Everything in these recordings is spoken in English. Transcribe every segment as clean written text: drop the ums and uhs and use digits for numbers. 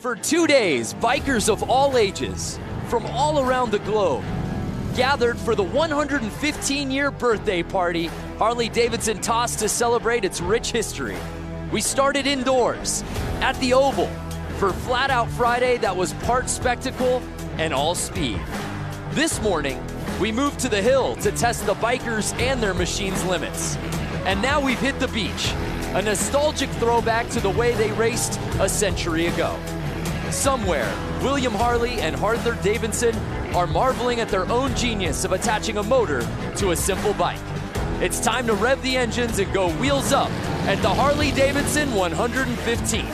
For 2 days, bikers of all ages, from all around the globe, gathered for the 115-year birthday party Harley-Davidson tossed to celebrate its rich history. We started indoors, at the Oval, for Flat Out Friday that was part spectacle and all speed. This morning, we moved to the hill to test the bikers and their machine's limits. And now we've hit the beach, a nostalgic throwback to the way they raced a century ago. Somewhere, William Harley and Harley-Davidson are marveling at their own genius of attaching a motor to a simple bike. It's time to rev the engines and go wheels up at the Harley-Davidson 115.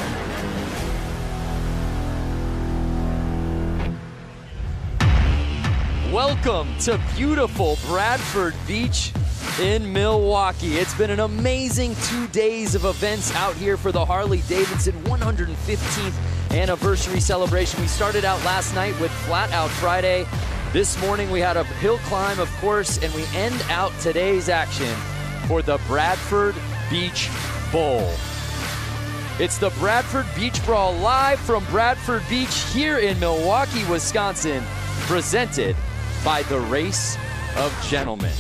Welcome to beautiful Bradford Beach in Milwaukee. It's been an amazing 2 days of events out here for the Harley-Davidson 115th anniversary celebration. We started out last night with Flat Out Friday. This morning we had a hill climb, of course, and we end out today's action for the Bradford Beach Bowl. It's the Bradford Beach Brawl live from Bradford Beach here in Milwaukee, Wisconsin, presented by the Race of Gentlemen.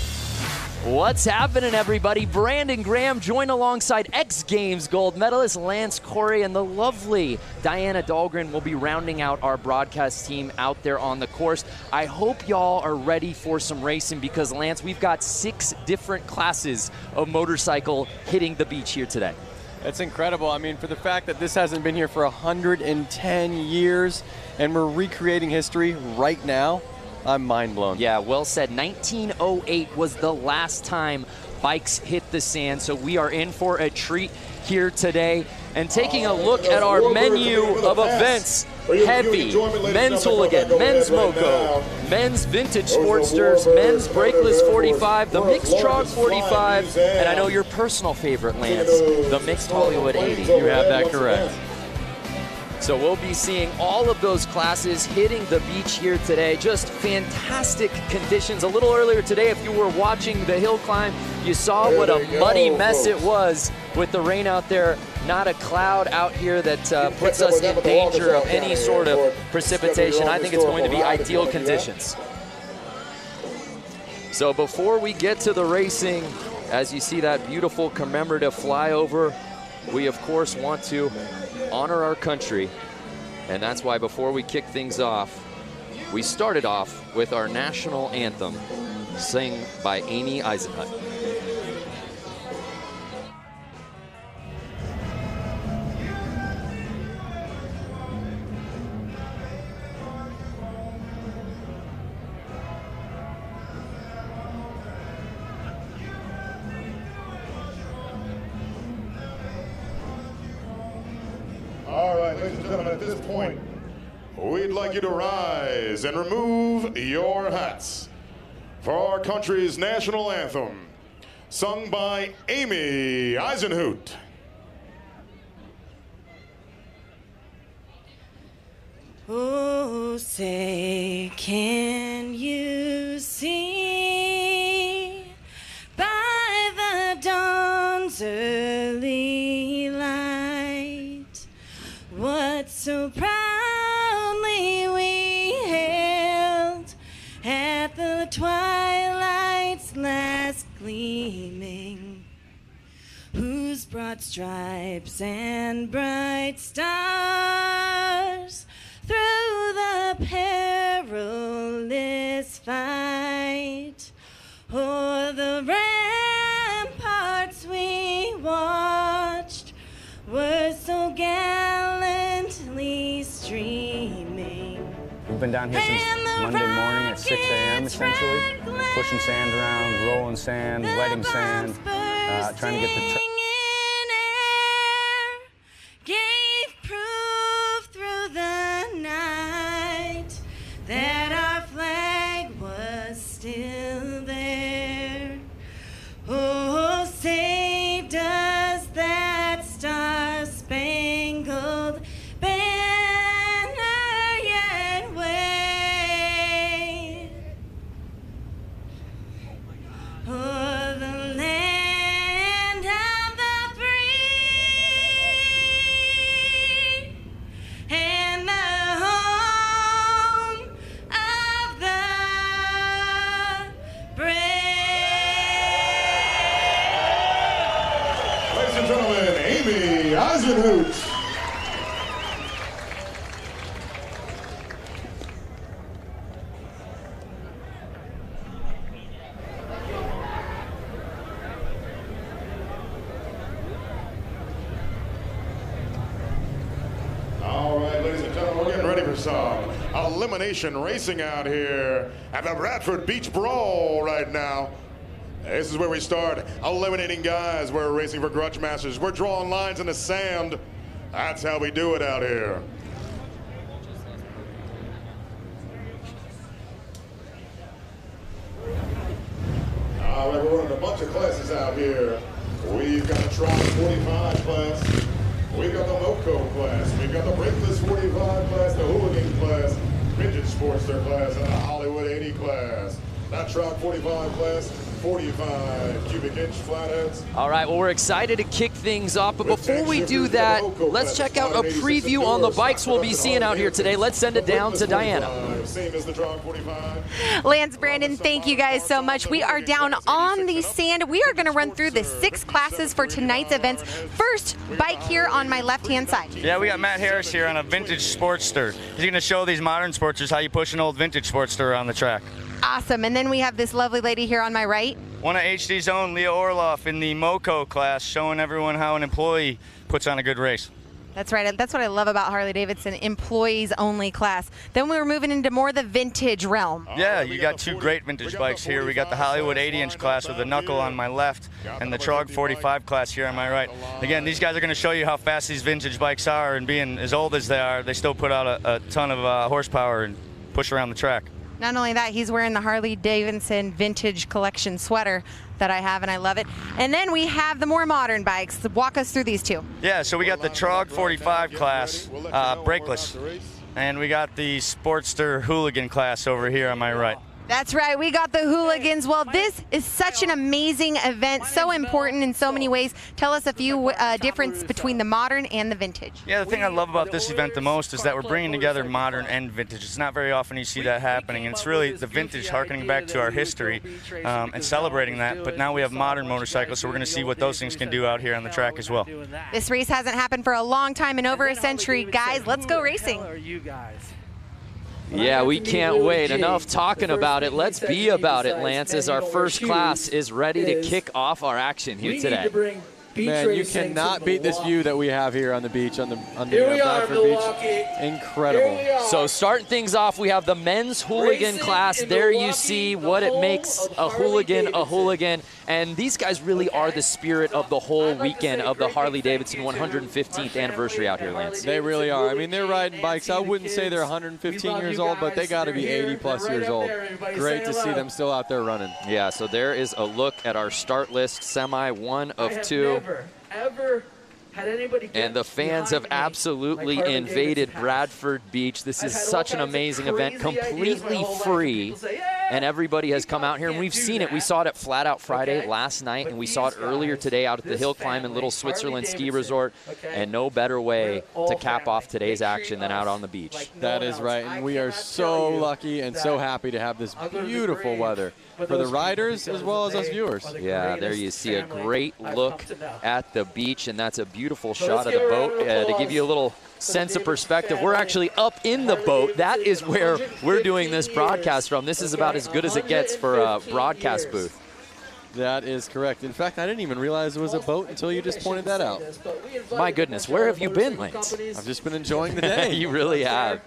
What's happening, everybody? Brandon Graham joined alongside X Games gold medalist Lance Corey, and the lovely Diana Dahlgren will be rounding out our broadcast team out there on the course. I hope y'all are ready for some racing because, Lance, we've got 6 different classes of motorcycle hitting the beach here today. It's incredible. I mean, for the fact that this hasn't been here for 110 years and we're recreating history right now, I'm mind blown. Yeah, well said. 1908 was the last time bikes hit the sand, so we are in for a treat here today. And taking a look at our menu of events, heavy, men's hooligan, men's moco, men's vintage sportsters, men's brakeless 45, the mixed TROG 45, and I know your personal favorite, Lance, the mixed Hollywood 80. You have that correct. So we'll be seeing all of those classes hitting the beach here today. Just fantastic conditions. A little earlier today, if you were watching the hill climb, you saw what a muddy mess it was with the rain out there. Not a cloud out here that puts us in danger of any sort of precipitation. I think it's going to be ideal conditions. So before we get to the racing, as you see that beautiful commemorative flyover, we of course want to honor our country, and that's why before we kick things off, we started off with our national anthem, sung by Amy Eisenhut. All right, ladies and gentlemen, at this point, we'd like you to rise and remove your hats for our country's national anthem, sung by Amy Eisenhut. Oh, say, can you see by the dawn's early light what so proudly we hailed at the twilight's last gleaming, whose broad stripes and bright stars through the perilous fight o'er the ramparts we watched were so gallantly streaming. We've been down here since Monday morning at 6 a.m. essentially, pushing sand around, rolling sand, wetting sand, trying to get the gave proof through the night that our flag was still there. Oh, say does that star-spangled banner yet wave o'er the land of and gentlemen, Amy Eisenhoot. All right, ladies and gentlemen, we're getting ready for some elimination racing out here at the Bradford Beach Brawl right now. This is where we start eliminating guys. We're racing for grudge masters. We're drawing lines in the sand. That's how we do it out here. All right, we're running a bunch of classes out here. We've got the TROG 45 class. We've got the Moco class. We've got the Brakeless 45 class, the Hooligan class, Vintage Sportster class, and the Hollywood 80 class. That TROG 45 class, 45 cubic inch flatheads. All right, well, we're excited to kick things off, but before we do that, let's check out a preview on the bikes we'll be seeing out here today. Let's send it down to Diana. Same as the TROG 45. Lance, Brandon, thank you guys so much. We are down on the sand. We are going to run through the 6 classes for tonight's events. First bike here on my left-hand side. Yeah, we got Matt Harris here on a vintage Sportster. He's going to show these modern Sportsters how you push an old vintage Sportster around the track. Awesome. And then we have this lovely lady here on my right. One of HD's own, Leah Orloff, in the Moco class, showing everyone how an employee puts on a good race. That's right. That's what I love about Harley-Davidson, employees-only class. Then we were moving into more the vintage realm. Yeah, you got 2 great vintage bikes here. We got the Hollywood 80-inch class with the knuckle on my left and the TROG 45 class here on my right. Again, these guys are going to show you how fast these vintage bikes are, and being as old as they are, they still put out a ton of horsepower and push around the track. Not only that, he's wearing the Harley-Davidson vintage collection sweater that I have, and I love it. And then we have the more modern bikes. Walk us through these 2. Yeah, so we got the TROG 45 class, brakeless, and we got the Sportster Hooligan class over here on my right. That's right, we got the hooligans. Well, this is such an amazing event, so important in so many ways. Tell us a few difference between the modern and the vintage. Yeah, the thing I love about this event the most is that we're bringing together modern and vintage. It's not very often you see that happening, and it's really the vintage harkening back to our history and celebrating that, but now we have modern motorcycles, so we're going to see what those things can do out here on the track as well. This race hasn't happened for a long time, in over a century. Guys, let's go racing. Yeah, we can't wait. Enough talking about it. Let's be about it, Lance, as our first class is ready to kick off our action here today. Man, you cannot beat this view that we have here on the beach, on the Bradford Beach. Incredible. So starting things off, we have the men's hooligan class. There you see what it makes a hooligan. And these guys really are the spirit of the whole weekend of the Harley-Davidson 115th anniversary out here, Lance. They really are. I mean, they're riding bikes. I wouldn't say they're 115 years old, but they got to be 80-plus years old. Great to see them still out there running. Yeah, so there is a look at our start list. Semi 1 of 2. Ever had anybody get and the fans have absolutely invaded Bradford Beach. This is such an amazing event, completely free, and everybody has come out here, and we've seen it. We saw it at Flat Out Friday last night, and we saw it earlier today out at the Hill Climb and Little Switzerland Ski Resort, and no better way to cap off today's action than out on the beach. That is right, and we are so lucky and so happy to have this beautiful weather for the riders as well as us viewers. Yeah, there you see a great look at the beach, and that's a beautiful shot of the boat. To give you a little sense of perspective, we're actually up in the boat. That is where we're doing this broadcast from. This is about as good as it gets for a broadcast booth. That is correct. In fact, I didn't even realize it was a boat until you just pointed that out. My goodness, where have you been, Lance? I've just been enjoying the day. You really have.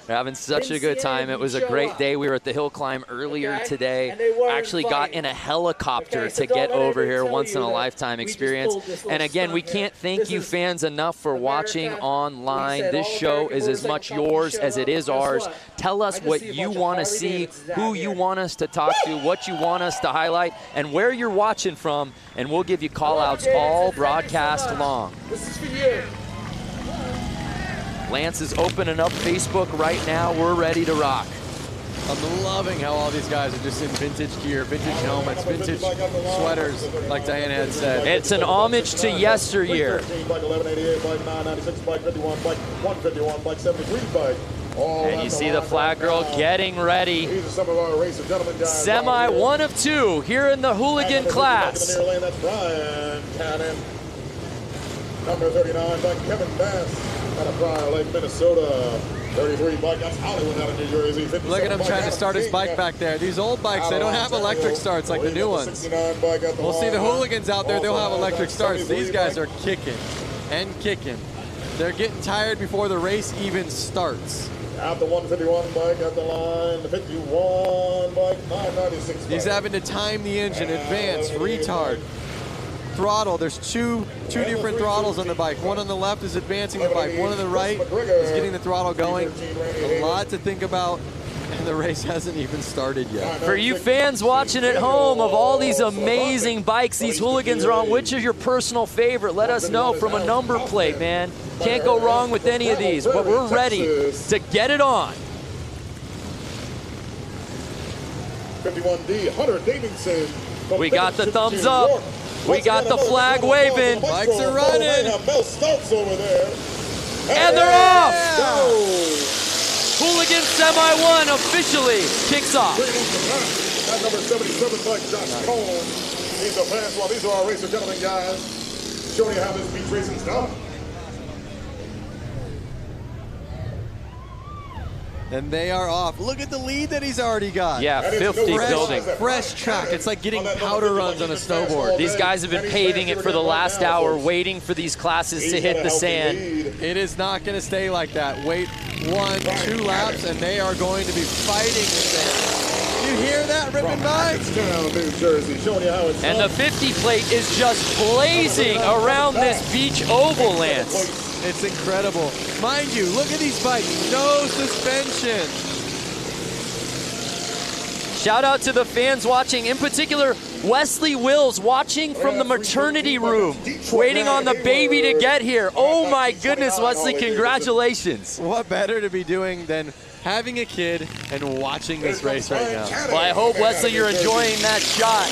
We're having such a good time. It was a great day. We were at the Hill Climb earlier today. Actually got in a helicopter to get over here, once-in-a-lifetime experience. And again, we can't thank you fans enough for watching online. This show is as much yours as it is ours. Tell us what you want to see, who you want us to talk to, what you want us to highlight, and where you're watching from, and we'll give you call-outs all broadcast long. This is for you. Lance is opening up Facebook right now. We're ready to rock. I'm loving how all these guys are just in vintage gear, vintage helmets, vintage sweaters, like Diana had said. It's an homage to yesteryear. And you see the flag girl getting ready. Semi 1 of 2 here in the hooligan class. Number 39 by Kevin Bass out of Prior Lake, Minnesota. 33 bike, that's Hollywood out of New Jersey. Look at him trying to start his bike back there. These old bikes, they don't have electric starts like the new ones. We'll see the hooligans out there, they'll have electric starts. These guys are kicking and kicking. They're getting tired before the race even starts. At the 151 bike, at the line, the 51 bike, 996 bike. He's having to time the engine, advance, retard, throttle. There's two different throttles on the bike. One on the left is advancing the bike. One on the right is getting the throttle going. A lot to think about, and the race hasn't even started yet. For you fans watching at home, of all these amazing bikes these hooligans are on, which is your personal favorite? Let us know from a number plate, man. Can't go wrong with any of these, but we're ready to get it on. 51D, Harley-Davidson. We got the thumbs up. We got the flag waving. Bikes are running. And they're off. Hooligan Semi 1 officially kicks off. At number 77 bike, Josh Cole. These are fans. Well, these are our racer gentlemen, guys. Showing you how this beach racing's done. And they are off. Look at the lead that he's already got. Yeah, 50 building. Fresh track. It's like getting powder runs on a snowboard. These guys have been paving it for the last hour, waiting for these classes to hit the sand. It is not going to stay like that. Wait 1, 2 laps, and they are going to be fighting the sand. You hear that, ripping bikes? And the 50 plate is just blazing around this beach oval, Lance. It's incredible. Mind you, look at these bikes. No suspension. Shout out to the fans watching, in particular, Wesley Wills watching from the maternity room, waiting on the baby to get here. Oh my goodness, Wesley, congratulations. What better to be doing than having a kid and watching this race right now? Well, I hope, Wesley, you're enjoying that shot.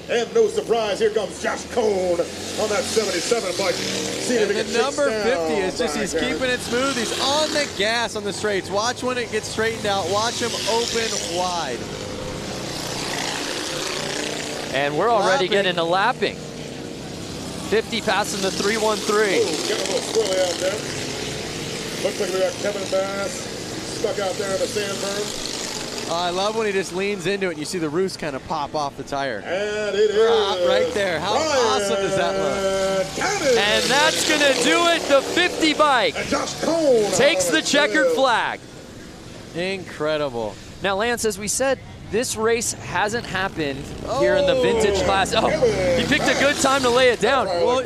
And no surprise, here comes Josh Cone on that 77 bike. And the number 50 is just, he's keeping it smooth. He's on the gas on the straights. Watch when it gets straightened out. Watch him open wide. And we're already getting to lapping. 50 passing the 313. Oh, getting a little swirly out there. Looks like we got Kevin Bass stuck out there in the sandberm. I love when he just leans into it and you see the roost kind of pop off the tire. And it is right there. How awesome does that look? And that's going to do it. The 50 bike takes the checkered flag. Incredible. Now, Lance, as we said, this race hasn't happened here in the vintage class. Oh, he picked a good time to lay it down. Well,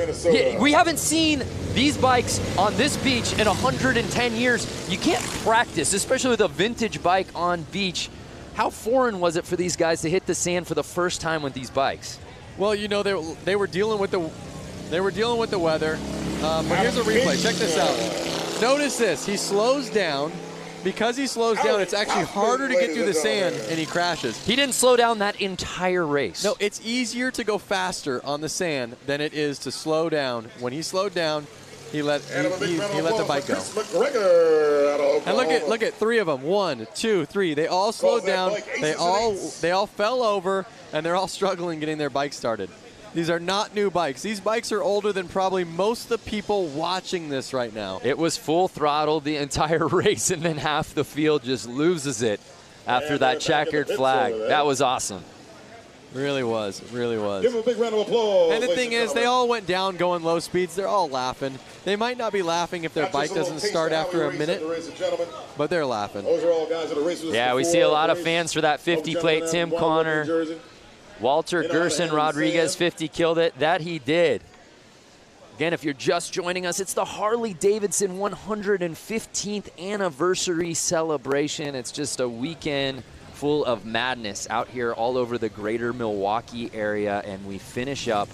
we haven't seen these bikes on this beach in 110 years. You can't practice, especially with a vintage bike on beach. How foreign was it for these guys to hit the sand for the first time with these bikes? Well, you know, they were dealing with the weather. But here's a replay. Check this out. Notice this. He slows down. Because he slows down, it's actually harder to get through the sand, and he crashes. He didn't slow down that entire race. No, it's easier to go faster on the sand than it is to slow down. When he slowed down, he let the bike go. And look at 3 of them. 1, 2, 3. They all slowed down. They all fell over, and they're all struggling getting their bike started. These are not new bikes. These bikes are older than probably most of the people watching this right now. It was full throttle the entire race, and then half the field just loses it after that checkered flag. That was awesome. Really was. Really was. Give them a big round of applause. And the thing is, they all went down going low speeds. They're all laughing. They might not be laughing if their bike doesn't start after a minute, but they're laughing. Yeah, we see a lot of fans for that 50 plate. Tim Connor, Walter Gerson Rodriguez, 50 killed it. That he did. Again, if you're just joining us, it's the Harley-Davidson 115th anniversary celebration. It's just a weekend full of madness out here all over the greater Milwaukee area, and we finish up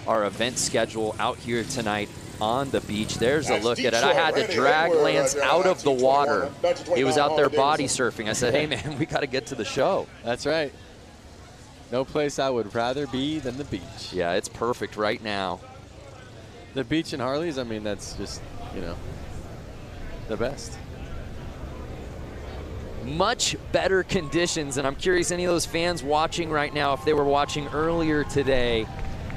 our event schedule out here tonight on the beach. There's a look at it. I had to drag Lance out of the water. He was out there body surfing. I said, hey, man, we got to get to the show. That's right. No place I would rather be than the beach. Yeah, it's perfect right now. The beach and Harleys, I mean, that's just, you know, the best. Much better conditions, and I'm curious any of those fans watching right now, if they were watching earlier today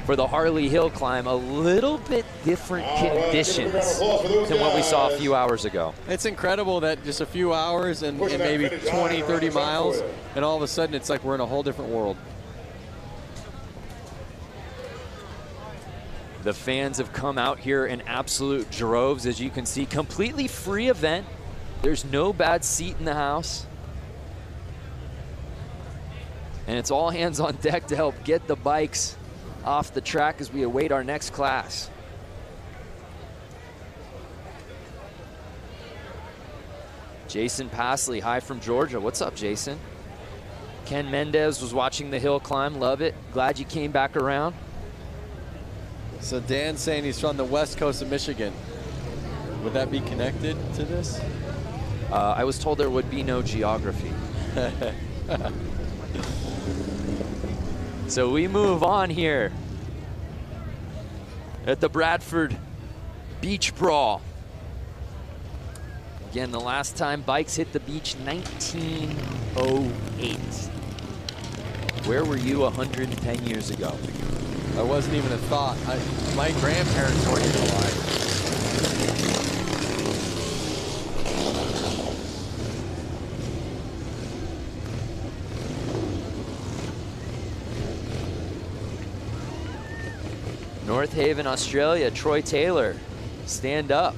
for the Harley Hill climb. A little bit different conditions than what we saw a few hours ago. It's incredible that just a few hours and maybe 20, 30 miles, and all of a sudden it's like we're in a whole different world. The fans have come out here in absolute droves, as you can see. Completely free event. There's no bad seat in the house. And it's all hands on deck to help get the bikes off the track as we await our next class. Jason Pasley, hi from Georgia. What's up, Jason? Ken Mendez was watching the hill climb. Love it. Glad you came back around. So Dan's saying he's from the west coast of Michigan. Would that be connected to this? I was told there would be no geography. So we move on here at the Bradford Beach Brawl. Again, the last time bikes hit the beach, 1908. Where were you 110 years ago? I wasn't even a thought. My grandparents weren't even alive. North Haven, Australia, Troy Taylor, stand up.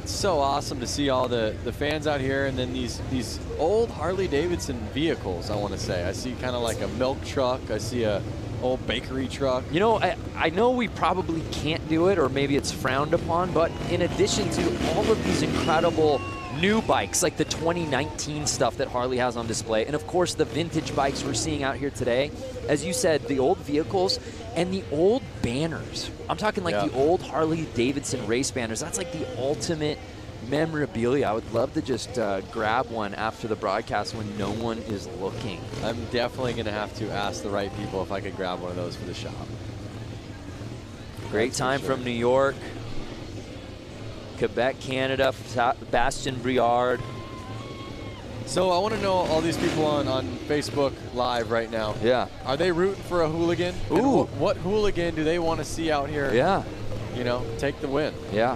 It's so awesome to see all the fans out here, and then these old Harley-Davidson vehicles, I want to say. I see kind of like a milk truck. I see a old bakery truck. You know, I know we probably can't do it, or maybe it's frowned upon, but in addition to all of these incredible new bikes, like the 2019 stuff that Harley has on display, and of course the vintage bikes we're seeing out here today, as you said, the old vehicles and the old banners. I'm talking like the old Harley-Davidson race banners. That's like the ultimate memorabilia. I would love to just grab one after the broadcast when no one is looking. I'm definitely going to have to ask the right people if I could grab one of those for the shop. Great time from New York, Quebec, Canada, Bastien Briard. So I want to know all these people on Facebook Live right now. Yeah. Are they rooting for a hooligan? Ooh. And what hooligan do they want to see out here? Yeah. You know, take the win. Yeah.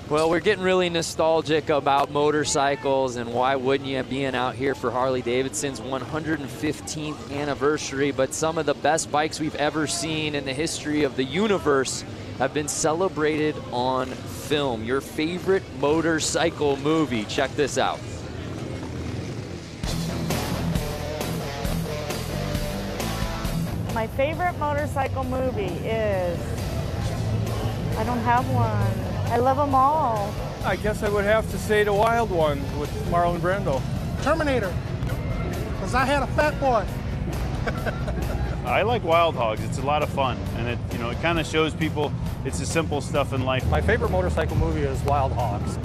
Well, we're getting really nostalgic about motorcycles, and why wouldn't you, being out here for Harley-Davidson's 115th anniversary. But some of the best bikes we've ever seen in the history of the universe have been celebrated on film. Your favorite motorcycle movie. Check this out. My favorite motorcycle movie is, I don't have one. I love them all. I guess I would have to say The Wild One with Marlon Brando. Terminator, because I had a fat boy. I like Wild Hogs. It's a lot of fun, and it kind of shows people it's the simple stuff in life. My favorite motorcycle movie is Wild Hogs.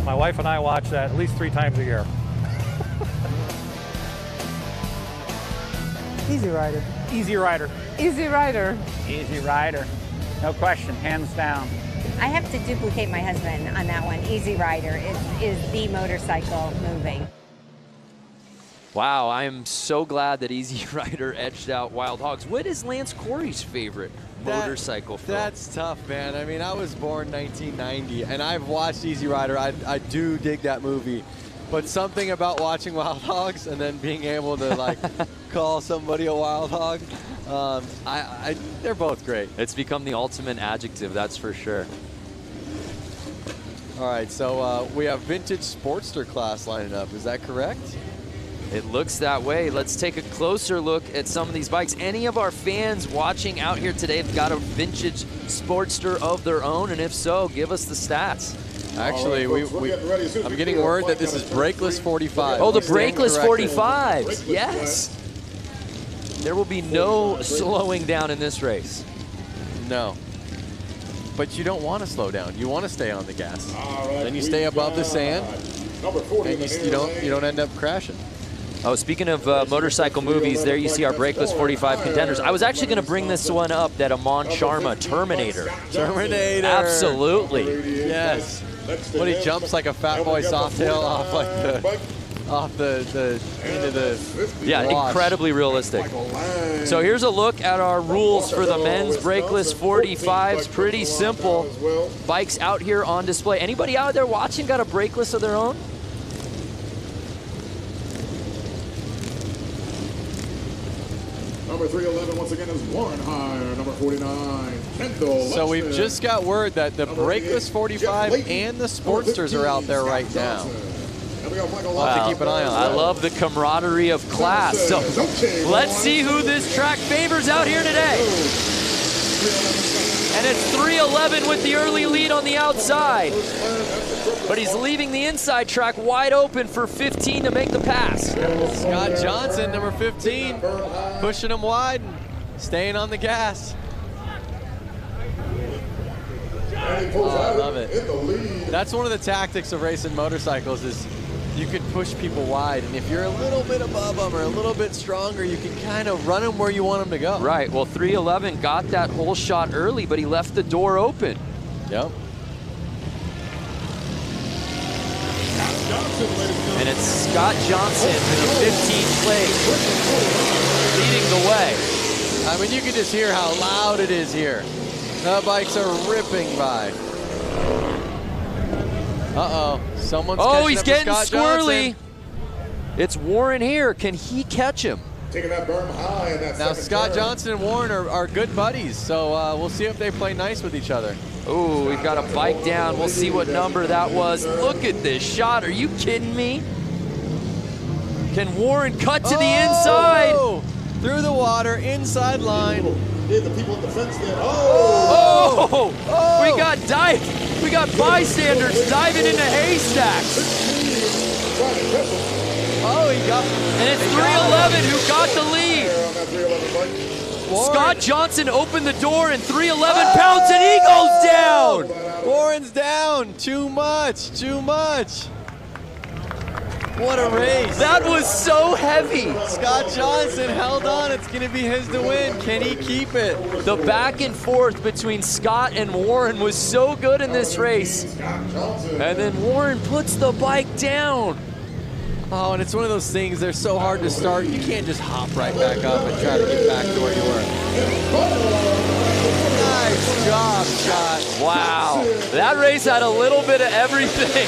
My wife and I watch that at least 3 times a year. Easy Rider. Easy Rider. Easy Rider. Easy Rider. No question, hands down. I have to duplicate my husband on that one. Easy Rider is the motorcycle movie. Wow, I am so glad that Easy Rider edged out Wild Hogs. What is Lance Corey's favorite motorcycle film? That's tough, man. I mean, I was born 1990, and I've watched Easy Rider. I do dig that movie. But something about watching Wild Hogs and then being able to, like, call somebody a wild hog, they're both great. It's become the ultimate adjective, that's for sure. All right, so we have vintage Sportster class lining up. Is that correct? It looks that way. Let's take a closer look at some of these bikes. Any of our fans watching out here today have got a vintage Sportster of their own? And if so, give us the stats. Actually, I'm getting word that this is brakeless 45. Oh, the brakeless 45. Yes. There will be no slowing down in this race. No. But you don't want to slow down. You want to stay on the gas. Then you stay above the sand, and you don't end up crashing. Oh, speaking of motorcycle movies, there you see our brakeless 45 contenders. I was actually going to bring this one up, that Amon Sharma Terminator. Terminator. Absolutely. Yes. When he jumps like a fat boy softail off like the into the yeah, wash. Incredibly realistic. So here's a look at our rules for the men's brakeless 45s. Pretty simple. Bikes out here on display. Anybody out there watching got a brakeless of their own? Number 311 once again is Warren Hire. Number 49, Kendall. So we've just got word that the brakeless 45 and the Sportsters are out there right now. We'll have to keep an eye on that. I love the camaraderie of class. So let's see who this track favors out here today. And it's 311 with the early lead on the outside. But he's leaving the inside track wide open for 15 to make the pass. Scott Johnson, number 15, pushing him wide and staying on the gas. Oh, I love it. That's one of the tactics of racing motorcycles is you can push people wide, and if you're a little bit above them or a little bit stronger, you can kind of run them where you want them to go. Right, well 311 got that whole shot early, but he left the door open. Yep. And it's Scott Johnson in the 15th place, leading the way. I mean, you can just hear how loud it is here. The bikes are ripping by. Uh-oh, someone's he's getting Scott squirrely. Johnson. It's Warren here. Can he catch him? Taking that berm high in that now, second Scott turn. Johnson and Warren are good buddies, so we'll see if they play nice with each other. Oh, we've got a bike down. We'll see what number that was. Look at this shot. Are you kidding me? Can Warren cut to the inside? Through the water, inside line. Yeah, the people at the fence there. We got bystanders diving into haystacks. Oh, he got. And it's 311 who got the lead. Scott Johnson opened the door and 311 pounds and he goes down. Warren's down. Too much. Too much. What a race. That was so heavy. Scott Johnson held on. It's going to be his to win. Can he keep it? The back and forth between Scott and Warren was so good in this race. And then Warren puts the bike down. Oh, and it's one of those things, they're so hard to start. You can't just hop right back up and try to get back to where you were. Nice job, Scott. Wow. That race had a little bit of everything.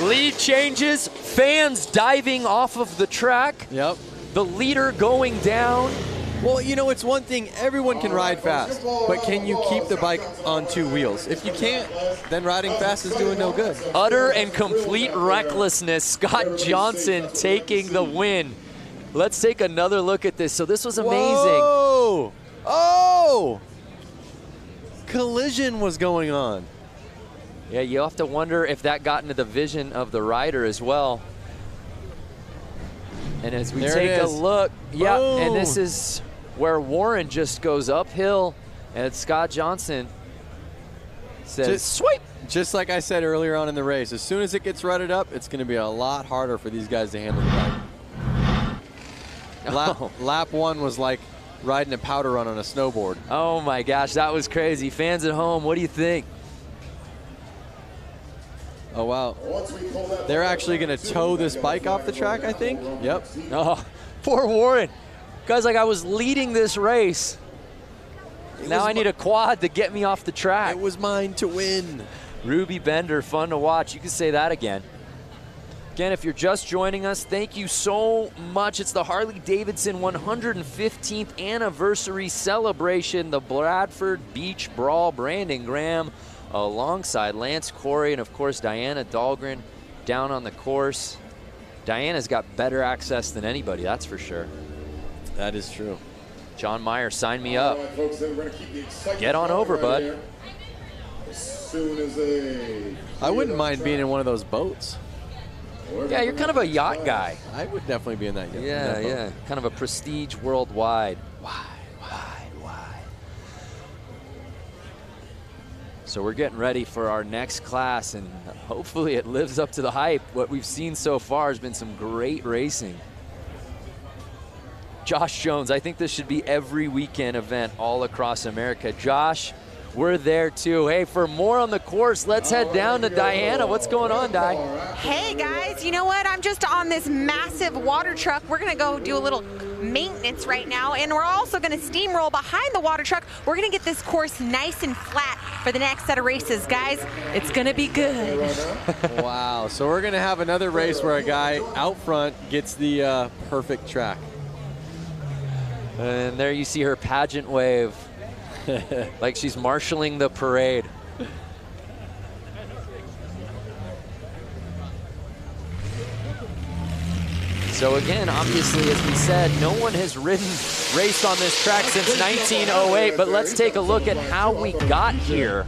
Lead changes, fans diving off of the track. Yep. The leader going down. Well, you know, it's one thing, everyone can ride fast, but can you keep the bike on two wheels? If you can't, then riding fast is doing no good. Utter and complete recklessness. Scott Johnson taking the win. Let's take another look at this. So this was amazing. Whoa! Oh! Collision was going on. Yeah, you have to wonder if that got into the vision of the rider as well. And as we take a look, yeah, and this is where Warren just goes uphill, and Scott Johnson says, sweep. Just like I said earlier on in the race, as soon as it gets rutted up, it's going to be a lot harder for these guys to handle the bike. Lap one was like riding a powder run on a snowboard. Oh my gosh, that was crazy. Fans at home, what do you think? Oh, wow. They're actually going to tow this bike off the track, I think. Yep. Oh, poor Warren. Guys, like I was leading this race. Now I need a quad to get me off the track. It was mine to win. Ruby Bender, fun to watch. You can say that again. Again, if you're just joining us, thank you so much. It's the Harley-Davidson 115th anniversary celebration, the Bradford Beach Brawl. Brandon Graham alongside Lance Corey and, of course, Diana Dahlgren down on the course. Diana's got better access than anybody, that's for sure. That is true. John Meyer, sign me up. All right, folks, then we're gonna keep the excitement Get on over, bud. here. As soon as I wouldn't mind being in one of those boats. Yeah, you're kind of a yacht guy. I would definitely be in that yacht. Yeah, yeah. Kind of a prestige worldwide. Wide. So we're getting ready for our next class, and hopefully it lives up to the hype. What we've seen so far has been some great racing. Josh Jones, I think this should be every weekend event all across America. Josh, we're there too. Hey, for more on the course, let's head down to Diana. What's going on, Di? Hey guys, you know what? I'm just on this massive water truck. We're gonna go do a little maintenance right now, and we're also gonna steamroll behind the water truck. We're gonna get this course nice and flat for the next set of races. Guys, it's gonna be good. Wow, so we're gonna have another race where a guy out front gets the perfect track. And there you see her pageant wave, like she's marshaling the parade. So again, obviously, as we said, no one has raced on this track since 1908, but let's take a look at how we got here.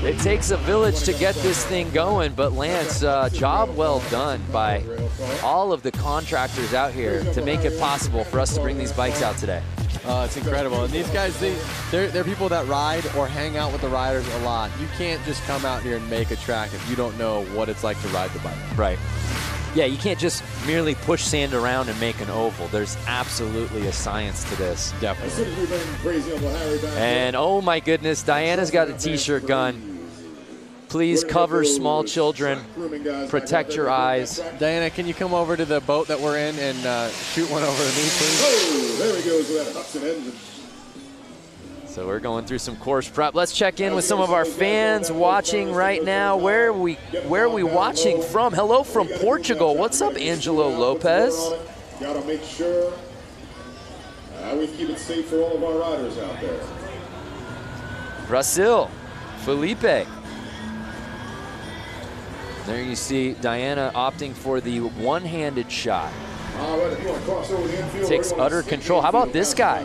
It takes a village to get this thing going, but Lance, job well done by all of the contractors out here to make it possible for us to bring these bikes out today. It's incredible. And these guys, they're people that ride or hang out with the riders a lot. You can't just come out here and make a track if you don't know what it's like to ride the bike. Right. Yeah, you can't just merely push sand around and make an oval. There's absolutely a science to this. Definitely. And oh my goodness, Diana's got a t-shirt gun. Please cover small children. Protect your eyes. Diana, can you come over to the boat that we're in and shoot one over to me, please? Oh, there he goes with that Hudson engine. So we're going through some course prep. Let's check in with some of our fans watching right now. Where are we watching from? Hello from Portugal. What's up, Angelo Lopez? Gotta make sure we keep it safe for all of our riders out there. Brazil, Felipe. There you see Diana opting for the one-handed shot. Takes utter control. How about this guy?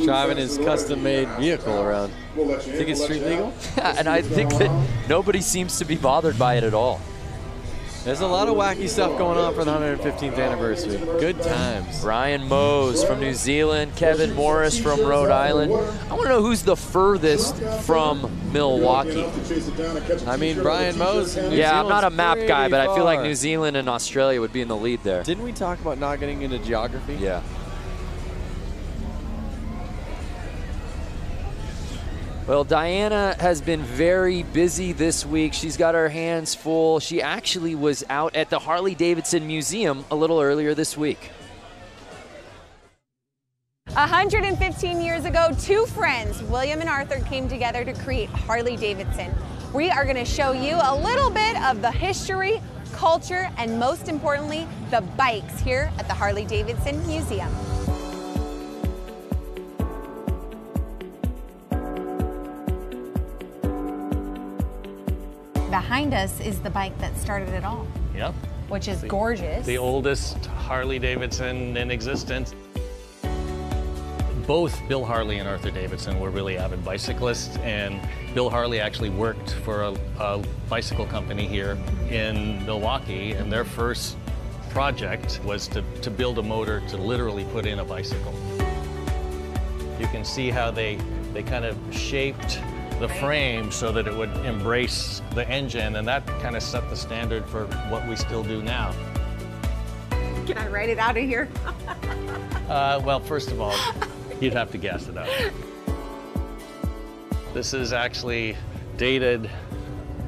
Driving his custom-made vehicle around. Think it's street legal? Yeah, and I think that nobody seems to be bothered by it at all. There's a lot of wacky stuff going on for the 115th anniversary. Good times. Brian Mose from New Zealand, Kevin Morris from Rhode Island. I want to know who's the furthest from Milwaukee. I mean, Brian Mose. Yeah, I'm not a map guy, but I feel like New Zealand and Australia would be in the lead there. Didn't we talk about not getting into geography? Yeah. Well, Diana has been very busy this week. She's got her hands full. She actually was out at the Harley-Davidson Museum a little earlier this week. 115 years ago, two friends, William and Arthur, came together to create Harley-Davidson. We are going to show you a little bit of the history, culture, and most importantly, the bikes here at the Harley-Davidson Museum. Behind us is the bike that started it all. Yep. Which is gorgeous. The oldest Harley-Davidson in existence. Both Bill Harley and Arthur Davidson were really avid bicyclists, and Bill Harley actually worked for a bicycle company here in Milwaukee, and their first project was to build a motor to literally put in a bicycle. You can see how they kind of shaped the frame so that it would embrace the engine, and that kind of set the standard for what we still do now. Can I write it out of here? Well, first of all, you'd have to guess it out. This is actually dated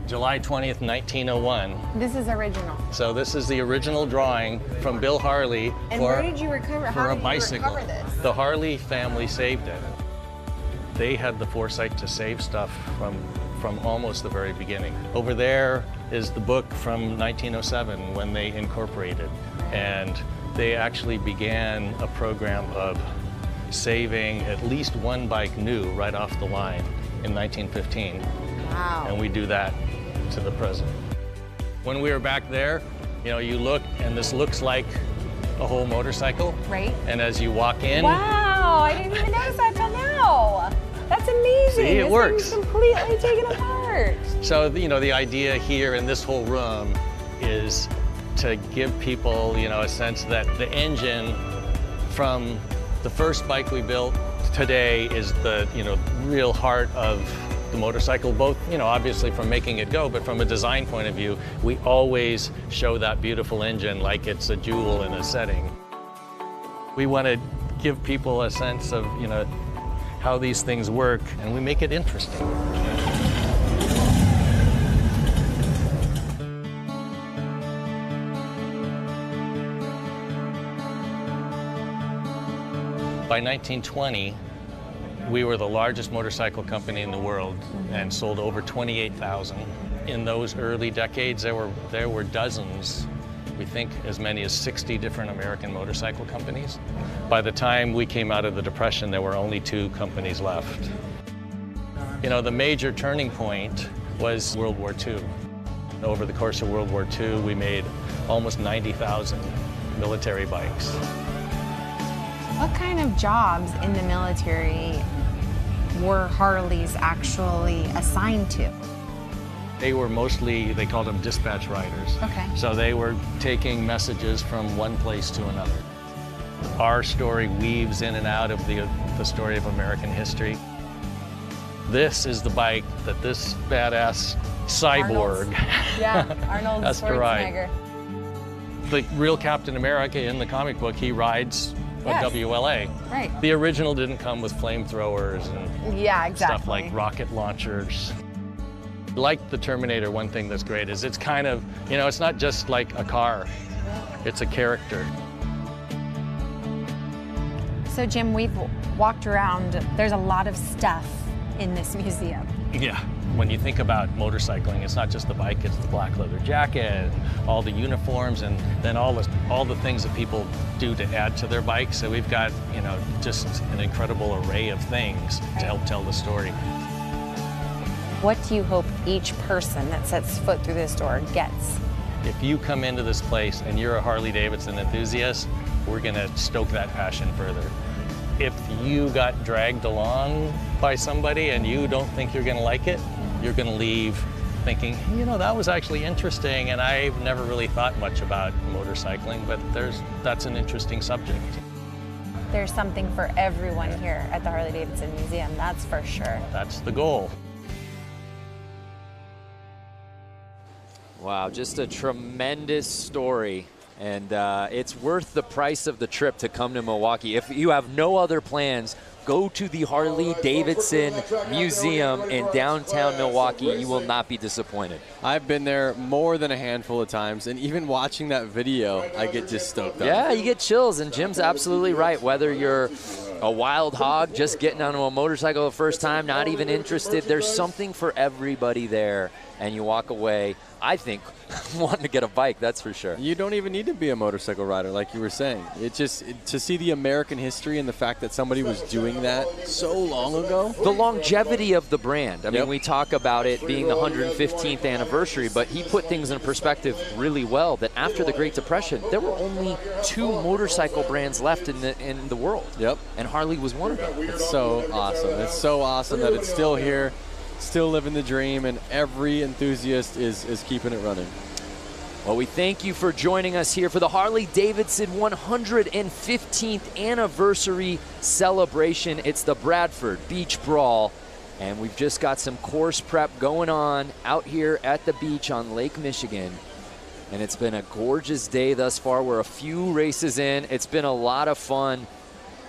July 20th, 1901. This is original. So this is the original drawing from Bill Harley and where did you recover? For How a did bicycle. You recover this? The Harley family saved it. They had the foresight to save stuff from almost the very beginning. Over there is the book from 1907 when they incorporated, and they actually began a program of saving at least one bike new right off the line in 1915. Wow. And we do that to the present. When we were back there, you know, you look and this looks like a whole motorcycle. Right. And as you walk in. Wow, I didn't even notice that till now. That's amazing. See, it works. This thing's completely taken apart. So, you know, the idea here in this whole room is to give people, you know, a sense that the engine from the first bike we built today is the, you know, real heart of the motorcycle, both, you know, obviously from making it go, but from a design point of view, we always show that beautiful engine like it's a jewel in a setting. We want to give people a sense of, you know, how these things work, and we make it interesting. By 1920, we were the largest motorcycle company in the world and sold over 28,000. In those early decades, there were dozens, we think as many as 60 different American motorcycle companies. By the time we came out of the Depression, there were only 2 companies left. You know, the major turning point was World War II. Over the course of World War II, we made almost 90,000 military bikes. What kind of jobs in the military were Harleys actually assigned to? They were mostly, they called them dispatch riders. Okay. So they were taking messages from one place to another. Our story weaves in and out of the story of American history. This is the bike that this badass cyborg Arnold has to ride. Schwarzenegger. The real Captain America in the comic book, he rides a WLA. Right. The original didn't come with flamethrowers and stuff like rocket launchers. Like the Terminator, one thing that's great is it's kind of, you know, it's not just like a car, it's a character. So Jim, we've walked around, there's a lot of stuff in this museum. Yeah, when you think about motorcycling, it's not just the bike, it's the black leather jacket, all the uniforms, and then all the things that people do to add to their bikes. So we've got, you know, just an incredible array of things to help tell the story. What do you hope each person that sets foot through this door gets? If you come into this place and you're a Harley-Davidson enthusiast, we're gonna stoke that passion further. If you got dragged along by somebody and you don't think you're gonna like it, you're gonna leave thinking, you know, that was actually interesting and I've never really thought much about motorcycling, but that's an interesting subject. There's something for everyone here at the Harley-Davidson Museum, that's for sure. That's the goal. Wow, just a tremendous story. And it's worth the price of the trip to come to Milwaukee. If you have no other plans, go to the Harley-Davidson Museum in downtown Milwaukee. You will not be disappointed. I've been there more than a handful of times, and even watching that video, I get just stoked up. Yeah, you get chills, and Jim's absolutely right. Whether you're a wild hog, just getting onto a motorcycle the first time, not even interested, there's something for everybody there, and you walk away, I think, wanting to get a bike, that's for sure. You don't even need to be a motorcycle rider, like you were saying. To see the American history and the fact that somebody was doing that so long ago. The longevity of the brand. I mean, we talk about it being the 115th anniversary, but he put things in perspective really well, that after the Great Depression, there were only 2 motorcycle brands left in the world. Yep. And Harley was one of them. It's so awesome. It's so awesome that it's still here, still living the dream, and every enthusiast is keeping it running. Well, we thank you for joining us here for the Harley-Davidson 115th anniversary celebration. It's the Bradford Beach Brawl, and we've just got some course prep going on out here at the beach on Lake Michigan. And it's been a gorgeous day thus far. We're a few races in. It's been a lot of fun.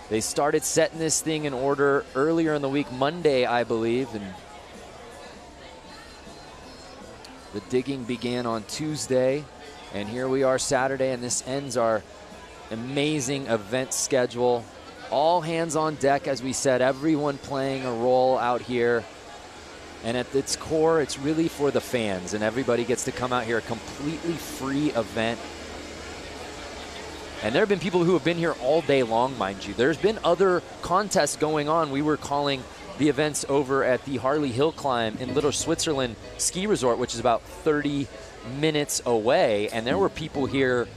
They started setting this thing in order earlier in the week, Monday, I believe, and the digging began on Tuesday, and here we are Saturday, and this ends our amazing event schedule. All hands on deck, as we said, everyone playing a role out here. And at its core, it's really for the fans, and everybody gets to come out here, a completely free event. And there have been people who have been here all day long, mind you. There's been other contests going on. We were calling the events over at the Harley Hill Climb in Little Switzerland Ski Resort, which is about 30 minutes away. And there were people here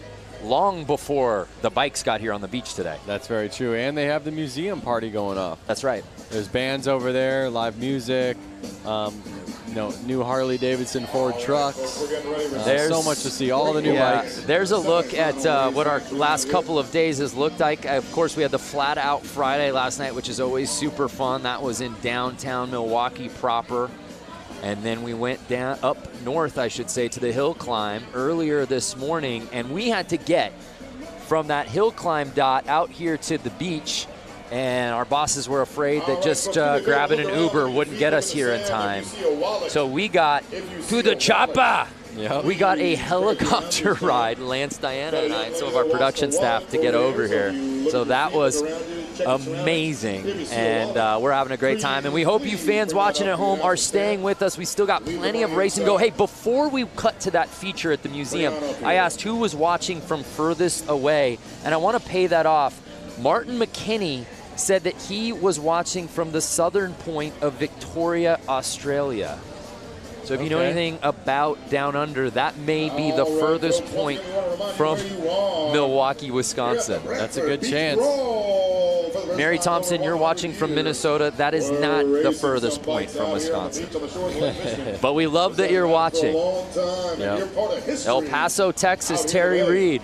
long before the bikes got here on the beach today. That's very true. And they have the museum party going off. That's right. There's bands over there, live music, you know, new Harley-Davidson Ford trucks. There's so much to see, all the new bikes. There's a look at what our last couple of days has looked like. Of course, we had the Flat Out Friday last night, which is always super fun. That was in downtown Milwaukee proper. And then we went down up north, I should say, to the hill climb earlier this morning. And we had to get from that hill climb dot out here to the beach and our bosses were afraid that just grabbing an Uber wouldn't get us here in time. So we got to the chopper. Yep. We got a helicopter ride, Lance, Diana, and I, and some of our production staff to get over here. So that was amazing, and we're having a great time. And we hope you fans watching at home are staying with us. We still got plenty of racing to go. Hey, before we cut to that feature at the museum, I asked who was watching from furthest away, and I want to pay that off. Martin McKinney said that he was watching from the southern point of Victoria, Australia. So if you know anything about Down Under, that may be the furthest point from Milwaukee, Wisconsin. That's a good chance. Mary Thompson, you're watching from Minnesota. That is not the furthest point from Wisconsin. But we love that you're watching. Yep. El Paso, Texas, Terry Reed.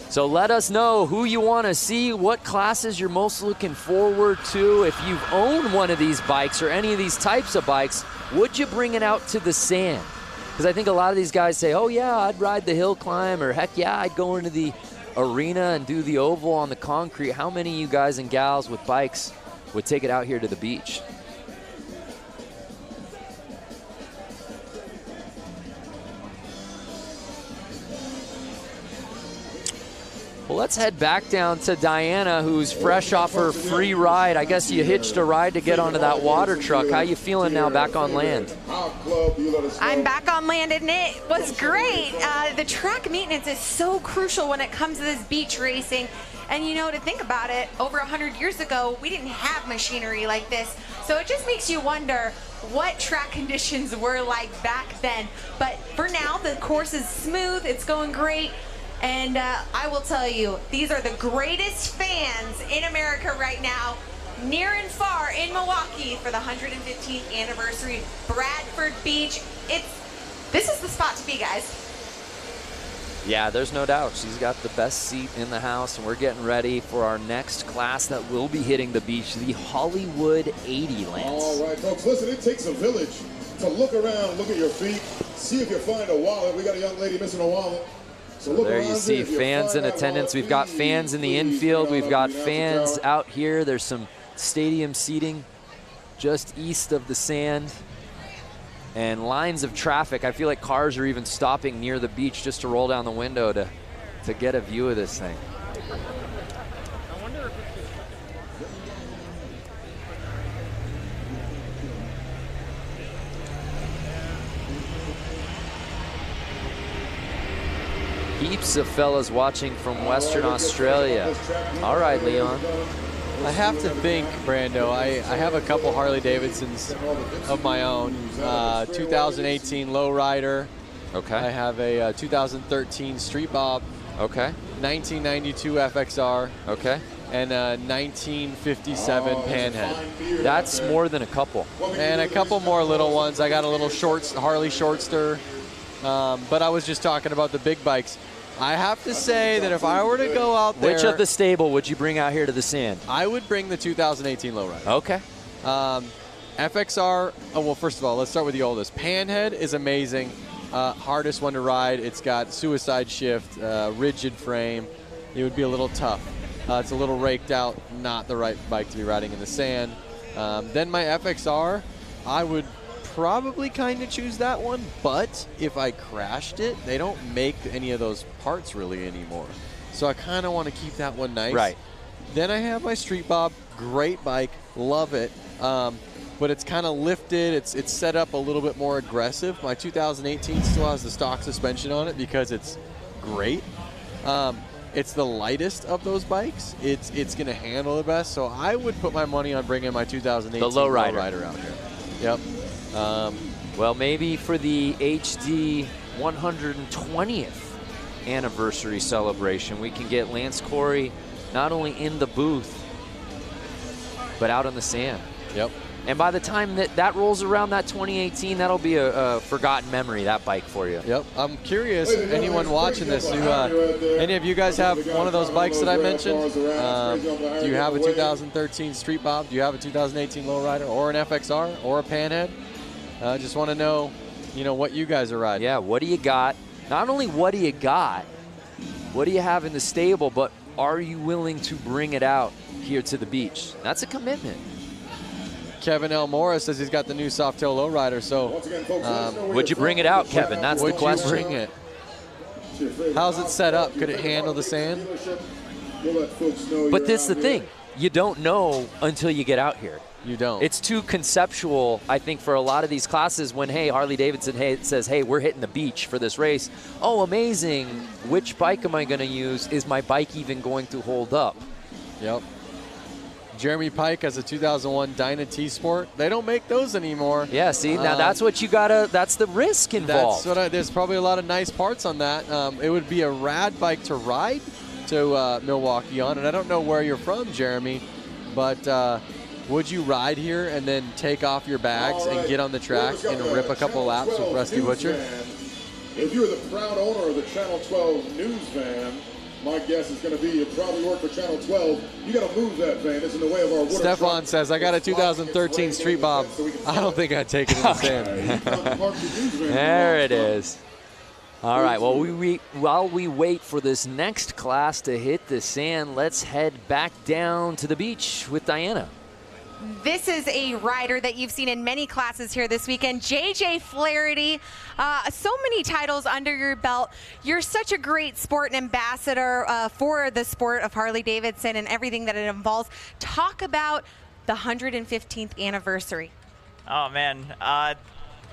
So let us know who you want to see, what classes you're most looking forward to. If you've owned one of these bikes or any of these types of bikes, would you bring it out to the sand? Because I think a lot of these guys say, oh yeah, I'd ride the hill climb, or heck yeah, I'd go into the arena and do the oval on the concrete. How many of you guys and gals with bikes would take it out here to the beach? Well, let's head back down to Diana, who's fresh off her free ride. I guess you hitched a ride to get onto that water truck. How you feeling now back on land? I'm back on land, and it was great. The track maintenance is so crucial when it comes to this beach racing. And you know, to think about it, over 100 years ago, we didn't have machinery like this. So it just makes you wonder what track conditions were like back then. But for now, the course is smooth, it's going great. And I will tell you, these are the greatest fans in America right now, near and far in Milwaukee for the 115th anniversary Bradford Beach. This is the spot to be, guys. Yeah, there's no doubt. She's got the best seat in the house, and we're getting ready for our next class that will be hitting the beach, the Hollywood 80, Lance. All right, folks, listen, it takes a village to look around, look at your feet, see if you find a wallet. We got a young lady missing a wallet. So there you see fans in attendance. We've got fans in the infield. We've got fans out here. There's some stadium seating just east of the sand. And lines of traffic. I feel like cars are even stopping near the beach just to roll down the window to get a view of this thing. Heaps of fellas watching from Western Australia. All right, Leon. I have to think, Brando, I have a couple Harley-Davidsons of my own. 2018 Lowrider. Okay. I have a 2013 Street Bob. Okay. 1992 FXR. Okay. And a 1957 Panhead. That's more than a couple. And a couple more little ones. I got a little Harley Shortster. But I was just talking about the big bikes. I have to say that if I were to go out there... Which of the stable would you bring out here to the sand? I would bring the 2018 Lowrider. Okay. FXR, well, first of all, let's start with the oldest. Panhead is amazing. Hardest one to ride. It's got suicide shift, rigid frame. It would be a little tough. It's a little raked out, not the right bike to be riding in the sand. Then my FXR, I would probably kind of choose that one, but if I crashed it, they don't make any of those parts really anymore. So I kind of want to keep that one nice. Right. Then I have my Street Bob, great bike, love it, but it's kind of lifted, it's set up a little bit more aggressive. My 2018 still has the stock suspension on it because it's great. It's the lightest of those bikes. It's going to handle the best, so I would put my money on bringing my 2018 Lowrider out here. Yep. Well, maybe for the HD 120th anniversary celebration, we can get Lance Corey not only in the booth, but out on the sand. Yep. And by the time that rolls around, that 2018, that'll be a forgotten memory, that bike for you. Yep. I'm curious, anyone watching this, any of you guys have one of those bikes that I mentioned? Do you have a 2013 Street Bob? Do you have a 2018 Lowrider or an FXR or a Panhead? Just want to know, what you guys are riding. Yeah, what do you got? Not only what do you got, what do you have in the stable, but are you willing to bring it out here to the beach. That's a commitment. Kevin L. Morris says he's got the new Softail lowrider. So, would you bring it out, Kevin? That's the question. Would you bring it? How's it set up? Could it handle the sand? But this is the thing. You don't know until you get out here. You don't. It's too conceptual, I think, for a lot of these classes when, hey, Harley-Davidson says, hey, we're hitting the beach for this race. Oh, amazing. Which bike am I going to use? Is my bike even going to hold up? Yep. Jeremy Pike has a 2001 Dyna T-Sport. They don't make those anymore. Yeah, see, now that's what you gotta, that's the risk involved. There's probably a lot of nice parts on that. It would be a rad bike to ride to Milwaukee on, and I don't know where you're from, Jeremy, but would you ride here and then take off your bags and get on the track and rip a couple laps with Rusty Butcher? If you're the proud owner of the Channel 12 news van, my guess is going to be you probably work for Channel 12. You got to move that van. It's in the way of our water. Stefan says, I got a 2013 Street Bob. I don't think I'd take it in the sand. There it is. All right, well, while we wait for this next class to hit the sand, let's head back down to the beach with Diana. This is a rider that you've seen in many classes here this weekend, JJ Flaherty. So many titles under your belt. You're such a great sport and ambassador for the sport of Harley-Davidson and everything that it involves. Talk about the 115th anniversary. Oh man,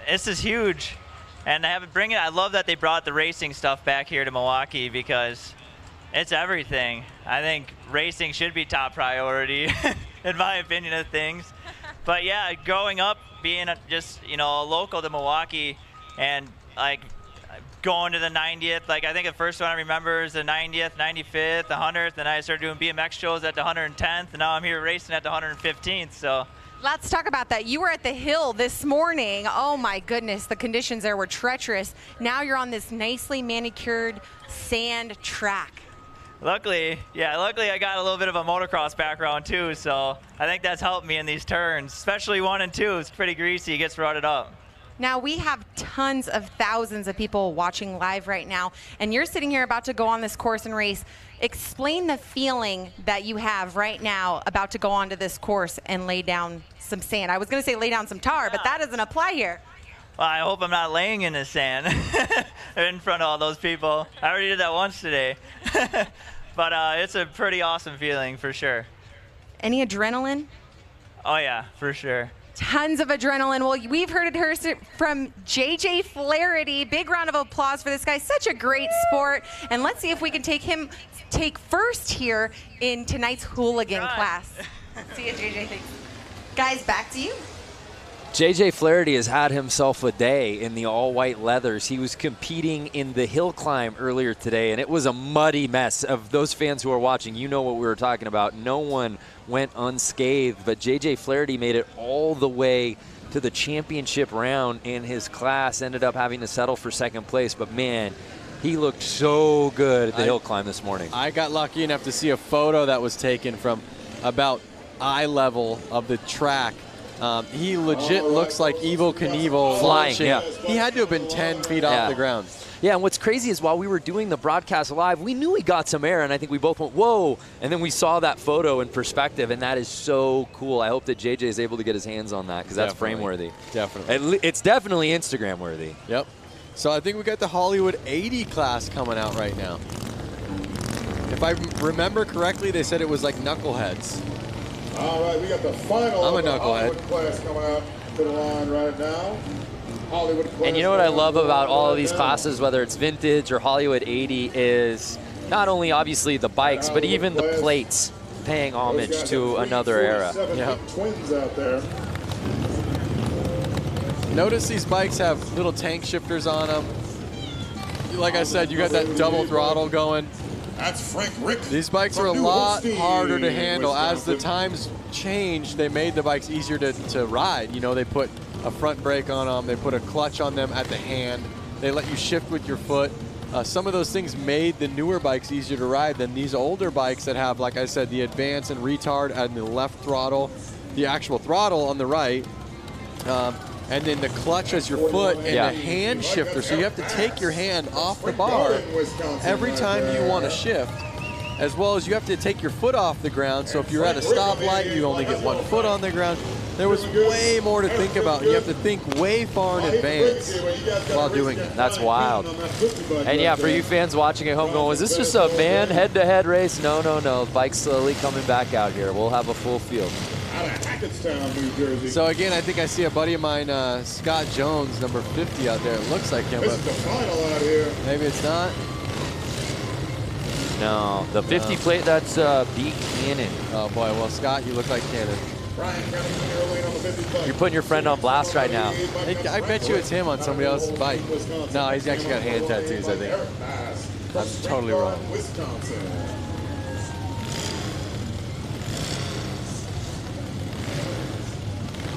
this is huge, and I love that they brought the racing stuff back here to Milwaukee because it's everything. I think racing should be top priority. In my opinion of things. But yeah, growing up, being just, local to Milwaukee and like going to the 90th, like I think the first one I remember is the 90th, 95th, the 100th, and I started doing BMX shows at the 110th, and now I'm here racing at the 115th, so. Let's talk about that. You were at the hill this morning. Oh my goodness, the conditions there were treacherous. Now you're on this nicely manicured sand track. Luckily I got a little bit of a motocross background too, so I think that's helped me in these turns, especially 1 and 2. It's pretty greasy, it gets rutted up. Now we have tons of thousands of people watching live right now, and you're sitting here about to go on this course and race. Explain the feeling that you have right now about to go onto this course and lay down some sand. I was going to say lay down some tar, but that doesn't apply here. Well, I hope I'm not laying in the sand in front of all those people. I already did that once today. But it's a pretty awesome feeling for sure. Any adrenaline? Oh yeah, for sure. Tons of adrenaline. Well, we've heard it from JJ Flaherty. Big round of applause for this guy. Such a great sport. And let's see if we can take first here in tonight's hooligan class. See you, JJ. Thanks. Guys, back to you. JJ Flaherty has had himself a day in the all-white leathers. He was competing in the hill climb earlier today, and it was a muddy mess. Of those fans who are watching, you know what we were talking about. No one went unscathed, but JJ Flaherty made it all the way to the championship round in his class, ended up having to settle for second place, but man, he looked so good at the hill climb this morning. I got lucky enough to see a photo that was taken from about eye level of the track. He legit looks like Evel Knievel flying. Launching. Yeah. He had to have been 10 feet off the ground. Yeah, and what's crazy is while we were doing the broadcast live, we knew he got some air, and I think we both went, whoa, and then we saw that photo in perspective, and that is so cool. I hope that JJ is able to get his hands on that because that's frame-worthy. Definitely. It's definitely Instagram-worthy. Yep. So I think we got the Hollywood 80 class coming out right now. If I remember correctly, they said it was like knuckleheads. All right, we got the final I'm a knucklehead. Hollywood class coming out to the line right now. Hollywood class. And you know what I love about all of these classes, whether it's vintage or Hollywood 80, is not only obviously the bikes, but even the plates paying homage to another era. Twins out there. Notice these bikes have little tank shifters on them. Like I said, you got that double throttle going. That's Frank Rick. These bikes are a lot harder to handle. As the times changed, they made the bikes easier to ride. You know, they put a front brake on them. They put a clutch on them at the hand. They let you shift with your foot. Some of those things made the newer bikes easier to ride than these older bikes that have, like I said, the advance and retard and the left throttle, the actual throttle on the right, and then the clutch as your foot and the hand shifter. So you have to take your hand off the bar every time you want to shift. as well as you have to take your foot off the ground. So if you're at a stoplight, you only get 1 foot on the ground. There was way more to think about. You have to think way far in advance while doing it. That's wild. And yeah, for you fans watching at home going, was this just a man head-to-head race? No, no, no. Bike's slowly coming back out here. We'll have a full field. So again, I think I see a buddy of mine, Scott Jones, number 50 out there. It looks like him, but maybe it's not. No, the 50 plate, that's B. Cannon. Oh boy, well Scott, you look like Cannon. You're putting your friend on blast right now. I bet you it's him on somebody else's bike. No, he's actually got hand tattoos, I think. I'm totally wrong.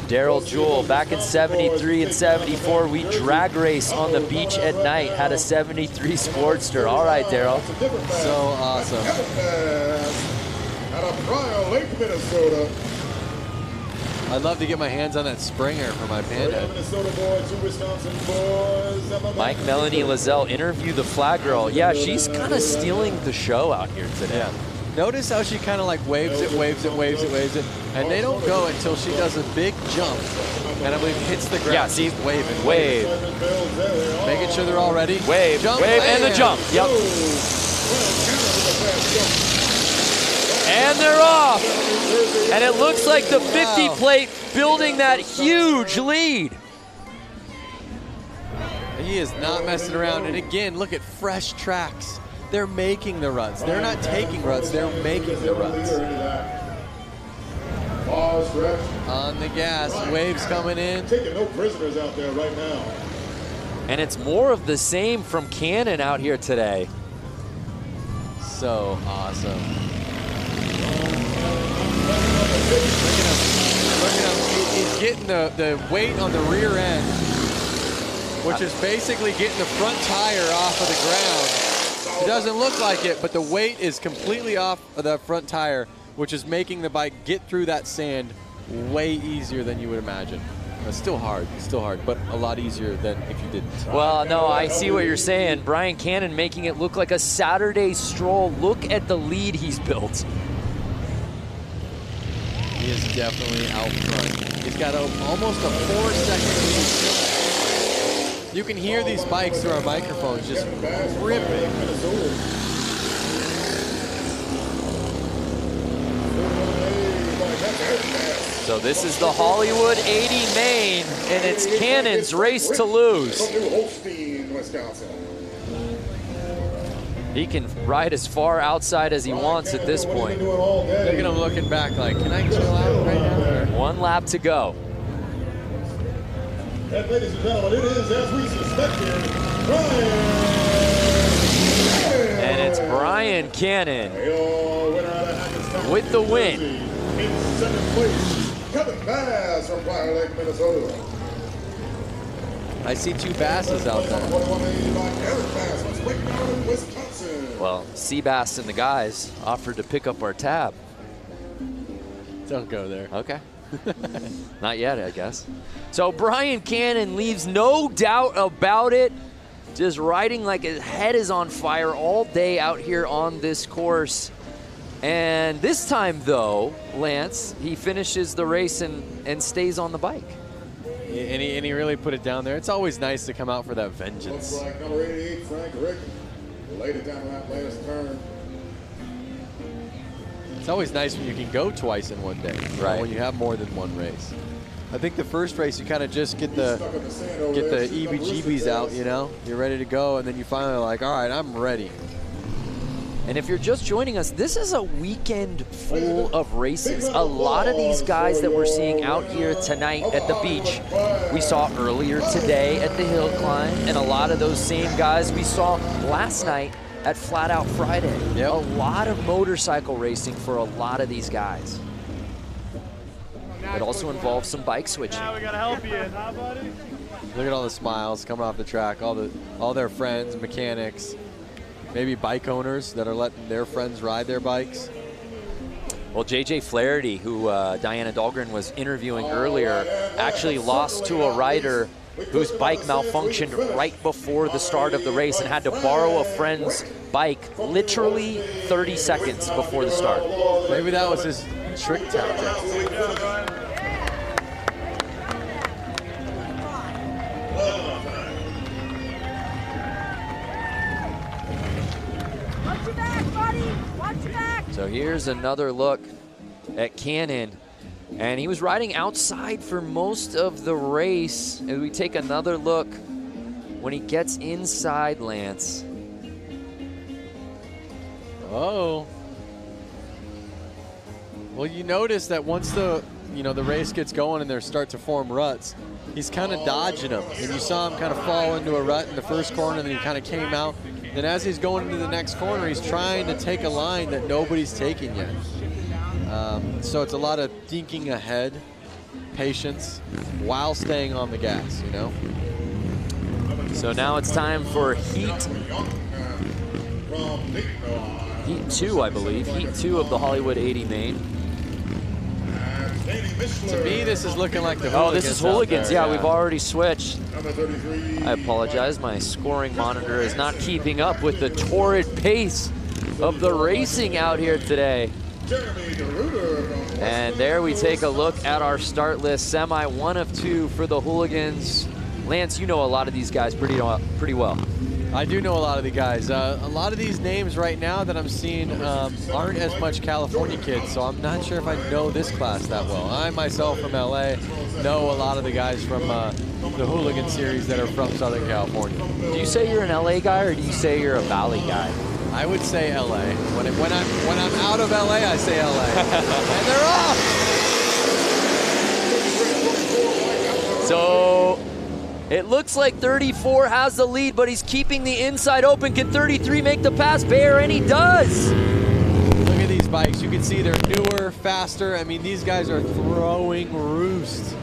Daryl Jewell, back in 73 and 74, we drag race on the beach at night, had a 73 Sportster. All right, Daryl. So awesome. Out of Brawl, Lake, Minnesota. I'd love to get my hands on that Springer for my Panda. Mike Melanie Lazelle interviewed the flag girl. Yeah, she's kind of stealing the show out here today. Yeah. Notice how she kind of like waves it, and they don't go until she does a big jump, and I believe hits the ground. Yeah, see, waving, wave. Making sure they're all ready. Wave, jump, wave, and the jump. Yep. And they're off. And it looks like the 50 plate building that huge lead. He is not messing around. And again, look at fresh tracks. They're making the ruts. They're not taking ruts, they're making the ruts. On the gas, waves coming in. Taking no prisoners out there right now. And it's more of the same from Cannon out here today. So awesome. Look at him. He's getting the weight on the rear end, which is basically getting the front tire off of the ground. It doesn't look like it, but the weight is completely off of the front tire, which is making the bike get through that sand way easier than you would imagine. It's still hard, but a lot easier than if you didn't. Well, no, I see what you're saying. Brian Cannon making it look like a Saturday stroll. Look at the lead he's built. He is definitely out front. He's got almost a 4-second lead. You can hear these bikes through our microphones just ripping. So this is the Hollywood 80 main, and it's Cannon's race to lose. He can ride as far outside as he wants at this point. Look at him looking back like, can I chill out right now? 1 lap to go. And ladies and gentlemen, it is, as we suspected, Brian. And it's Brian Cannon with the win. In second place, Kevin Bass from Fire Lake, Minnesota. I see 2 Basses out there. Well, Seabass and the guys offered to pick up our tab. Don't go there. Okay. Not yet, I guess. So Brian Cannon leaves no doubt about it. Just riding like his head is on fire all day out here on this course. And this time, though, Lance, he finishes the race and stays on the bike. And he really put it down there. It's always nice to come out for that vengeance. Looks like number 88, Frank Rick, laid it down that last turn. It's always nice when you can go twice in one day, right? When you have more than one race. I think the first race you kind of just get the EBGBs out, you know? You're ready to go, and then you finally are like, all right, I'm ready. And if you're just joining us, this is a weekend full of races. A lot of these guys that we're seeing out here tonight at the beach, we saw earlier today at the hill climb, and a lot of those same guys we saw last night at Flat Out Friday. Yep. A lot of motorcycle racing for a lot of these guys. It also involves some bike switching. Now we gotta help you, huh, buddy? Look at all the smiles coming off the track, all their friends, mechanics, maybe bike owners that are letting their friends ride their bikes. Well, JJ Flaherty, who Diana Dahlgren was interviewing earlier, actually lost to a rider whose bike malfunctioned right before the start of the race and had to borrow a friend's bike literally 30 seconds before the start. Maybe that was his trick tactic. So here's another look at Cannon, and he was riding outside for most of the race. As we take another look when he gets inside, Lance. Oh. Well, you notice that once the race gets going and there start to form ruts, he's kind of dodging them. And you saw him kind of fall into a rut in the first corner, and then he kind of came out. Then as he's going into the next corner, he's trying to take a line that nobody's taking yet. So it's a lot of thinking ahead, patience, while staying on the gas, you know? So now it's time for Heat 2, I believe. Heat 2 of the Hollywood 80 main. To me, this is looking like the Hooligans. Oh, this is Hooligans. There, yeah, we've already switched. I apologize. My scoring monitor is not keeping up with the torrid pace of the racing out here today. And there we take a look at our start list. Semi 1 of 2 for the Hooligans. Lance, you know a lot of these guys pretty well. I do know a lot of the guys. A lot of these names right now that I'm seeing aren't as much California kids, so I'm not sure if I know this class that well. I myself from LA know a lot of the guys from the Hooligan series that are from Southern California. Do you say you're an LA guy, or do you say you're a Valley guy? I would say LA. When I'm out of LA, I say LA. And they're off! So it looks like 34 has the lead, but he's keeping the inside open. Can 33 make the pass, Bear? And he does. Look at these bikes. You can see they're newer, faster. I mean, these guys are throwing roost.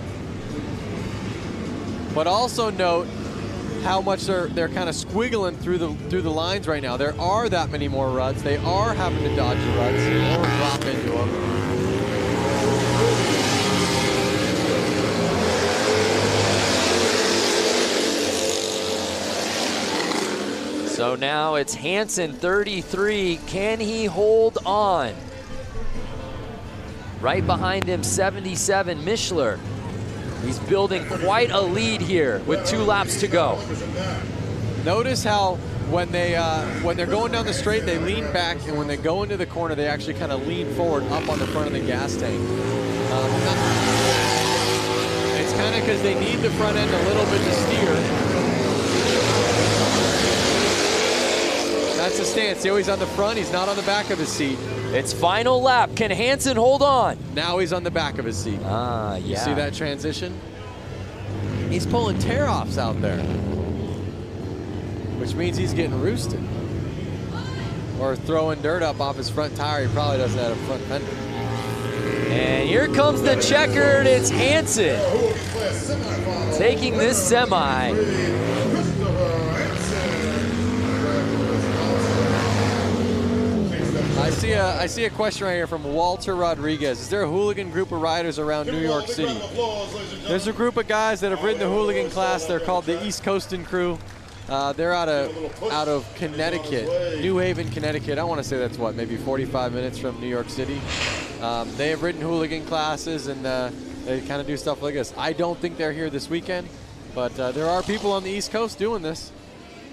But also note how much they're kind of squiggling through the lines right now. There are that many more ruts. They are having to dodge the ruts or drop into them. So now it's Hansen, 33. Can he hold on? Right behind him, 77, Mishler. He's building quite a lead here with 2 laps to go. Notice how when they're going down the straight, they lean back, and when they go into the corner, they actually kind of lean forward up on the front of the gas tank. It's kind of because they need the front end a little bit to steer. That's the stance. See how he's on the front? He's not on the back of his seat. It's final lap. Can Hansen hold on? Now he's on the back of his seat. Ah, yeah. You see that transition? He's pulling tear-offs out there, which means he's getting roosted. Or throwing dirt up off his front tire. He probably doesn't have a front fender. And here comes the checkered. It's Hansen taking this semi. I see a question right here from Walter Rodriguez. Is there a hooligan group of riders around New York City? There's a group of guys that have ridden the hooligan class. They're called the East Coastin' Crew. They're out of Connecticut, New Haven, Connecticut. I want to say that's what, maybe 45 minutes from New York City. They have ridden hooligan classes, and they kind of do stuff like this. I don't think they're here this weekend, but there are people on the East Coast doing this.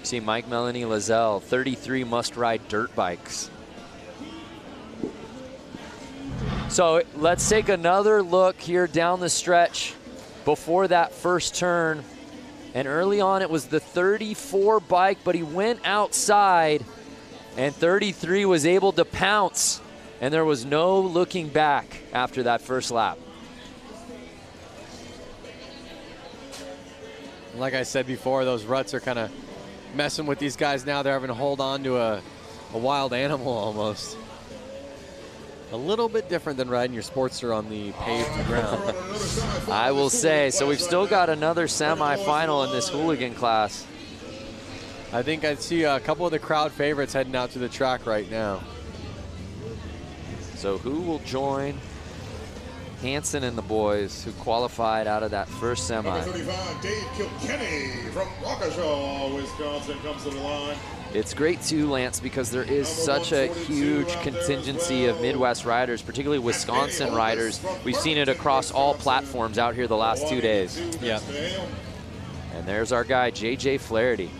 See Mike Melanie Lazelle, 33 must-ride dirt bikes. So let's take another look here down the stretch before that first turn. And early on, it was the 34 bike, but he went outside, and 33 was able to pounce, and there was no looking back after that first lap. Like I said before, those ruts are kind of messing with these guys now. They're having to hold on to a wild animal almost. A little bit different than riding your Sportster on the paved ground. I will say. So we've still got another semi-final in this hooligan class. I think I see a couple of the crowd favorites heading out to the track right now. So who will join Hansen and the boys who qualified out of that first semi. Number 35, Dave Kilkenny from Waukesha, Wisconsin, comes to the line. It's great too, Lance, because there is such a huge contingency of Midwest riders, particularly Wisconsin riders. We've seen it across all platforms out here the last 2 days. Yeah. And there's our guy, JJ Flaherty.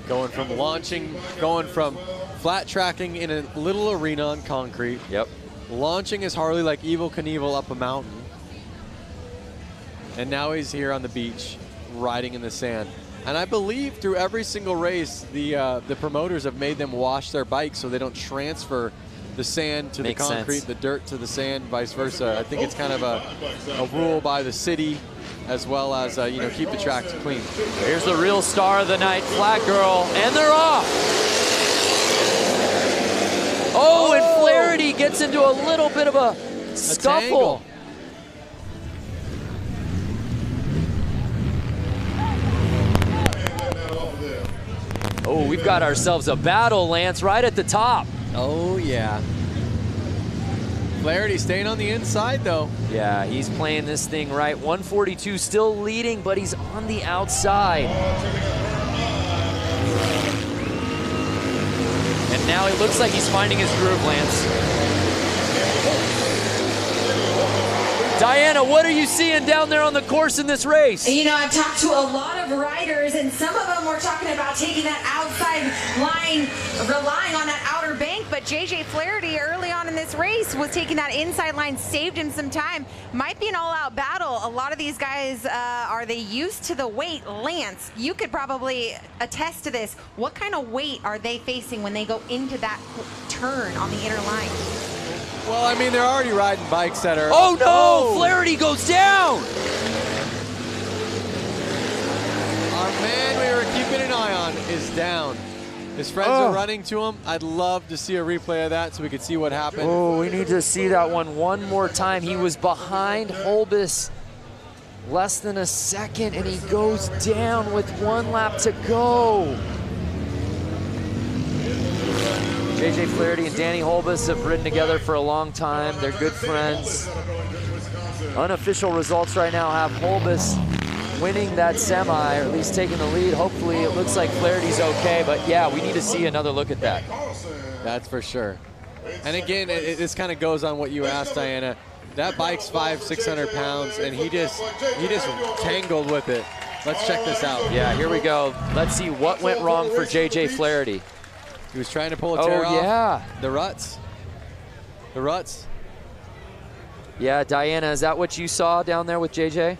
Going from flat tracking in a little arena on concrete. Yep. Launching his Harley like Evel Knievel up a mountain. And now he's here on the beach, riding in the sand. And I believe through every single race, the promoters have made them wash their bikes so they don't transfer the sand to Makes the concrete, sense. the dirt to the sand, vice versa. I think it's kind of a rule by the city, as well as keep the tracks clean. Here's the real star of the night, Flat Girl, and they're off. Oh, and Flaherty gets into a little bit of a scuffle. Oh, we've got ourselves a battle, Lance, right at the top. Oh, yeah. Flaherty staying on the inside, though. Yeah, he's playing this thing right. 142 still leading, but he's on the outside. And now it looks like he's finding his groove, Lance. Diana, what are you seeing down there on the course in this race? You know, I've talked to a lot of riders, and some of them were talking about taking that outside line, relying on that outer bank, but JJ Flaherty early on in this race was taking that inside line, saved him some time. Might be an all-out battle. A lot of these guys, are they used to the weight? Lance, you could probably attest to this. What kind of weight are they facing when they go into that turn on the inner line? Well, I mean, they're already riding bikes that are... Oh, no! Flaherty goes down! Our man we were keeping an eye on is down. His friends are running to him. I'd love to see a replay of that so we could see what happened. Oh, we need to see that one more time. He was behind Holbis less than a second, and he goes down with 1 lap to go. JJ Flaherty and Danny Holbis have ridden together for a long time. They're good friends. Unofficial results right now have Holbis winning that semi, or at least taking the lead. Hopefully it looks like Flaherty's okay, but yeah, we need to see another look at that. That's for sure. And again, this kind of goes on what you asked, Diana. That bike's 500-600 pounds, and he just tangled with it. Let's check this out. Yeah, here we go. Let's see what went wrong for JJ Flaherty. He was trying to pull a tear off. Oh, yeah. The ruts. The ruts. Yeah, Diana, is that what you saw down there with JJ?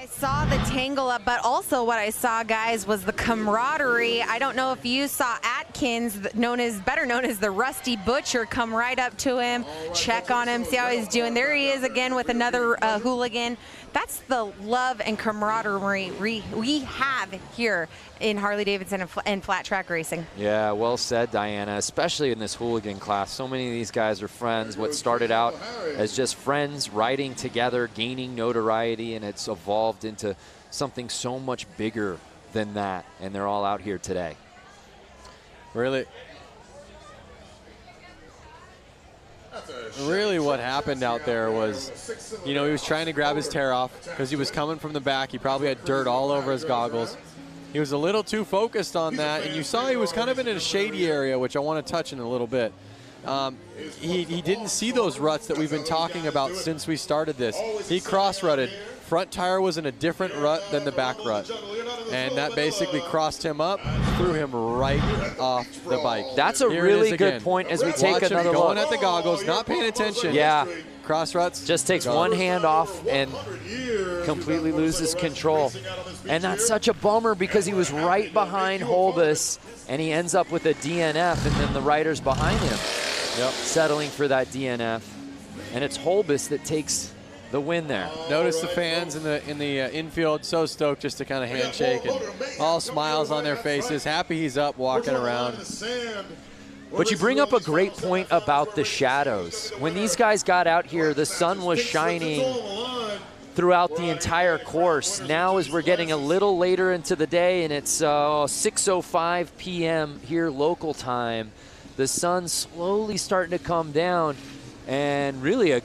Saw the tangle up, but also what I saw, guys, was the camaraderie. I don't know if you saw Atkins, better known as the Rusty Butcher, come right up to him, check on him, see how he's doing. There he is again with another hooligan. That's the love and camaraderie we have here in Harley-Davidson and flat track racing. Yeah, well said, Diana, especially in this hooligan class. So many of these guys are friends. What started out as just friends riding together, gaining notoriety, and it's evolved into something so much bigger than that, and they're all out here today. Really what happened out there was, he was trying to grab his tear off because he was coming from the back. He probably had dirt all over his goggles. He was a little too focused on that, and you saw he was kind of in a shady area, which I want to touch in a little bit. He didn't see those ruts that we've been talking about since we started this. He cross-rutted. Front tire was in a different rut than the back rut, and that basically crossed him up, threw him right off the bike. That's a really good point as we take another look. Going at the goggles, not paying attention. Yeah. Cross ruts. Just takes one hand off and completely loses control. And that's such a bummer because he was right behind Holbis, and he ends up with a DNF, and then the riders behind him settling for that DNF. And it's Holbis that takes the win there. Notice the fans in the infield, so stoked just to kind of handshake and all smiles on their faces. Happy he's up, walking around. But you bring up a great point about the shadows. When these guys got out here, the sun was shining throughout the entire course. Now as we're getting a little later into the day, and it's 6:05 p.m. here local time, the sun's slowly starting to come down, and really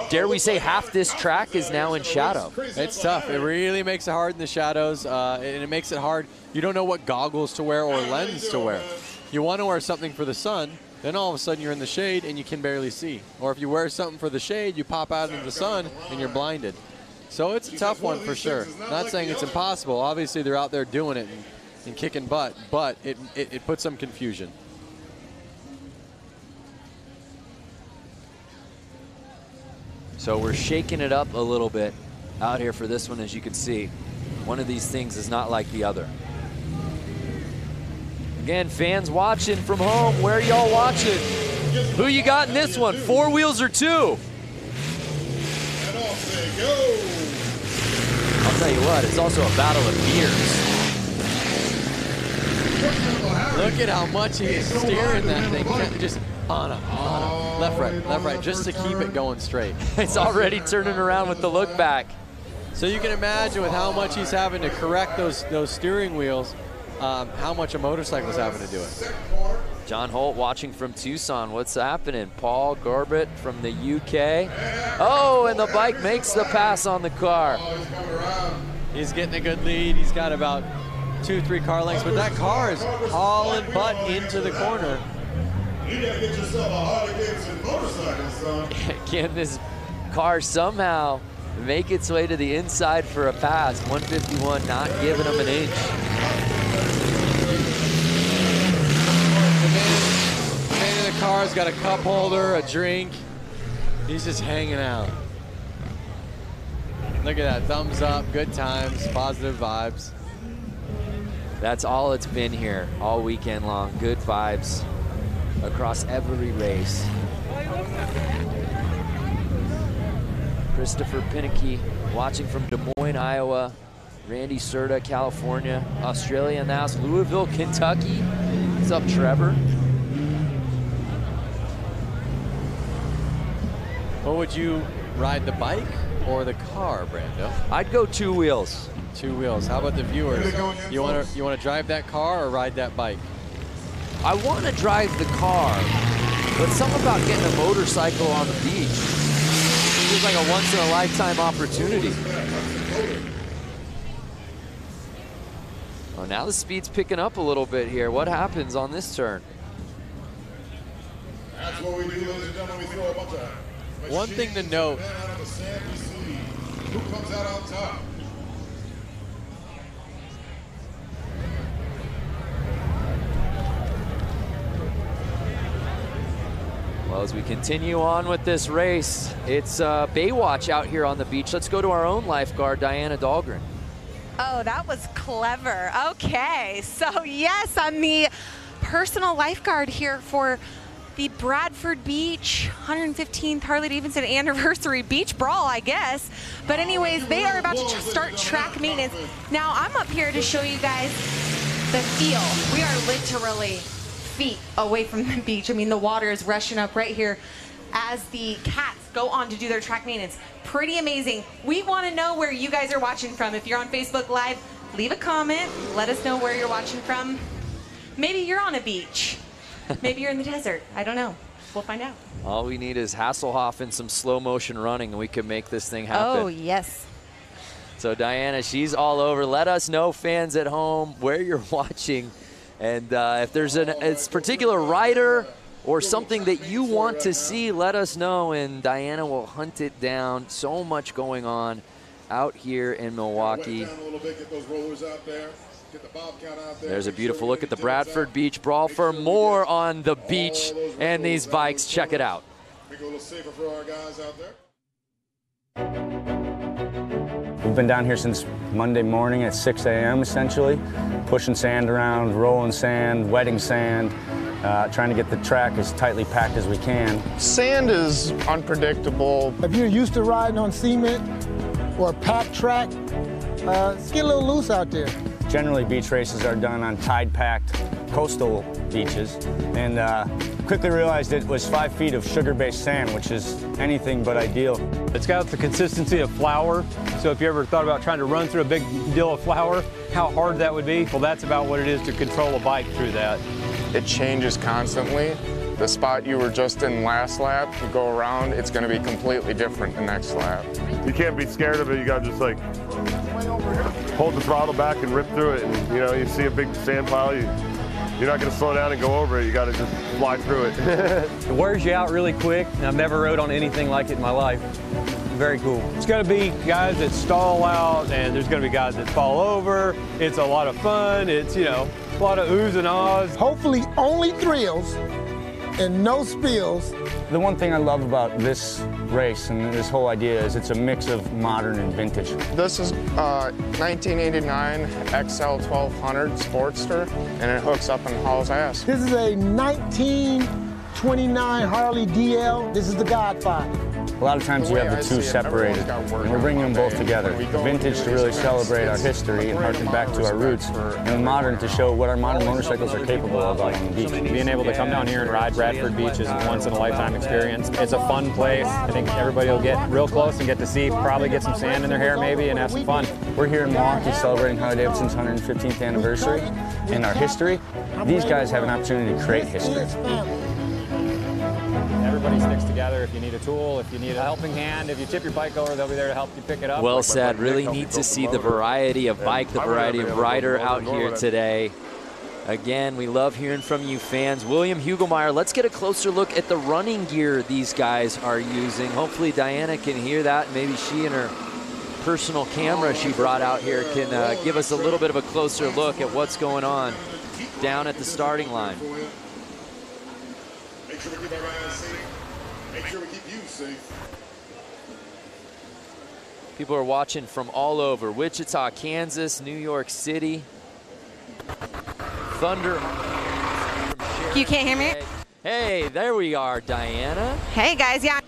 dare we say, half this track is now in shadow. It's tough. It really makes it hard in the shadows, and it makes it hard. You don't know what goggles to wear or lens to wear. You want to wear something for the sun, then all of a sudden you're in the shade and you can barely see. Or if you wear something for the shade, you pop out into the sun and you're blinded. So it's a tough one for sure. Not saying it's impossible. Obviously they're out there doing it and kicking butt, but it puts some confusion. So we're shaking it up a little bit out here for this one, as you can see. One of these things is not like the other. Again, fans watching from home, where y'all watching? Who you got in this one, 4 wheels or 2? I'll tell you what, it's also a battle of gears. Look at how much he is steering that thing. Just on him, left, right, just to keep it going straight. It's already turning around with the look back. So you can imagine with how much he's having to correct those steering wheels, how much a motorcycle's having to do it. John Holt watching from Tucson. What's happening? Paul Gorbett from the UK. Oh, and the bike makes the pass on the car. He's getting a good lead. He's got about 2-3 car lengths, but that car is hauling butt into the corner. You gotta get yourself a Harley-Davidson motorcycle, son. Can this car somehow make its way to the inside for a pass? 151, not giving him an inch. The man in the car's got a cup holder, a drink. He's just hanging out. Look at that, thumbs up, good times, positive vibes. That's all it's been here all weekend long. Good vibes across every race. Christopher Pinnicky watching from Des Moines, Iowa. Randy Serta, California. Australia announced Louisville, Kentucky. What's up, Trevor? What would you ride, the bike or the car, Brando? I'd go 2 wheels. 2 wheels. How about the viewers? You want to drive that car or ride that bike? I want to drive the car, but something about getting a motorcycle on the beach feels like a once-in-a-lifetime opportunity. Oh, now the speed's picking up a little bit here. What happens on this turn? That's what we do, ladies and gentlemen. We throw a bunch of one thing to note. out of the sand we see. Who comes out on top? Well, as we continue on with this race, it's Baywatch out here on the beach. Let's go to our own lifeguard, Diana Dahlgren. Oh, that was clever. Okay, so yes, I'm the personal lifeguard here for the Bradford Beach 115th Harley-Davidson anniversary beach brawl, I guess. But anyways, they are about to start track maintenance. Now, I'm up here to show you guys the feel. We are literally feet away from the beach. I mean, the water is rushing up right here as the cats go on to do their track maintenance. Pretty amazing. We want to know where you guys are watching from. If you're on Facebook Live, leave a comment. Let us know where you're watching from. Maybe you're on a beach. Maybe you're in the desert. I don't know. We'll find out. All we need is Hasselhoff and some slow motion running, and we can make this thing happen. Oh, yes. So Diana, she's all over. Let us know, fans at home, where you're watching. And if there's a particular rider or something that you want to see, let us know, and Diana will hunt it down. So much going on out here in Milwaukee. There's a beautiful look at the Bradford Beach Brawl. For more on the beach and these bikes, check it out. Make it a little safer for our guys out there. We've been down here since Monday morning at 6 a.m. essentially, pushing sand around, rolling sand, wetting sand, trying to get the track as tightly packed as we can. Sand is unpredictable. If you're used to riding on cement or a packed track, it's get a little loose out there. Generally, beach races are done on tide-packed coastal beaches, and quickly realized it was 5 feet of sugar-based sand, which is anything but ideal. It's got the consistency of flour, so if you ever thought about trying to run through a big deal of flour, how hard that would be, well, that's about what it is to control a bike through that. It changes constantly, The spot you were just in last lap, you go around, it's going to be completely different the next lap. You can't be scared of it. You got to just like hold the throttle back and rip through it. And you know, you see a big sand pile, you're not going to slow down and go over it. You got to just fly through it. It wears you out really quick, and I've never rode on anything like it in my life. Very cool. It's going to be guys that stall out, and there's going to be guys that fall over. It's a lot of fun. It's, you know, a lot of oohs and ahs. Hopefully only thrills and no spills. The one thing I love about this race and this whole idea is it's a mix of modern and vintage. This is 1989 XL 1200 Sportster, and it hooks up and hauls ass. This is a 1929 Harley DL. This is the Godfather. A lot of times you have the two separated, and we're bringing them both together. The vintage to really celebrate our history and harken back to our roots, and the modern to show what our modern motorcycles are capable of out on the beach. Being able to come down here and ride Bradford Beach is a once-in-a-lifetime experience. It's a fun place. I think everybody will get real close and get to see, probably get some sand in their hair maybe, and have some fun. We're here in Milwaukee celebrating Harley-Davidson's 115th anniversary and our history. These guys have an opportunity to create history. Everybody sticks together. If you need a tool, if you need a helping hand, if you tip your bike over, they'll be there to help you pick it up. Well said. Really neat to see the variety of bike, the variety of rider out here today. Again, we love hearing from you fans. William Hugelmeyer, let's get a closer look at the running gear these guys are using. Hopefully Diana can hear that. Maybe she and her personal camera she brought out here can give us a little bit of a closer look at what's going on down at the starting line. Make sure we keep our guys safe. Make sure we keep you safe. People are watching from all over. Wichita, Kansas, New York City. Thunder. You can't hear me? Hey, there we are, Diana. Hey, guys. Yeah.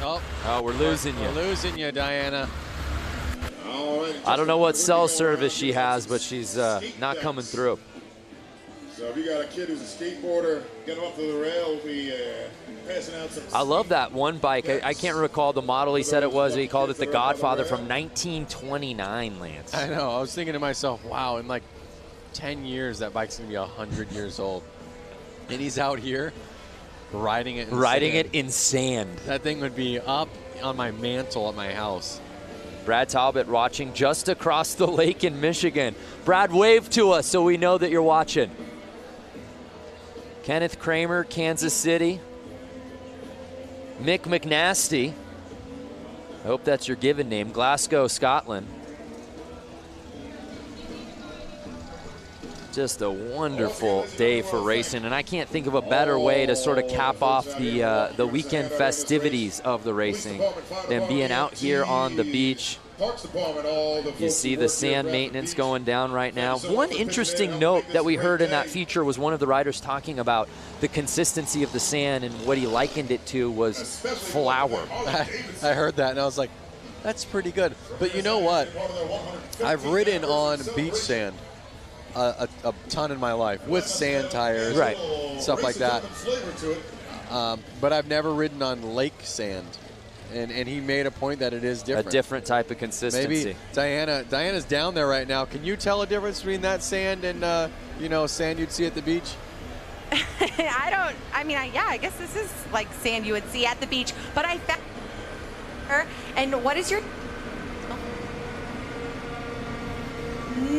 Oh, we're losing you. We're losing you, Diana. I don't know what cell service she has, but she's not coming through. So if you got a kid who's a skateboarder, get him up to the rail, we'll be passing out some. I love that one bike. I can't recall the model he said it was. He called it the Godfather from 1929, Lance. I know. I was thinking to myself, wow, in like 10 years, that bike's going to be 100 years old. And he's out here riding it in sand. That thing would be up on my mantle at my house. Brad Talbot watching just across the lake in Michigan. Brad, wave to us so we know that you're watching. Kenneth Kramer, Kansas City. Mick McNasty, I hope that's your given name, Glasgow, Scotland. Just a wonderful day for racing, and I can't think of a better way to sort of cap off the weekend festivities of the racing than being out here on the beach. You see the sand maintenance going down right now. One interesting note that we heard in that feature was one of the riders talking about the consistency of the sand, and what he likened it to was flour. I heard that, and I was like, that's pretty good. But you know what? I've ridden on beach sand a ton in my life with sand tires, right, stuff like that. But I've never ridden on lake sand. And he made a point that it is different. A different type of consistency. Maybe Diana's down there right now. Can you tell a difference between that sand and sand you'd see at the beach? I guess this is like sand you would see at the beach. But I found her. And what is your?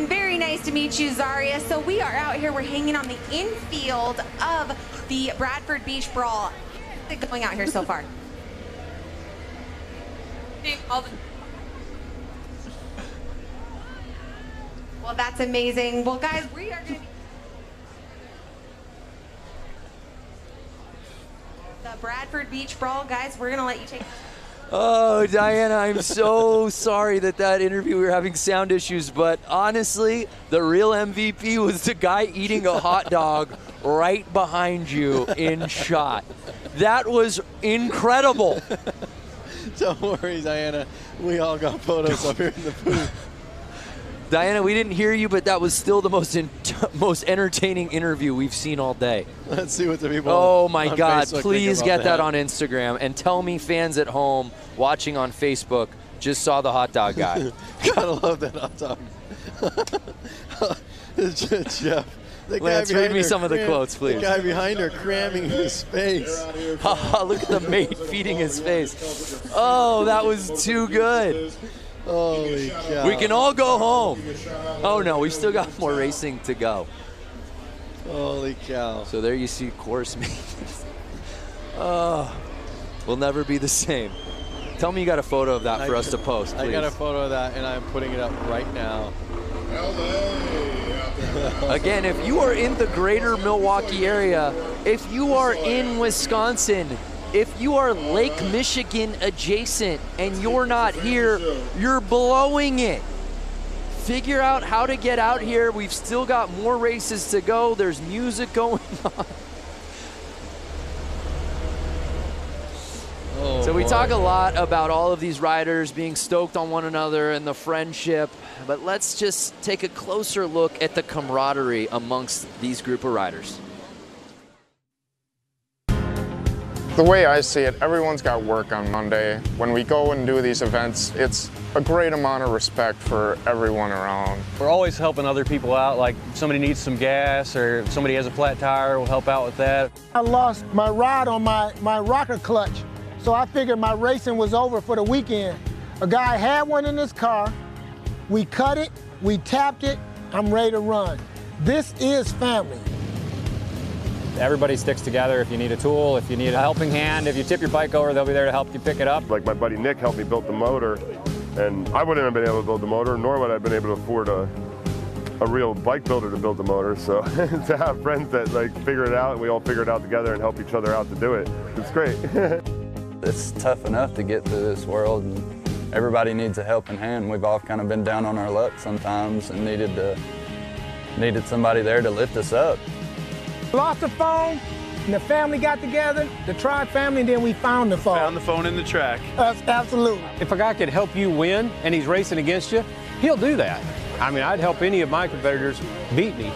Very nice to meet you, Zaria. So we are out here. We're hanging on the infield of the Bradford Beach Brawl. How's it going out here so far? Well, that's amazing. Well, guys, we are going to be the Bradford Beach Brawl. Guys, we're going to let you take. Oh, Diana, I'm so sorry that interview, we were having sound issues, but honestly, the real MVP was the guy eating a hot dog right behind you in shot. That was incredible. Don't worry, Diana. We all got photos up here in the booth. Diana, we didn't hear you, but that was still the most entertaining interview we've seen all day. Let's see what the people Oh, my on God. Facebook Please think get about that on Instagram. And tell me fans at home watching on Facebook just saw the hot dog guy. Gotta love that hot dog. Lance, read me some of the quotes, please. The guy behind her cramming his face. Look at the mate feeding his face. Oh, that was too good. Holy cow. We can all go home. Oh, no, we still got more racing to go. Holy cow. So there you see course maintenance. Oh, we'll never be the same. Tell me you got a photo of that for us to post, please. I got a photo of that, and I'm putting it up right now. Again, if you are in the greater Milwaukee area, if you are in Wisconsin, if you are Lake Michigan adjacent and you're not here, you're blowing it. Figure out how to get out here. We've still got more races to go. There's music going on. So we talk a lot about all of these riders being stoked on one another and the friendship, but let's just take a closer look at the camaraderie amongst these group of riders. The way I see it, everyone's got work on Monday. When we go and do these events, it's a great amount of respect for everyone around. We're always helping other people out, like if somebody needs some gas or if somebody has a flat tire, we'll help out with that. I lost my rod on my rocker clutch, so I figured my racing was over for the weekend. A guy had one in his car, we cut it, we tapped it, I'm ready to run. This is family. Everybody sticks together. If you need a tool, if you need a helping hand, if you tip your bike over, they'll be there to help you pick it up. Like my buddy Nick helped me build the motor, and I wouldn't have been able to build the motor, nor would I have been able to afford a real bike builder to build the motor. So to have friends that like figure it out and we all figure it out together and help each other out to do it, it's great. It's tough enough to get through this world, and everybody needs a helping hand. We've all kind of been down on our luck sometimes and needed somebody there to lift us up. Lost the phone, and the family got together, the TROG family, and then we found the phone. Found the phone in the track. Absolutely. If a guy could help you win and he's racing against you, he'll do that. I mean, I'd help any of my competitors beat me.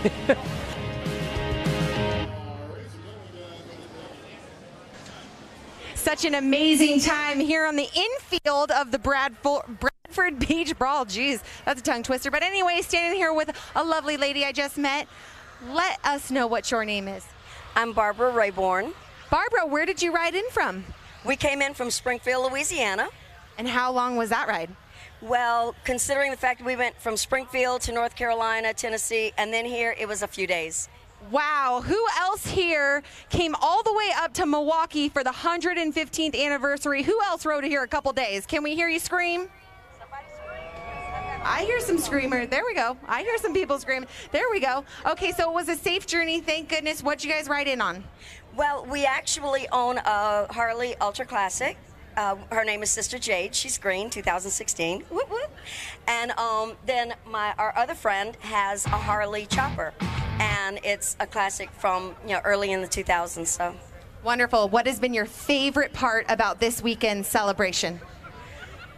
Such an amazing time here on the infield of the Bradford Beach Brawl. Geez, that's a tongue twister. But anyway, standing here with a lovely lady I just met. Let us know what your name is. I'm Barbara Rayborn. Barbara, where did you ride in from? We came in from Springfield, Louisiana. And how long was that ride? Well, considering the fact that we went from Springfield to North Carolina, Tennessee, and then here, it was a few days. Wow, who else here came all the way up to Milwaukee for the 115th anniversary? Who else rode here a couple days? Can we hear you scream? I hear some screamer. There we go. I hear some people screaming. There we go. Okay, so it was a safe journey. Thank goodness. What'd you guys ride in on? Well, we actually own a Harley Ultra Classic. Her name is Sister Jade. She's green, 2016. Whoop, whoop. And then our other friend has a Harley Chopper, and it's a classic from early in the 2000s. So wonderful. What has been your favorite part about this weekend's celebration?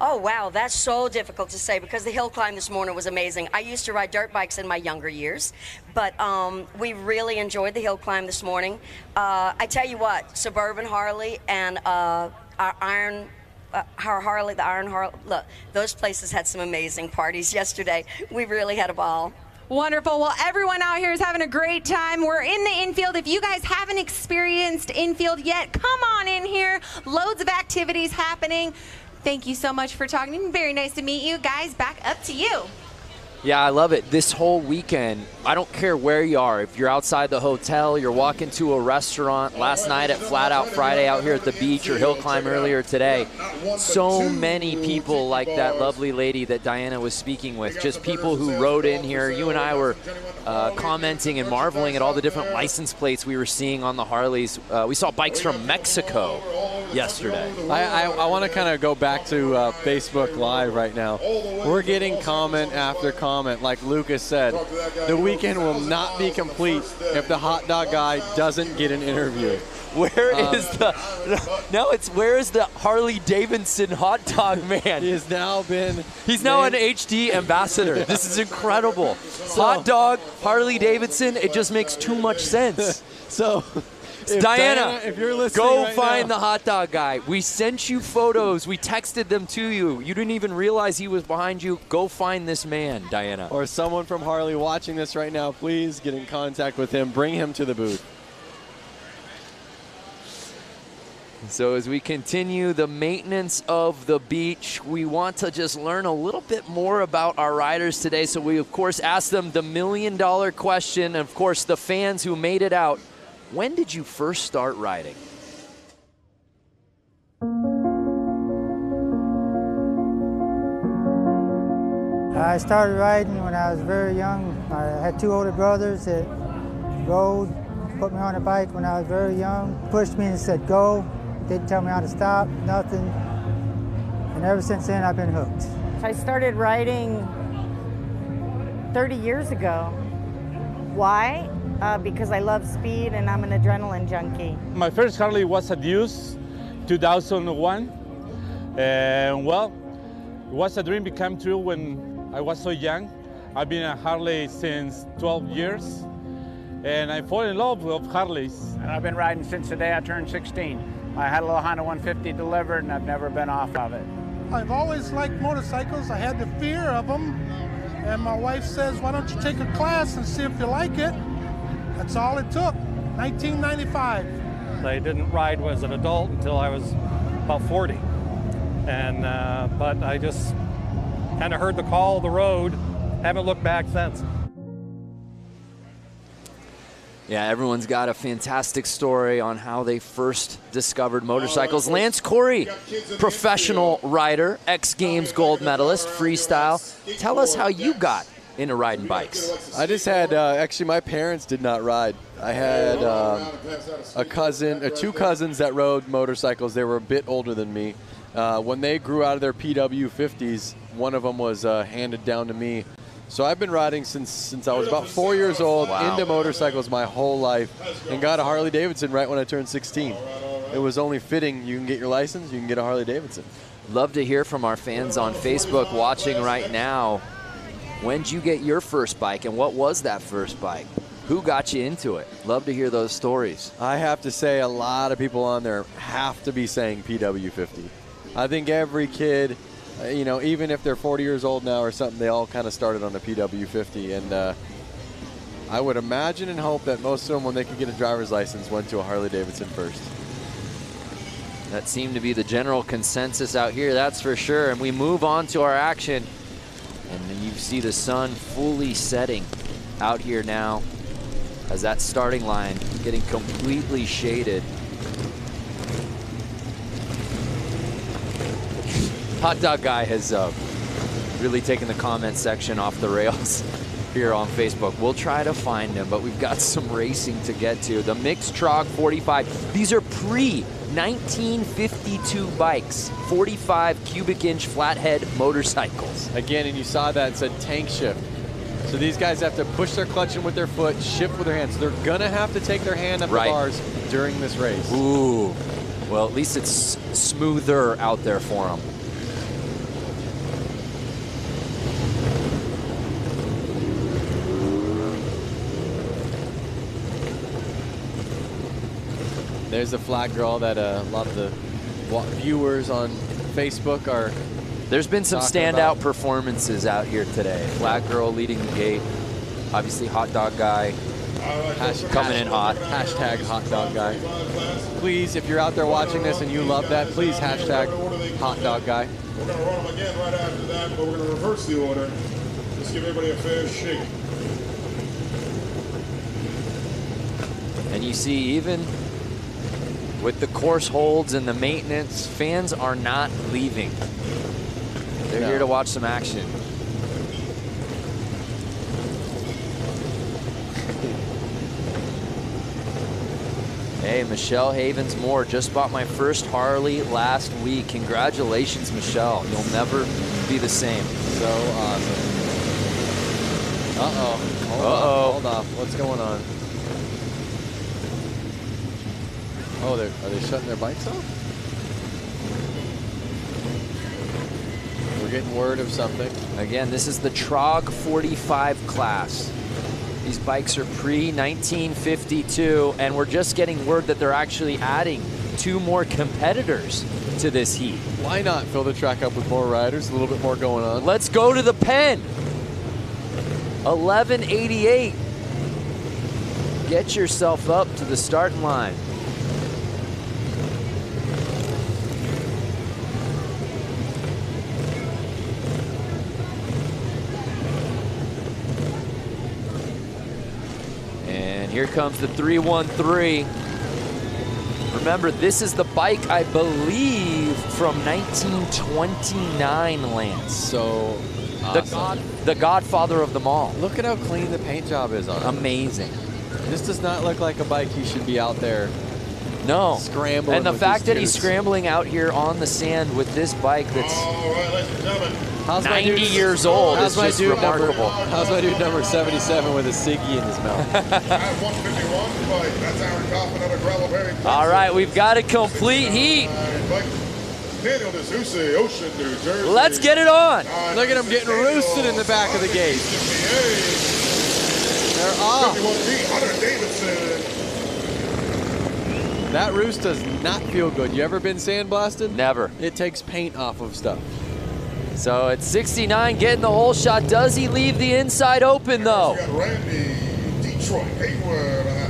Oh, wow, that's so difficult to say because the hill climb this morning was amazing. I used to ride dirt bikes in my younger years, but we really enjoyed the hill climb this morning. I tell you what, Suburban Harley and our Harley, the Iron Harley, look, those places had some amazing parties yesterday. We really had a ball. Wonderful. Well, everyone out here is having a great time. We're in the infield. If you guys haven't experienced infield yet, come on in here. Loads of activities happening. Thank you so much for talking. Very nice to meet you. Guys, back up to you. Yeah, I love it. This whole weekend, I don't care where you are. If you're outside the hotel, you're walking to a restaurant, last night at Flat Out Friday out here at the beach, or hill climb earlier today. So many people like that lovely lady that Diana was speaking with, just people who rode in here. You and I were commenting and marveling at all the different license plates we were seeing on the Harleys. We saw bikes from Mexico yesterday. I want to kind of go back to Facebook Live right now. We're getting comment after comment. Like Lucas said, the weekend will not be complete if the hot dog guy doesn't get an interview. Where is the Harley-Davidson hot dog man? He has now been. He's now an HD ambassador. Yeah. This is incredible. Hot dog, Harley-Davidson. It just makes too much sense. So Diana, if you're listening go right find now. the hot dog guy. We sent you photos. We texted them to you. You didn't even realize he was behind you. Go find this man, Diana. Or someone from Harley watching this right now, please get in contact with him. Bring him to the booth. So as we continue the maintenance of the beach, we want to just learn a little bit more about our riders today. So we, of course, asked them the $1 million question. And, of course, the fans who made it out. When did you first start riding? I started riding when I was very young. I had 2 older brothers that rode, put me on a bike when I was very young, pushed me and said go, didn't tell me how to stop, nothing. And ever since then, I've been hooked. I started riding 30 years ago. Why? Because I love speed and I'm an adrenaline junkie. My first Harley was a Deuce, 2001. And well, it was a dream become true when I was so young. I've been a Harley since 12 years. And I fall in love with Harleys. And I've been riding since the day I turned 16. I had a little Honda 150 delivered and I've never been off of it. I've always liked motorcycles. I had the fear of them. And my wife says, why don't you take a class and see if you like it? That's all it took, 1995. I didn't ride as an adult until I was about 40. And, but I just kind of heard the call of the road, haven't looked back since. Yeah, everyone's got a fantastic story on how they first discovered motorcycles. Lance Corey, professional rider, X Games gold medalist, freestyle. Tell us how you got into riding bikes. I just had, actually my parents did not ride. I had a cousin, 2 cousins that rode motorcycles. They were a bit older than me. When they grew out of their PW50s, one of them was handed down to me. So I've been riding since I was about 4 years old, into motorcycles my whole life, and got a Harley-Davidson right when I turned 16. It was only fitting. You can get your license, you can get a Harley-Davidson. Love to hear from our fans on Facebook watching right now. When did you get your first bike, and what was that first bike? Who got you into it? Love to hear those stories. I have to say a lot of people on there have to be saying PW50. I think every kid, you know, even if they're 40 years old now or something, they all kind of started on a PW50. And I would imagine and hope that most of them, when they could get a driver's license, went to a Harley-Davidson first. That seemed to be the general consensus out here, that's for sure. And we move on to our action. And then you see the sun fully setting out here now as that starting line getting completely shaded. Hot Dog Guy has really taken the comment section off the rails here on Facebook. We'll try to find him, but we've got some racing to get to. The mixed TROG 45. These are pre-1952 bikes, 45 cubic inch flathead motorcycles. Again, and you saw that, it said tank shift. So these guys have to push their clutch in with their foot, shift with their hands. So they're gonna have to take their hand up the bars during this race. Ooh, well, at least it's smoother out there for them. There's a flat girl that a lot of the viewers on Facebook are. There's been some standout performances out here today. Flat girl leading the gate. Obviously, Hot Dog Guy coming in hot. Hashtag Hot Dog Guy. Please, if you're out there watching this and you love that, please hashtag Hot Dog Guy. We're going to run them again right after that, but we're going to reverse the order. Just give everybody a fair shake. And you see, even with the course holds and the maintenance, fans are not leaving. They're here to watch some action. Hey, Michelle Havens-Moore just bought my first Harley last week. Congratulations, Michelle. You'll never be the same. So awesome. Uh-oh. Hold off. What's going on? Oh, are they shutting their bikes off? We're getting word of something. Again, this is the TROG 45 class. These bikes are pre-1952, and we're just getting word that they're actually adding 2 more competitors to this heat. Why not fill the track up with more riders, a little bit more going on? Let's go to the pen. 1188. Get yourself up to the starting line. And here comes the 313. Remember, this is the bike, I believe, from 1929, Lance. So awesome. The godfather of them all. Look at how clean the paint job is on it. Amazing. This does not look like a bike he should be out there. No. Scrambling. And the with fact these that he's dudes. scrambling out here on the sand with this bike that's How's my 90 dude- years old how's is my just dude remarkable. How's my dude number 77 with a ciggy in his mouth? All right, we've got a complete heat. Let's get it on. Look at him getting roosted in the back of the gate. They're off. That roost does not feel good. You ever been sandblasted? Never. It takes paint off of stuff. So it's 69 getting the whole shot. Does he leave the inside open though?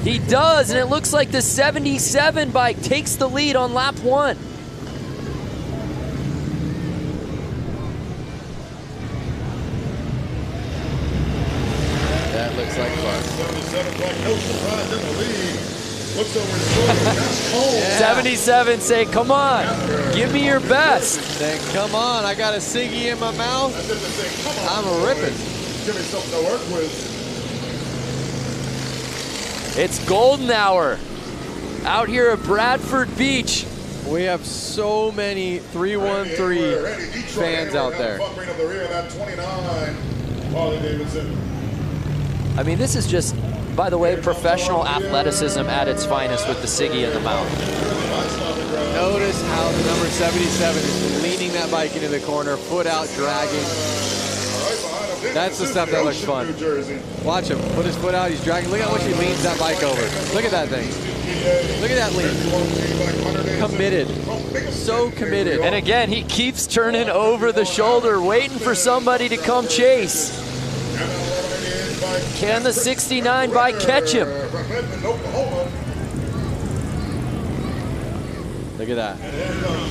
He does, and it looks like the 77 bike takes the lead on lap 1. That looks like fun. 77 say, come on, give me your best. Say, come on, I got a ciggy in my mouth. I'm ripping. Give me something to work with. It's golden hour out here at Bradford Beach. We have so many 313 fans out there. I mean, this is just, by the way, professional athleticism at its finest with the ciggy in the mouth. Notice how the number 77 is leaning that bike into the corner, foot out, dragging. That's the stuff that looks fun. Watch him, put his foot out, he's dragging. Look at how much he leans that bike over. Look at that thing. Look at that lean. Committed, so committed. And again, he keeps turning over the shoulder, waiting for somebody to come chase. Can the 69 bike catch him? Look at that.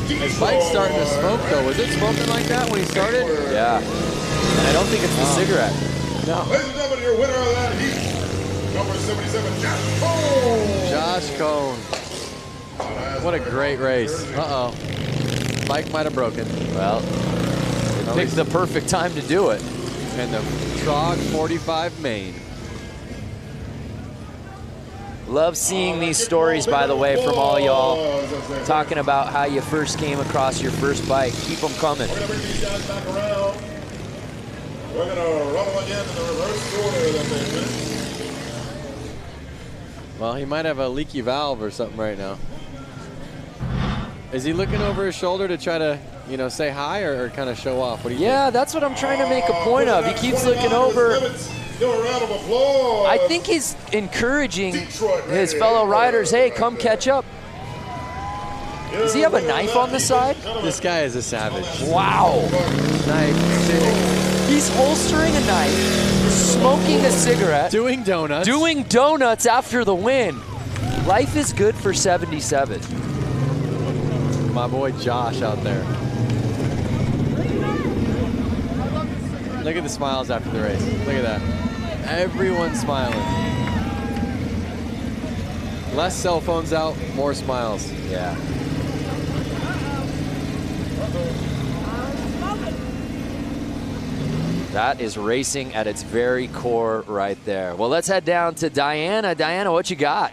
His bike's starting to smoke though. Was it smoking like that when he started? Yeah. And I don't think it's the cigarette. No. Ladies and gentlemen, your winner of that heat, number 77, Josh Cone. Josh Cone. What a great race. Uh-oh. Bike might have broken. Well, it picked the perfect time to do it. And the TROG 45 main. Love seeing these stories, by the way, from all y'all talking about how you first came across your first bike. Keep them coming. We're going to bring these guys back around. We're going to run them again in the reverse order that they've been. Well, he might have a leaky valve or something right now. Is he looking over his shoulder to try to, you know, say hi or kind of show off? What do you think? That's what I'm trying to make a point of. He keeps looking over. I think he's encouraging his fellow riders, hey, come catch up. Does he have a knife on the side? This guy is a savage. Wow. Knife sitting. He's holstering a knife, smoking a cigarette. Doing donuts. Doing donuts after the win. Life is good for 77. My boy Josh out there. Look at the smiles after the race. Look at that. Everyone's smiling. Less cell phones out, more smiles. Yeah. That is racing at its very core right there. Well, let's head down to Diana. Diana, what you got?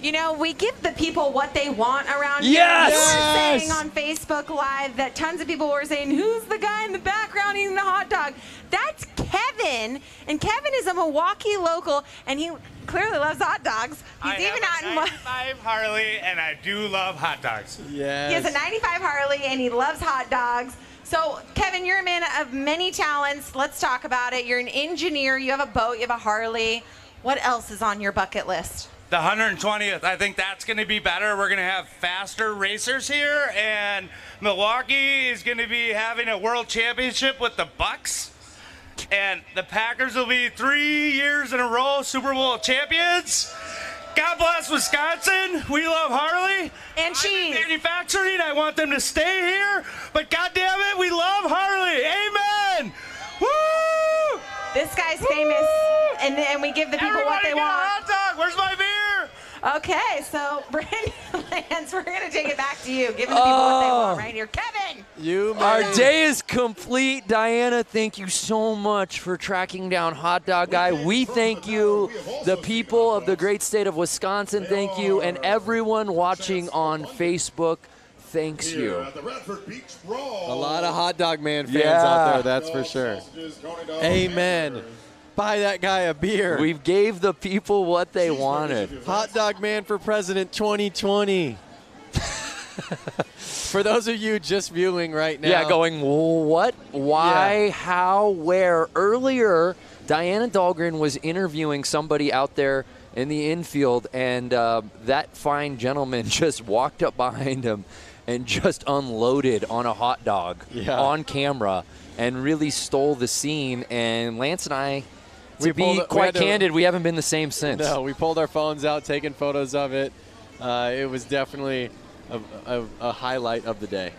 You know, we give the people what they want around Yes! here. You were saying on Facebook Live that tons of people were saying, who's the guy in the background eating the hot dog? That's Kevin. And Kevin is a Milwaukee local, and he clearly loves hot dogs. He's even out in 95 Harley, and I do love hot dogs. Yes. He has a 95 Harley, and he loves hot dogs. So, Kevin, you're a man of many talents. Let's talk about it. You're an engineer. You have a boat. You have a Harley. What else is on your bucket list? The 120th, I think that's going to be better. We're going to have faster racers here, and Milwaukee is going to be having a world championship with the Bucks, and the Packers will be 3 years in a row Super Bowl champions. God bless Wisconsin. We love Harley. And cheese. Manufacturing, I want them to stay here, but God damn it, we love Harley. Amen. Woo! This guy's famous, and we give the people what they want. Hot dog. Where's my beer? Okay, so Brandon Lance, we're going to take it back to you, giving the people what they want right here. Kevin! Our day is complete. Diana, thank you so much for tracking down Hot Dog Guy. We thank you. The people of the great state of Wisconsin, thank you. And everyone watching on Facebook, thanks you. A lot of Hot Dog Man fans out there, that's for sure. Amen. Buy that guy a beer. We gave the people what they wanted. Hot Dog Man for President 2020. For those of you just viewing right now. Yeah, going, what, why, how, where? Earlier, Diana Dahlgren was interviewing somebody out there in the infield, and that fine gentleman just walked up behind him and just unloaded on a hot dog on camera and really stole the scene. And Lance and I, to be quite candid, we haven't been the same since. No, we pulled our phones out, taking photos of it. It was definitely a highlight of the day.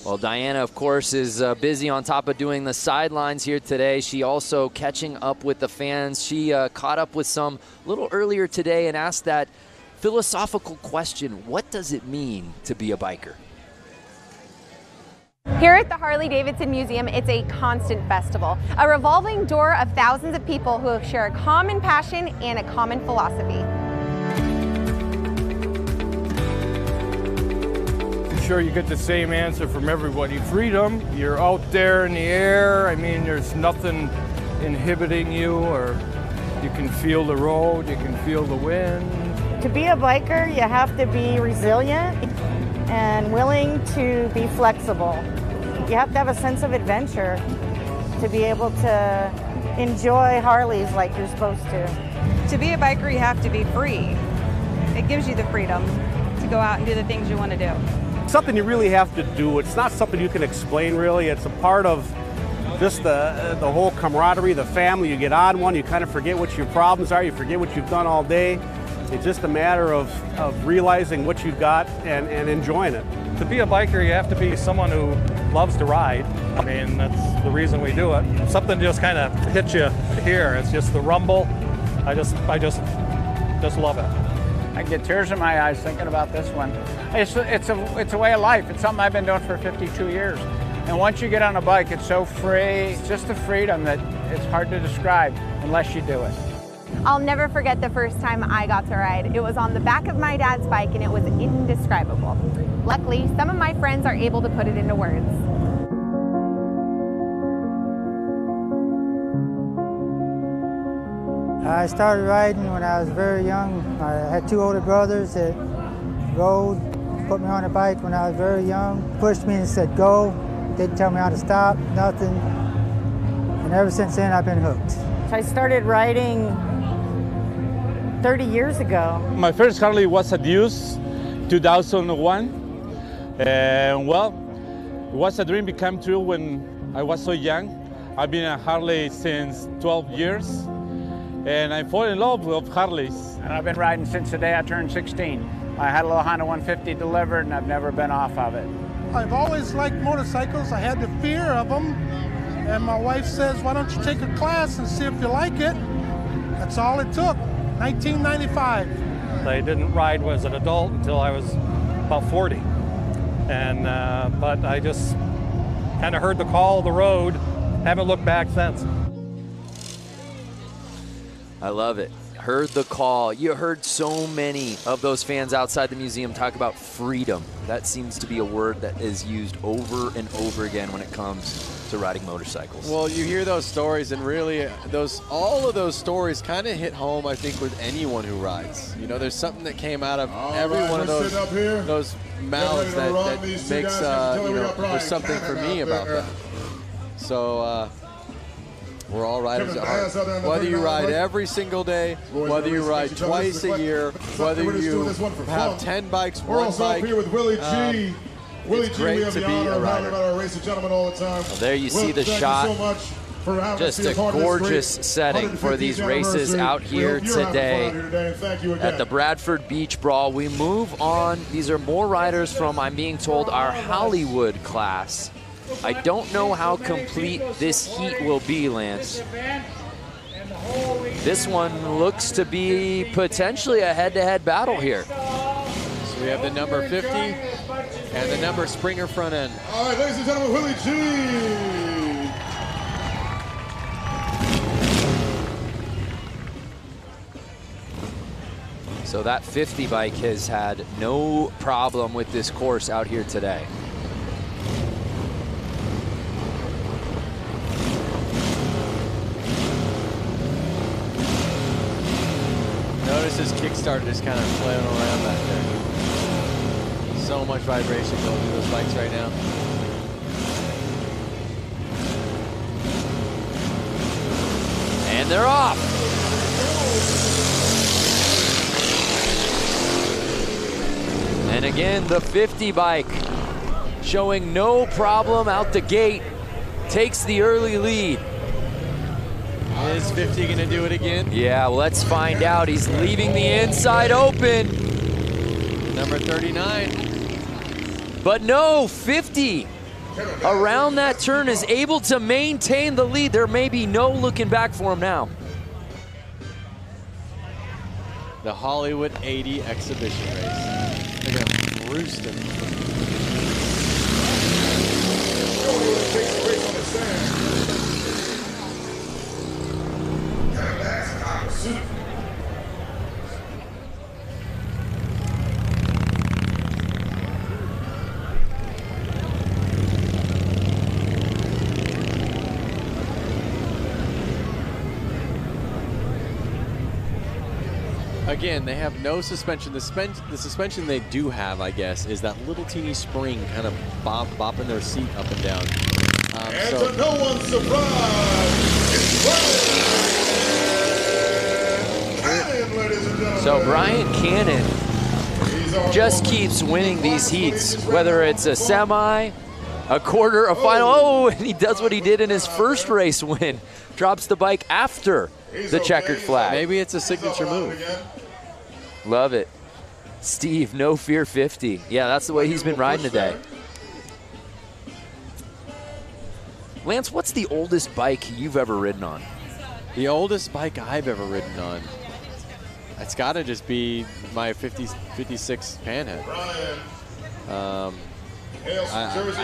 Well, Diana, of course, is busy on top of doing the sidelines here today. She also catching up with the fans. She caught up with some a little earlier today and asked that philosophical question, what does it mean to be a biker? Here at the Harley-Davidson Museum, it's a constant festival, a revolving door of thousands of people who share a common passion and a common philosophy. I'm sure you get the same answer from everybody. Freedom, you're out there in the air. I mean, there's nothing inhibiting you, or you can feel the road, you can feel the wind. To be a biker, you have to be resilient and willing to be flexible. You have to have a sense of adventure to be able to enjoy Harleys like you're supposed to. To be a biker, you have to be free. It gives you the freedom to go out and do the things you want to do. Something you really have to do. It's not something you can explain, really. It's a part of just the whole camaraderie, the family. You get on one, you kind of forget what your problems are, you forget what you've done all day. It's just a matter of realizing what you've got and enjoying it. To be a biker, you have to be someone who loves to ride. I mean, that's the reason we do it. Something just kind of hits you here. It's just the rumble. I just love it. I get tears in my eyes thinking about this one. It's a way of life. It's something I've been doing for 52 years. And once you get on a bike, it's so free. It's just a freedom that it's hard to describe unless you do it. I'll never forget the first time I got to ride. It was on the back of my dad's bike, and it was indescribable. Luckily, some of my friends are able to put it into words. I started riding when I was very young. I had two older brothers that rode, put me on a bike when I was very young, pushed me and said go, didn't tell me how to stop, nothing. And ever since then, I've been hooked. I started riding 30 years ago. My first Harley was a Deuce, 2001. And well, it was a dream became true when I was so young. I've been a Harley since 12 years. And I fell in love with Harleys. And I've been riding since the day I turned 16. I had a little Honda 150 delivered, and I've never been off of it. I've always liked motorcycles. I had the fear of them. And my wife says, why don't you take a class and see if you like it? That's all it took, 1995. I didn't ride as an adult until I was about 40. And but I just kind of heard the call of the road, haven't looked back since. I love it. Heard the call. You heard so many of those fans outside the museum talk about freedom. That seems to be a word that is used over and over again when it comes to riding motorcycles. Well, you hear those stories, and really, all of those stories kind of hit home, I think, with anyone who rides. You know, there's something that came out of every one of those mouths that makes, you know, there's something for me about that. So, We're all riders at heart. Whether you ride every single day, whether you ride twice a year, whether you have 10 bikes, We're one also bike. up here with Willie G. Willie It's G, great we have to the be honor a of having rider. our race gentlemen all the time. Well, there you see the thank shot. You so much for having Just us be a part of this gorgeous great setting for these 150th races anniversary. out here You're having fun today out here today, and thank you again. at the Bradford Beach Brawl. We move on. These are more riders from, I'm being told, our Hollywood class. I don't know how complete this heat will be, Lance. This one looks to be potentially a head-to-head battle here. So we have the number 50 and the number Springer front end. All right, ladies and gentlemen, Willie G. So that 50 bike has had no problem with this course out here today. Notice this Kickstarter just kind of flailing around back there. So much vibration going through those bikes right now. And they're off. And again, the 50 bike showing no problem out the gate, takes the early lead. Is 50 gonna do it again? Yeah, well, let's find out. He's leaving the inside open. Number 39. But no, 50 around that turn is able to maintain the lead. There may be no looking back for him now. The Hollywood 80 exhibition race. They're gonna roost him. Again, they have no suspension. The suspension they do have, I guess, is that little teeny spring kind of bopping their seat up and down. And to no one's surprise, it's Brian Cannon, ladies and gentlemen. So Brian Cannon just keeps winning these heats, whether it's a semi, a quarter, a final. Oh, and he does what he did in his first race win. Drops the bike after the checkered flag. Maybe it's a signature move. Love it. Steve, no fear 50. Yeah, that's the way he's been riding today. Lance, what's the oldest bike you've ever ridden on? The oldest bike I've ever ridden on, it's got to just be my 56 Panhead. I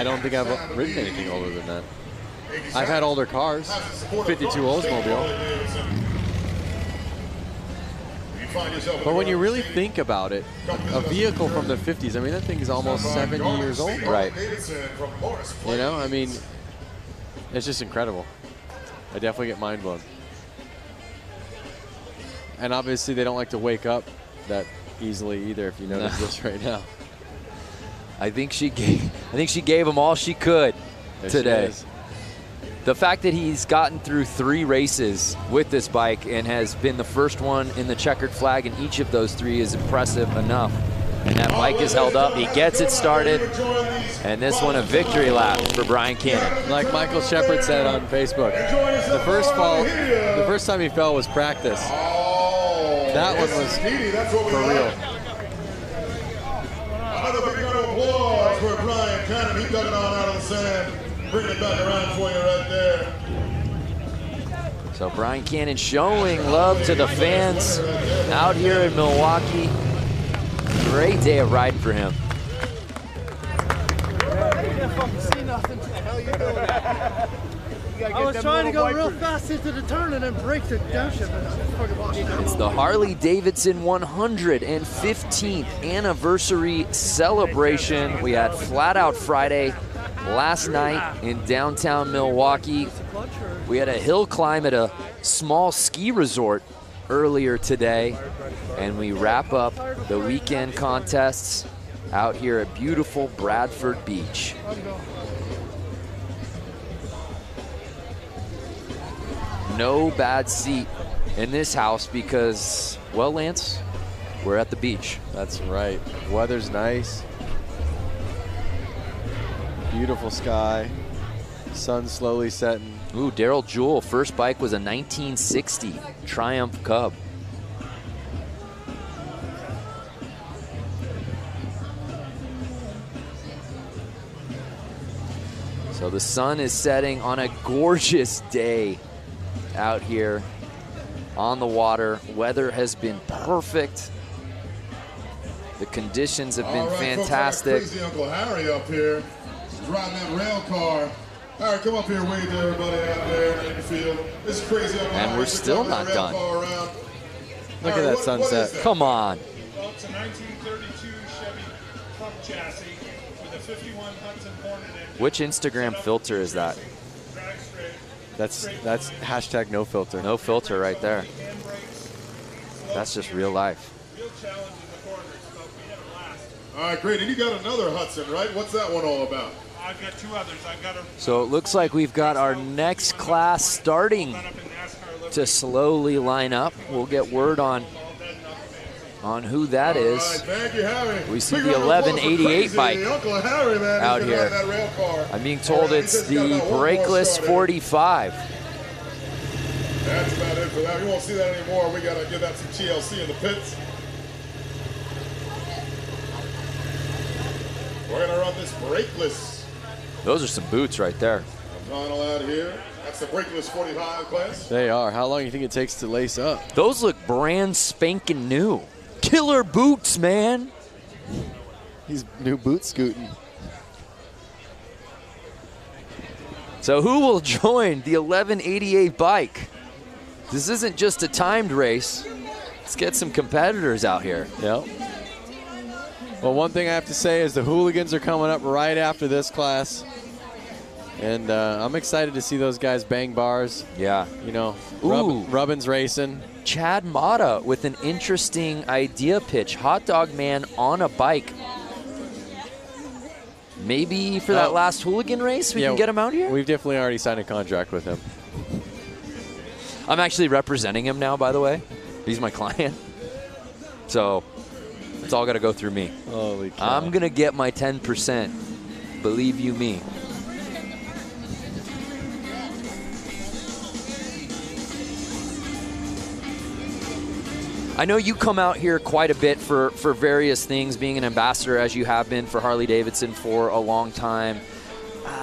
don't think I've ridden anything older than that. I've had older cars, 52 Oldsmobile. But when you really think about it, a vehicle from the 50s, I mean, that thing is almost 70 years old. Right. You know, I mean, it's just incredible. I definitely get mind blown. And obviously they don't like to wake up that easily either, if you notice this right now. I think she gave him all she could today. The fact that he's gotten through 3 races with this bike and has been the first one in the checkered flag in each of those 3 is impressive enough. And that bike is held up. He gets it started. And this one a victory lap for Brian Cannon. Like Michael Shepard said on Facebook, the first time he fell was practice. That one was for real. Another big round of applause for Brian Cannon. He dug it on out of the sand. Bringing it back around for you right there. So Brian Cannon showing love to the fans out here in Milwaukee. Great day of riding for him. I was trying to go real fast into the turn and then break the downshift. It's the Harley-Davidson 115th anniversary celebration. We had Flat Out Friday last night in downtown Milwaukee. We had a hill climb at a small ski resort earlier today, and we wrap up the weekend contests out here at beautiful Bradford Beach. no bad seat in this house because, well, Lance, we're at the beach. That's right. Weather's nice. Beautiful sky. Sun slowly setting. Ooh, Daryl Jewell, first bike was a 1960 Triumph Cub. So the sun is setting on a gorgeous day out here on the water. Weather has been perfect. The conditions have been fantastic. Folks, I got crazy Uncle Harry up here. He's riding that rail car. All right, come up here, wave to everybody out there in the field. This is crazy Uncle Harry. And we're still not done. Look at that sunset. Come on. Well, it's a 1932 Chevy truck chassis with a 51 Hudson Hornet engine. Which Instagram filter is that? That's hashtag no filter. No filter right there. That's just real life. All right, great. And you got another Hudson, right? What's that one all about? I've got two others. I've got a So it looks like we've got our next class starting to slowly line up. We'll get word on who that is. Thank you, Harry. We see the 1188 bike Uncle Harry, man, out he's been here. riding that rail car. I'm being told it's the brakeless 45. That's about it for that. We won't see that anymore. We got to give that some TLC in the pits. We're going to run this brakeless. Those are some boots right there. Final out here. That's the brakeless 45 class. They are. How long do you think it takes to lace up? Those look brand spanking new. Killer boots, man. He's new boot scooting. So who will join the 1188 bike? This isn't just a timed race. Let's get some competitors out here. Yep. Well, one thing I have to say is the hooligans are coming up right after this class. And I'm excited to see those guys bang bars. Yeah. You know, Ooh. Rubbin's racing. Chad Mata with an interesting idea pitch. Hot Dog Man on a bike. Maybe for that last hooligan race, we can get him out here? We've definitely already signed a contract with him. I'm actually representing him now, by the way. He's my client. So it's all got to go through me. Holy cow. I'm going to get my 10%. Believe you me. I know you come out here quite a bit for various things, being an ambassador as you have been for Harley-Davidson for a long time.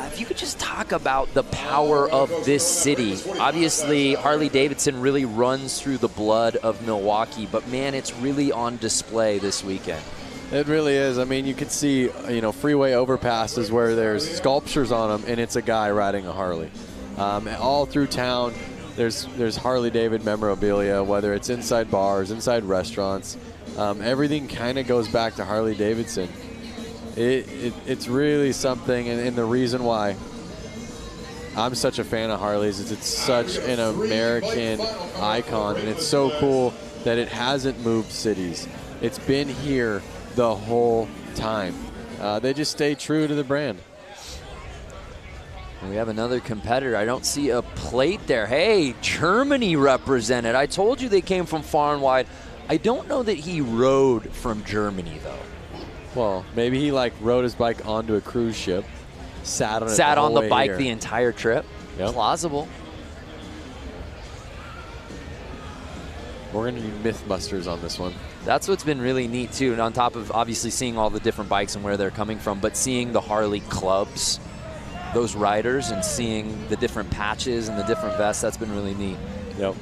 If you could just talk about the power of this city. Obviously, Harley-Davidson really runs through the blood of Milwaukee, but man, it's really on display this weekend. It really is. I mean, you can see, you know, freeway overpasses where there's sculptures on them, and it's a guy riding a Harley. All through town, there's Harley-David memorabilia, whether it's inside bars, inside restaurants. Everything kind of goes back to Harley-Davidson. It's really something, and the reason why I'm such a fan of Harleys is it's such an American icon, and it's so cool that it hasn't moved cities. It's been here the whole time. They just stay true to the brand. And we have another competitor. I don't see a plate there. Hey, Germany represented. I told you they came from far and wide. I don't know that he rode from Germany, though. Well, maybe he rode his bike onto a cruise ship, sat on it Sat the on whole the way bike here. the entire trip. Yep. Plausible. We're going to need Mythbusters on this one. That's what's been really neat, too. And on top of obviously seeing all the different bikes and where they're coming from, but seeing the Harley clubs, those riders, and seeing the different patches and the different vests, that's been really neat. Yep.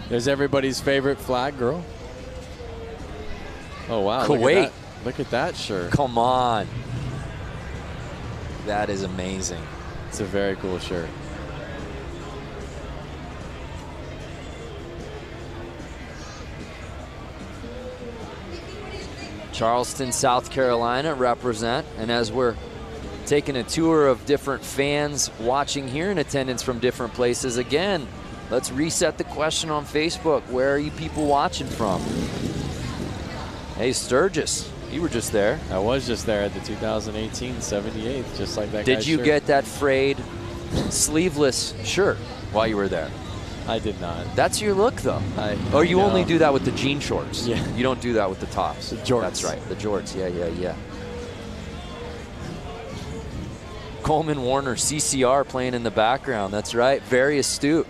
There's everybody's favorite flag girl. Oh, wow. Kuwait. Look at that shirt. Come on. That is amazing. It's a very cool shirt. Charleston, South Carolina represent. And as we're taking a tour of different fans watching here in attendance from different places, again, let's reset the question on Facebook. Where are you people watching from? Hey, Sturgis, you were just there. I was just there at the 2018 78th, just like that Did guy's you shirt. get that frayed sleeveless shirt? while you were there? I did not. That's your look, though. Or you only do that with the jean shorts. Yeah. You don't do that with the tops. The jorts. That's right. The jorts. Yeah. Coleman Warner, CCR, playing in the background. That's right. Very astute.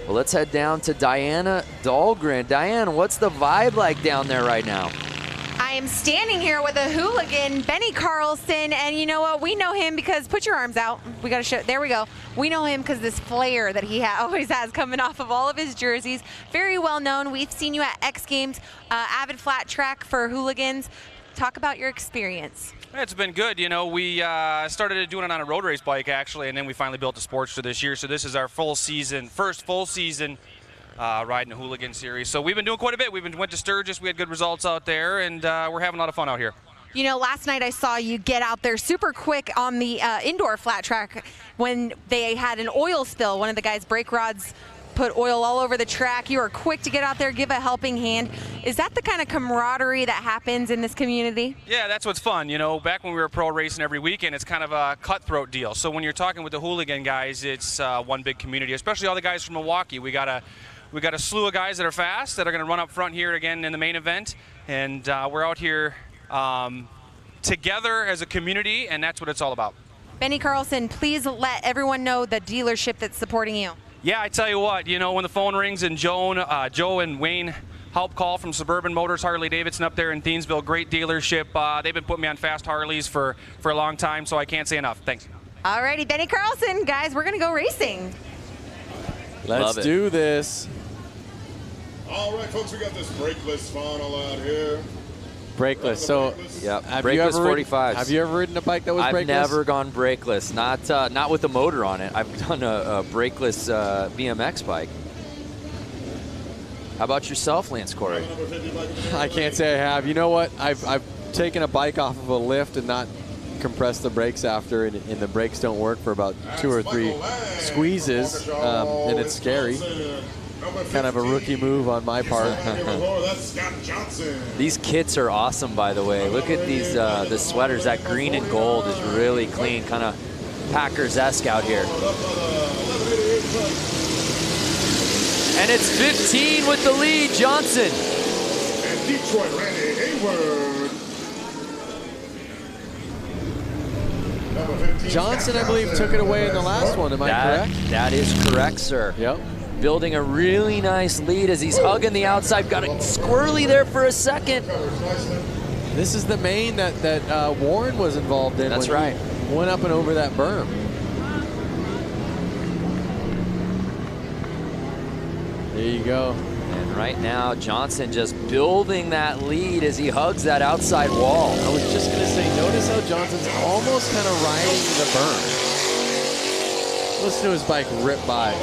Well, let's head down to Diana Dahlgren. Diana, what's the vibe like down there right now? I am standing here with a hooligan, Benny Carlson, and you know what? We know him because, put your arms out. We got to show, there we go. We know him because this flair that he always has coming off of all of his jerseys. Very well known. We've seen you at X Games, avid flat track for hooligans. Talk about your experience. It's been good. You know, we started doing it on a road race bike, actually, and then we finally built a Sportster this year. So this is our first full season riding the Hooligan Series. So we've been doing quite a bit. Went to Sturgis. We had good results out there, and we're having a lot of fun out here. You know, last night I saw you get out there super quick on the indoor flat track when they had an oil spill. One of the guys' brake rods put oil all over the track. You were quick to get out there, give a helping hand. Is that the kind of camaraderie that happens in this community? Yeah, that's what's fun. You know, back when we were pro racing every weekend, it's kind of a cutthroat deal. So when you're talking with the hooligan guys, it's one big community, especially all the guys from Milwaukee. We got a slew of guys that are fast that are going to run up front here again in the main event. And we're out here together as a community, and that's what it's all about. Benny Carlson, please let everyone know the dealership that's supporting you. Yeah, I tell you what, you know, when the phone rings and Joe and Wayne help call from Suburban Motors, Harley-Davidson up there in Thiensville, great dealership. They've been putting me on fast Harleys for a long time, so I can't say enough. Thanks. All righty, Benny Carlson, guys, we're going to go racing. Let's do this. All right, folks, we got this brakeless funnel out here. Brakeless. So, yeah, brakeless 45s. Have you ever ridden a bike that was brakeless? I've never gone brakeless. Not with a motor on it. I've done a brakeless BMX bike. How about yourself, Lance Corey? I can't say I have. You know what? I've taken a bike off of a lift and not compressed the brakes after, and the brakes don't work for about 2 or 3 squeezes, and it's scary. Kind of a rookie move on my part. These kits are awesome, by the way. Look at these the sweaters. That green and gold is really clean, kind of Packers-esque out here. And it's 15 with the lead, Johnson. And Detroit, Randy Hayward. Johnson, I believe, took it away in the last one. Am I correct? That is correct, sir. Yep. Building a really nice lead as he's hugging the outside. Got it squirrely there for a second. This is the main that Warren was involved in. That's when right. He went up and over that berm. There you go. And right now, Johnson just building that lead as he hugs that outside wall. I was just going to say, notice how Johnson's almost kind of riding the berm. Listen to his bike rip by.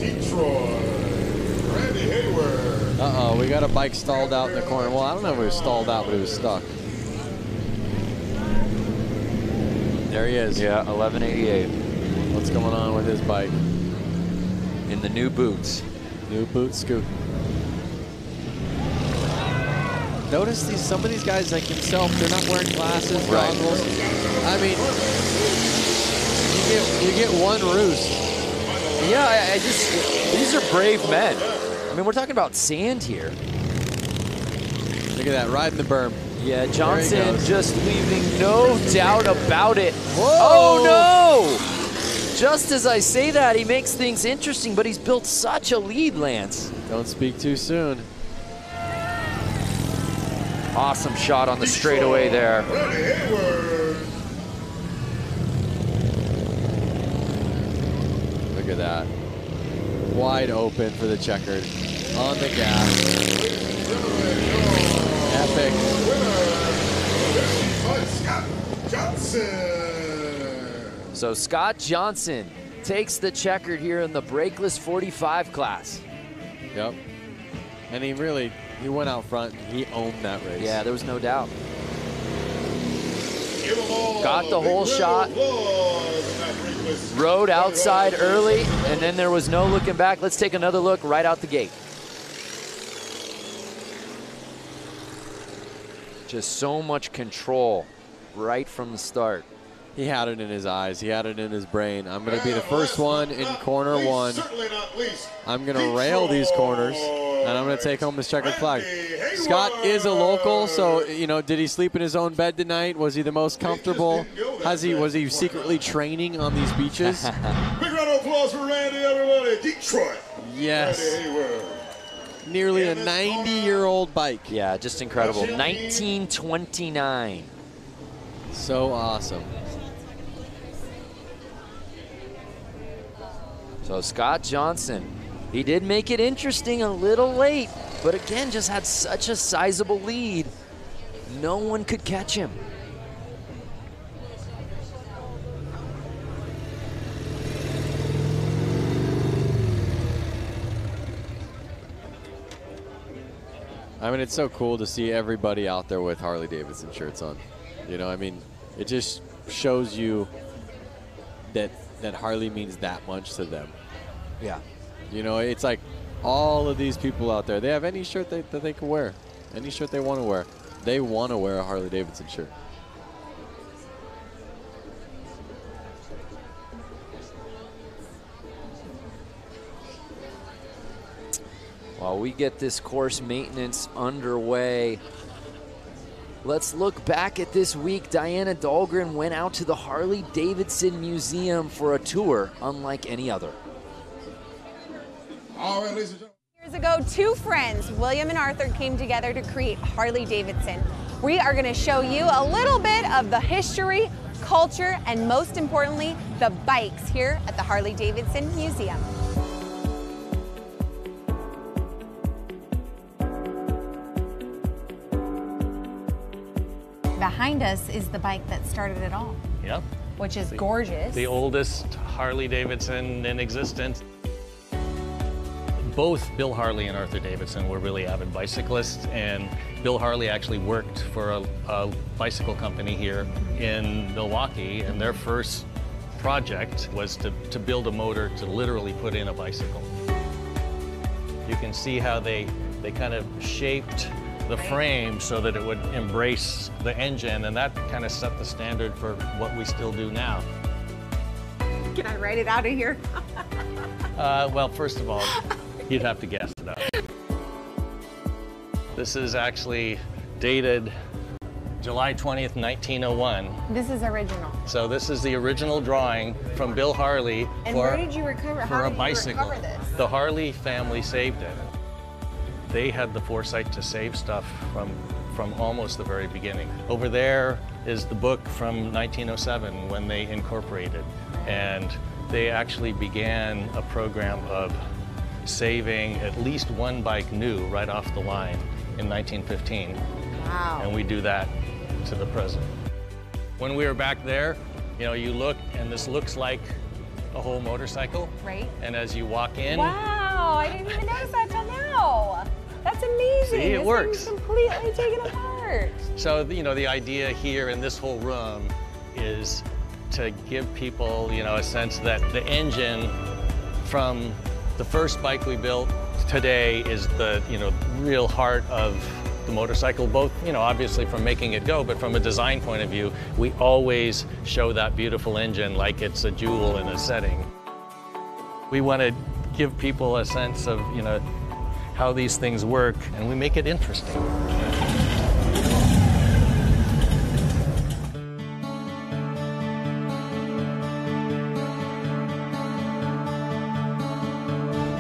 Detroit, Randy Hayward. Uh-oh, we got a bike stalled out in the corner. Well, I don't know if it was stalled out, but it was stuck. There he is. Yeah, 1188. What's going on with his bike? In the new boots. New boot scoot. Notice some of these guys like himself, they're not wearing glasses, goggles. I mean, you get one roost. Yeah, these are brave men. I mean, we're talking about sand here. Look at that, riding the berm. Yeah, Johnson just leaving no doubt about it. Whoa. Oh, no! Just as I say that, he makes things interesting, but he's built such a lead, Lance. Don't speak too soon. Awesome shot on the straightaway there. Look at that. Wide open for the checkered. On the gas. Epic. So Scott Johnson takes the checkered here in the brakeless 45 class. Yep. And he went out front. He owned that race. Yeah, there was no doubt. Got the whole shot. Rode outside early, and then there was no looking back. Let's take another look right out the gate. Just so much control right from the start. He had it in his eyes. He had it in his brain. I'm going to be the first one in corner one. I'm going to rail these corners, and I'm going to take home this checkered flag. Scott is a local, so, you know, did he sleep in his own bed tonight? Was he the most comfortable? Was he secretly training on these beaches? Big round of applause for Randy, everybody. Detroit. Yes. Nearly a 90-year-old bike. Yeah, just incredible. 1929. So awesome. So Scott Johnson, he did make it interesting a little late, but again, just had such a sizable lead. No one could catch him. I mean, it's so cool to see everybody out there with Harley-Davidson shirts on. You know, I mean, it just shows you that Harley means that much to them. Yeah. You know, it's like all of these people out there, they have any shirt that they can wear, any shirt they want to wear. They want to wear a Harley-Davidson shirt. While we get this course maintenance underway, let's look back at this week. Diana Dahlgren went out to the Harley-Davidson Museum for a tour unlike any other. All right, ladies and gentlemen. Years ago, two friends, William and Arthur, came together to create Harley-Davidson. We are going to show you a little bit of the history, culture, and most importantly, the bikes here at the Harley-Davidson Museum. Behind us is the bike that started it all. Yep. Which is gorgeous. The oldest Harley-Davidson in existence. Both Bill Harley and Arthur Davidson were really avid bicyclists, and Bill Harley actually worked for a bicycle company here in Milwaukee, and their first project was to build a motor to literally put in a bicycle. You can see how they kind of shaped the frame so that it would embrace the engine, and that kind of set the standard for what we still do now. Can I write it out of here? Well, first of all, you'd have to guess it out. This is actually dated July 20th, 1901. This is original. So this is the original drawing from Bill Harley And for, where did you recover? for How a did bicycle. you recover this? The Harley family saved it. They had the foresight to save stuff from almost the very beginning. Over there is the book from 1907 when they incorporated, and they actually began a program of saving at least one bike new right off the line in 1915. Wow. And we do that to the present. When we were back there, you know, you look and this looks like a whole motorcycle. Right. And as you walk in, Wow, I didn't even notice that till now. That's amazing. See, it This works. thing's completely taken apart. so you know, the idea here in this whole room is to give people, you know, a sense that the engine from the first bike we built today is the, you know, real heart of the motorcycle, both, you know, obviously from making it go, but from a design point of view, we always show that beautiful engine like it's a jewel in a setting. We want to give people a sense of, you know, how these things work, and we make it interesting.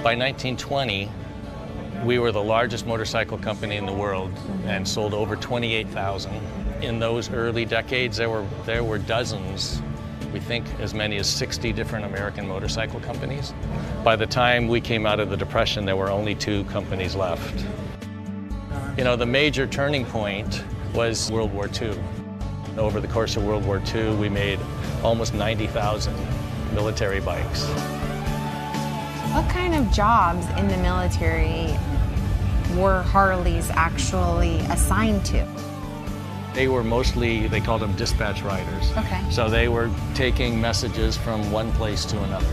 By 1920, we were the largest motorcycle company in the world and sold over 28,000. In those early decades, there were dozens, we think as many as 60 different American motorcycle companies. By the time we came out of the Depression, there were only 2 companies left. You know, the major turning point was World War II. Over the course of World War II, we made almost 90,000 military bikes. What kind of jobs in the military were Harleys actually assigned to? They were mostly, they called them dispatch riders. Okay. So they were taking messages from one place to another.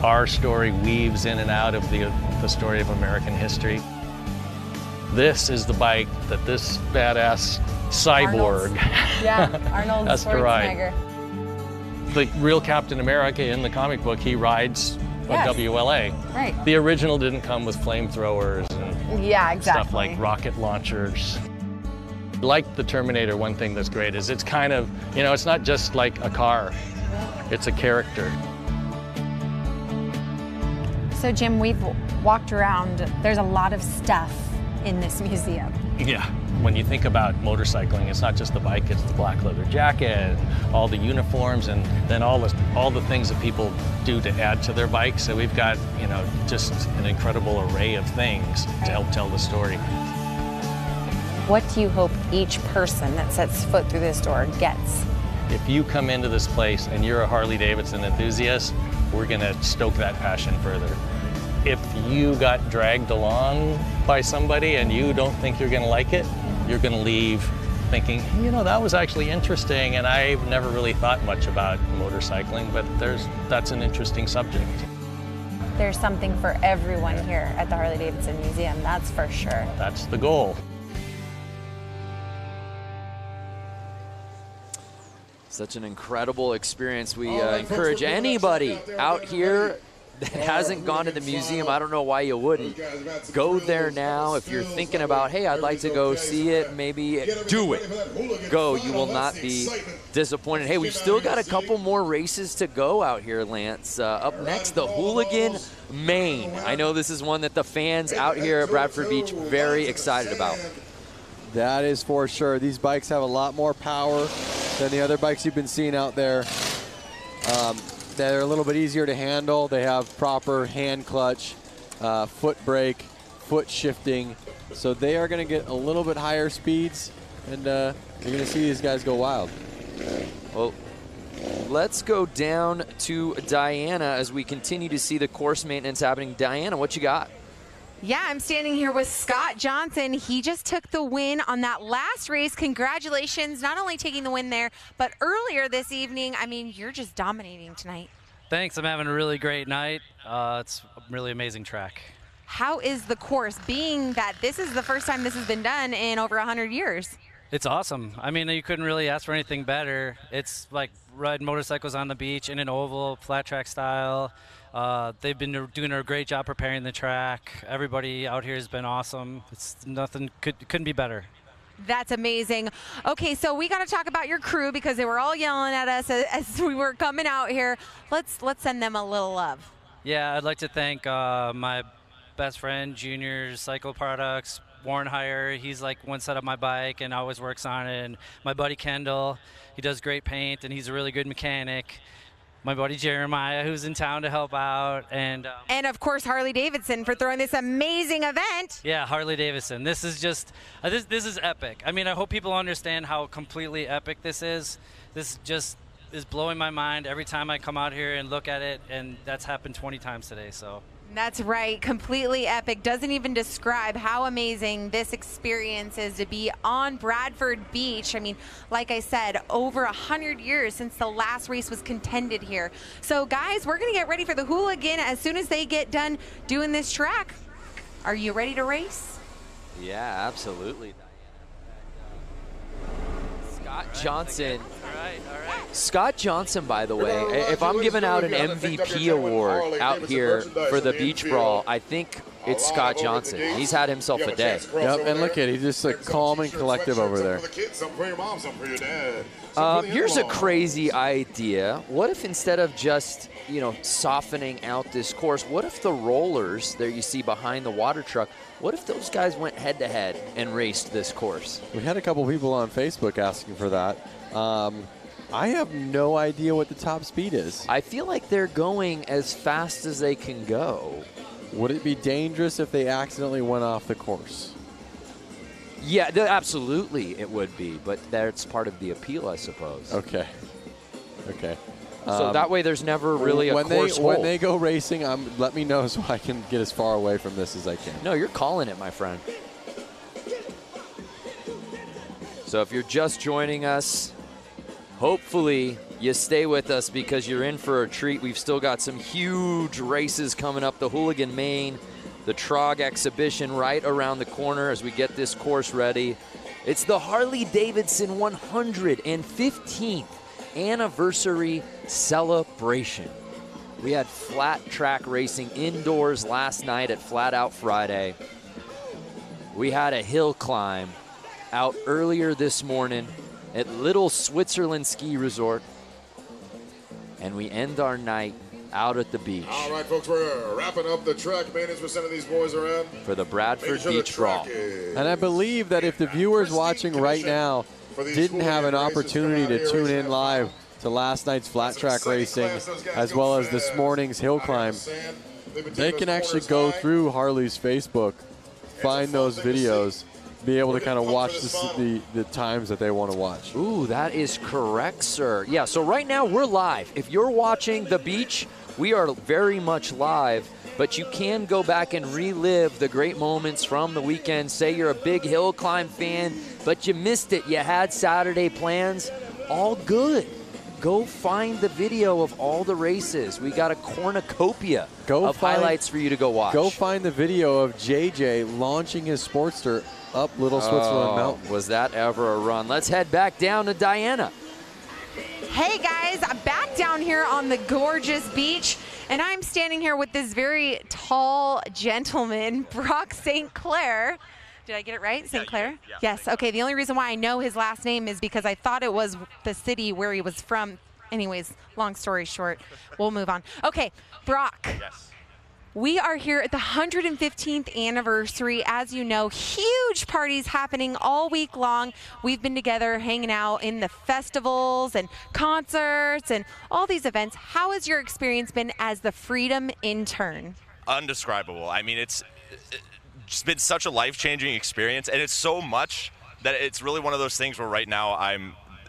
Our story weaves in and out of the story of American history. this is the bike that this badass cyborg Arnold has to ride. Schwarzenegger. The real Captain America in the comic book, he rides a WLA. Right. The original didn't come with flamethrowers and stuff like rocket launchers. Like the Terminator, one thing that's great is it's kind of, you know, it's not just like a car, it's a character. So Jim, we've walked around. There's a lot of stuff in this museum. Yeah. When you think about motorcycling, it's not just the bike, it's the black leather jacket, all the uniforms, and then all the things that people do to add to their bike. So we've got, you know, just an incredible array of things to help tell the story. What do you hope each person that sets foot through this door gets? If you come into this place and you're a Harley-Davidson enthusiast, we're gonna stoke that passion further. If you got dragged along by somebody and you don't think you're gonna like it, you're gonna leave thinking, you know, that was actually interesting and I've never really thought much about motorcycling, but that's an interesting subject. There's something for everyone here at the Harley-Davidson Museum, that's for sure. That's the goal. Such an incredible experience. We encourage anybody out here that hasn't gone to the museum, I don't know why you wouldn't, go there now. If you're thinking about, hey, I'd like to go see it, maybe do it. Go, you will not be disappointed. Hey, we've still got a couple more races to go out here, Lance. Up next, the Hooligan Main. I know this is one that the fans out here at Bradford Beach very excited about. That is for sure. These bikes have a lot more power than the other bikes you've been seeing out there. They're a little bit easier to handle. They have proper hand clutch, foot brake, foot shifting. So they are going to get a little bit higher speeds, and you're going to see these guys go wild. Well, let's go down to Diana as we continue to see the course maintenance happening. Diana, what you got? Yeah, I'm standing here with Scott Johnson. He just took the win on that last race. Congratulations, not only taking the win there, but earlier this evening. I mean, you're just dominating tonight. Thanks, I'm having a really great night. It's a really amazing track. How is the course, being that this is the first time this has been done in over 100 years? It's awesome. I mean, you couldn't really ask for anything better. It's like riding motorcycles on the beach in an oval, flat track style. They've been doing a great job preparing the track. Everybody out here has been awesome. It's nothing couldn't be better. That's amazing. Okay, so we got to talk about your crew because they were all yelling at us as we were coming out here. Let's send them a little love. Yeah, I'd like to thank my best friend, Junior's Cycle Products, Warren Hire. He's like one set up my bike and always works on it. And my buddy Kendall, he does great paint and he's a really good mechanic. My buddy Jeremiah, who's in town to help out, and of course Harley-Davidson for throwing this amazing event. Yeah, Harley-Davidson. This is just this is epic. I mean, I hope people understand how completely epic this is. This just is blowing my mind every time I come out here and look at it, and that's happened 20 times today. So. That's right, completely epic. Doesn't even describe how amazing this experience is to be on Bradford Beach. I mean, like I said, over 100 years since the last race was contended here. So guys, we're gonna get ready for the Hooligan as soon as they get done doing this track. Are you ready to race? Yeah, absolutely. Scott Johnson. All right. Scott Johnson, by the way, if I'm giving out an MVP award out here for the Beach Brawl, I think it's Scott Johnson. He's had himself a day. Yep, and look at it. He's just like calm and collective over there. Here's a crazy idea. What if instead of just, you know, softening out this course, what if the rollers there you see behind the water truck, what if those guys went head-to-head and raced this course? We had a couple people on Facebook asking for that. I have no idea what the top speed is. I feel like they're going as fast as they can go. Would it be dangerous if they accidentally went off the course? Yeah, absolutely it would be, but that's part of the appeal, I suppose. Okay. So that way there's never really a course hole. When they go racing, let me know so I can get as far away from this as I can. No, you're calling it, my friend. So if you're just joining us, hopefully you stay with us because you're in for a treat. We've still got some huge races coming up. The Hooligan Main the TROG exhibition right around the corner as we get this course ready. It's the Harley-Davidson 115th anniversary celebration. We had flat track racing indoors last night at Flat Out Friday. We had a hill climb out earlier this morning at Little Switzerland Ski Resort. And we end our night out at the beach. All right, folks, we're wrapping up the track maintenance. We're sending these boys around for the Bradford Beach Brawl. And I believe that if the viewers watching right now didn't have an opportunity to tune in live to last night's flat track racing as well as this morning's hill climb, they can actually go through Harley's Facebook, find those videos, be able to kind of watch the times that they want to watch. Ooh, that is correct, sir. Yeah, so right now we're live. If you're watching the beach, we are very much live, but you can go back and relive the great moments from the weekend. Say you're a big hill climb fan, but you missed it. You had Saturday plans. All good. Go find the video of all the races. We got a cornucopia of highlights for you to go watch. Go find the video of JJ launching his Sportster up Little Switzerland Mountain. Was that ever a run? Let's head back down to Diana. Hey guys, I'm back down here on the gorgeous beach, and I'm standing here with this very tall gentleman, Brock St. Clair. Did I get it right? St. Clair? Yeah. Yes. Okay, the only reason why I know his last name is because I thought it was the city where he was from. Anyways, long story short, we'll move on. Okay, Brock. Yes. We are here at the 115th anniversary. As you know, huge parties happening all week long. We've been together hanging out in the festivals and concerts and all these events. How has your experience been as the Freedom intern? Undescribable. I mean, it's been such a life-changing experience, and it's so much that it's really one of those things where right now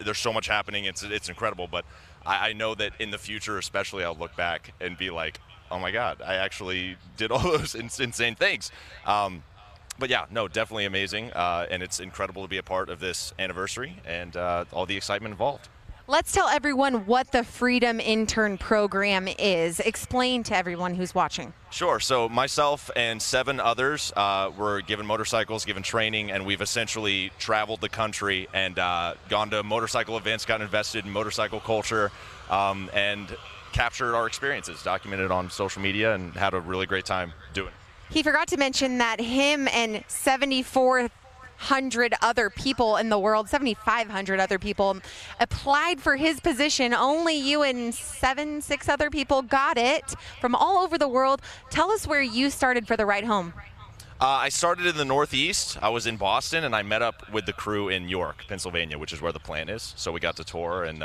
there's so much happening. It's incredible, but I know that in the future, especially, I'll look back and be like, oh my God, I actually did all those insane things. But yeah, no, definitely amazing. And it's incredible to be a part of this anniversary and all the excitement involved. Let's tell everyone what the Freedom Intern Program is. Explain to everyone who's watching. Sure. So myself and 7 others were given motorcycles, given training, and we've essentially traveled the country and gone to motorcycle events, gotten invested in motorcycle culture, and captured our experiences, documented on social media, and had a really great time doing it. He forgot to mention that him and 7,400 other people in the world, 7,500 other people applied for his position. Only you and 6 other people got it from all over the world. Tell us where you started for the ride home. I started in the Northeast. I was in Boston, and I met up with the crew in York, Pennsylvania, which is where the plant is. So we got to tour, and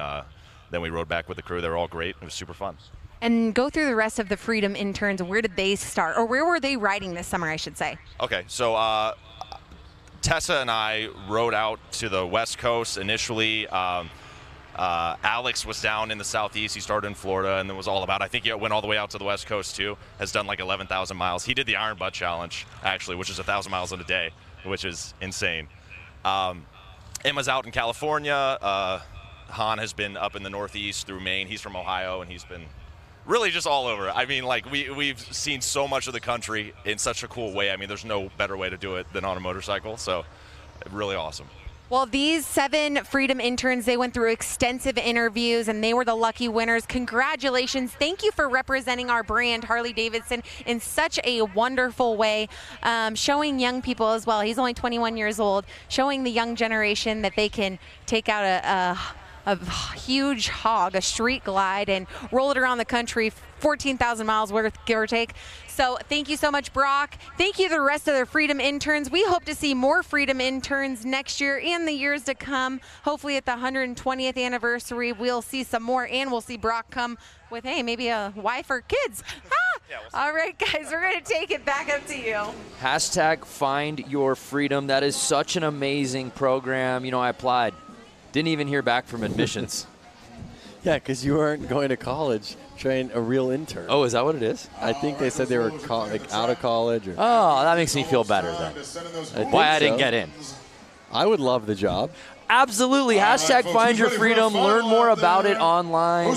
then we rode back with the crew. They were all great. It was super fun. And go through the rest of the Freedom interns. Where did they start? Or where were they riding this summer, I should say? Okay, so Tessa and I rode out to the West Coast initially. Alex was down in the Southeast. He started in Florida and then was all about, I think he went all the way out to the West Coast too. Has done like 11,000 miles. He did the Iron Butt Challenge, actually, which is 1,000 miles in a day, which is insane. Emma's out in California. Han has been up in the Northeast through Maine. He's from Ohio, and he's been really just all over. I mean, like, we've seen so much of the country in such a cool way. I mean, there's no better way to do it than on a motorcycle, so really awesome. Well, these 7 Freedom interns, they went through extensive interviews, and they were the lucky winners. Congratulations. Thank you for representing our brand, Harley-Davidson, in such a wonderful way, showing young people as well. He's only 21 years old, showing the young generation that they can take out a huge hog, a street glide, and roll it around the country, 14,000 miles worth, give or take. So thank you so much, Brock. Thank you to the rest of the Freedom interns. We hope to see more Freedom interns next year and the years to come. Hopefully at the 120th anniversary, we'll see some more, and we'll see Brock come with, hey, maybe a wife or kids. Yeah, we'll see. All right, guys, we're going to take it back up to you. Hashtag Find Your Freedom. That is such an amazing program. You know, I applied. Didn't even hear back from admissions. Yeah, because you weren't going to college, train a real intern. Oh, is that what it is? I think they said they were out of college. Or oh, that makes me feel better then. Why I didn't get in. I would love the job. Absolutely. Hashtag find your freedom. Learn more about it online.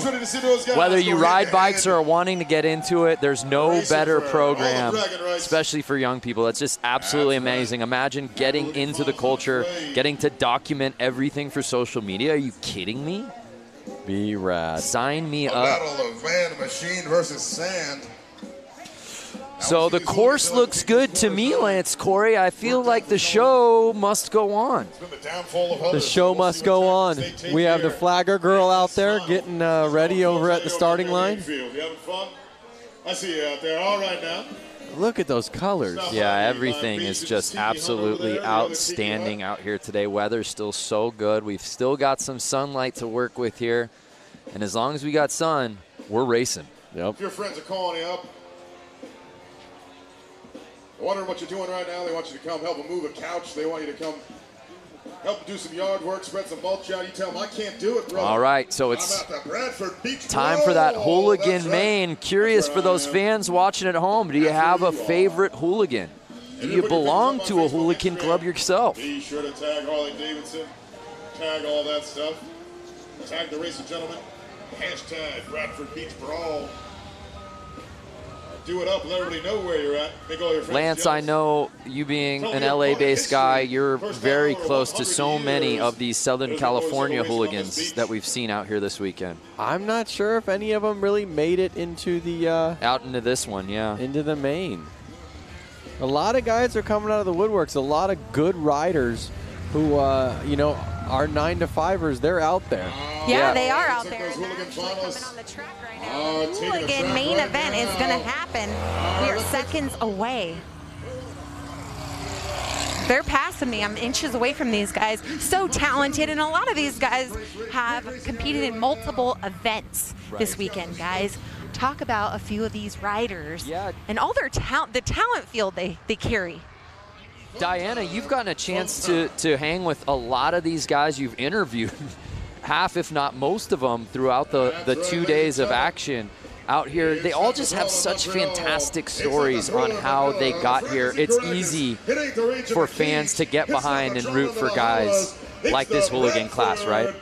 Whether you ride bikes or are wanting to get into it, there's no better program, especially for young people. It's just absolutely amazing. Imagine getting into the culture, getting to document everything for social media. Are you kidding me? Be rad. Sign me up. Battle of van, machine versus sand. So the course looks good to me, Lance Corey. I feel like the show must go on. The show must go on. We have the flagger girl out there getting ready over at the starting line. You having fun? I see you out there. All right now. Look at those colors. Yeah, everything is just absolutely outstanding out here today. Weather's still so good. We've still got some sunlight to work with here. And as long as we got sun, we're racing. Yep. If your friends are calling you up, wondering what you're doing right now, they want you to come help them move a couch. They want you to come help them do some yard work, spread some mulch out. You tell them, I can't do it, brother. All right, so it's I'm at the Bradford Beach time for that Brawl. hooligan That's right. main. Curious for those fans watching at home, do you have a favorite hooligan? Do you belong to a hooligan club yourself? Be sure to tag Harley-Davidson, tag all that stuff, tag the racer gentleman, hashtag Bradford Beach Brawl. Do it up, let everybody know where you're at. Make all your friends Lance, jealous. I know you being an LA-based guy, you're very close to so many of these Southern California hooligans that we've seen out here this weekend. I'm not sure if any of them really made it into the out into this one, yeah. Into the main. A lot of guys are coming out of the woodworks. A lot of good riders who, you know, are 9-to-5ers. They're out there. Yeah, they are out there. They're actually coming on the track right now. The hooligan main event is going to happen. We are seconds away. They're passing me. I'm inches away from these guys. So talented, and a lot of these guys have competed in multiple events this weekend, guys. Talk about a few of these riders and all their talent, the talent field they carry. Diana, you've gotten a chance to hang with a lot of these guys you've interviewed, half if not most of them throughout the 2 days of action out here. They all just have such fantastic stories on how they got here. It's easy for fans to get behind and root for guys like this hooligan class, right?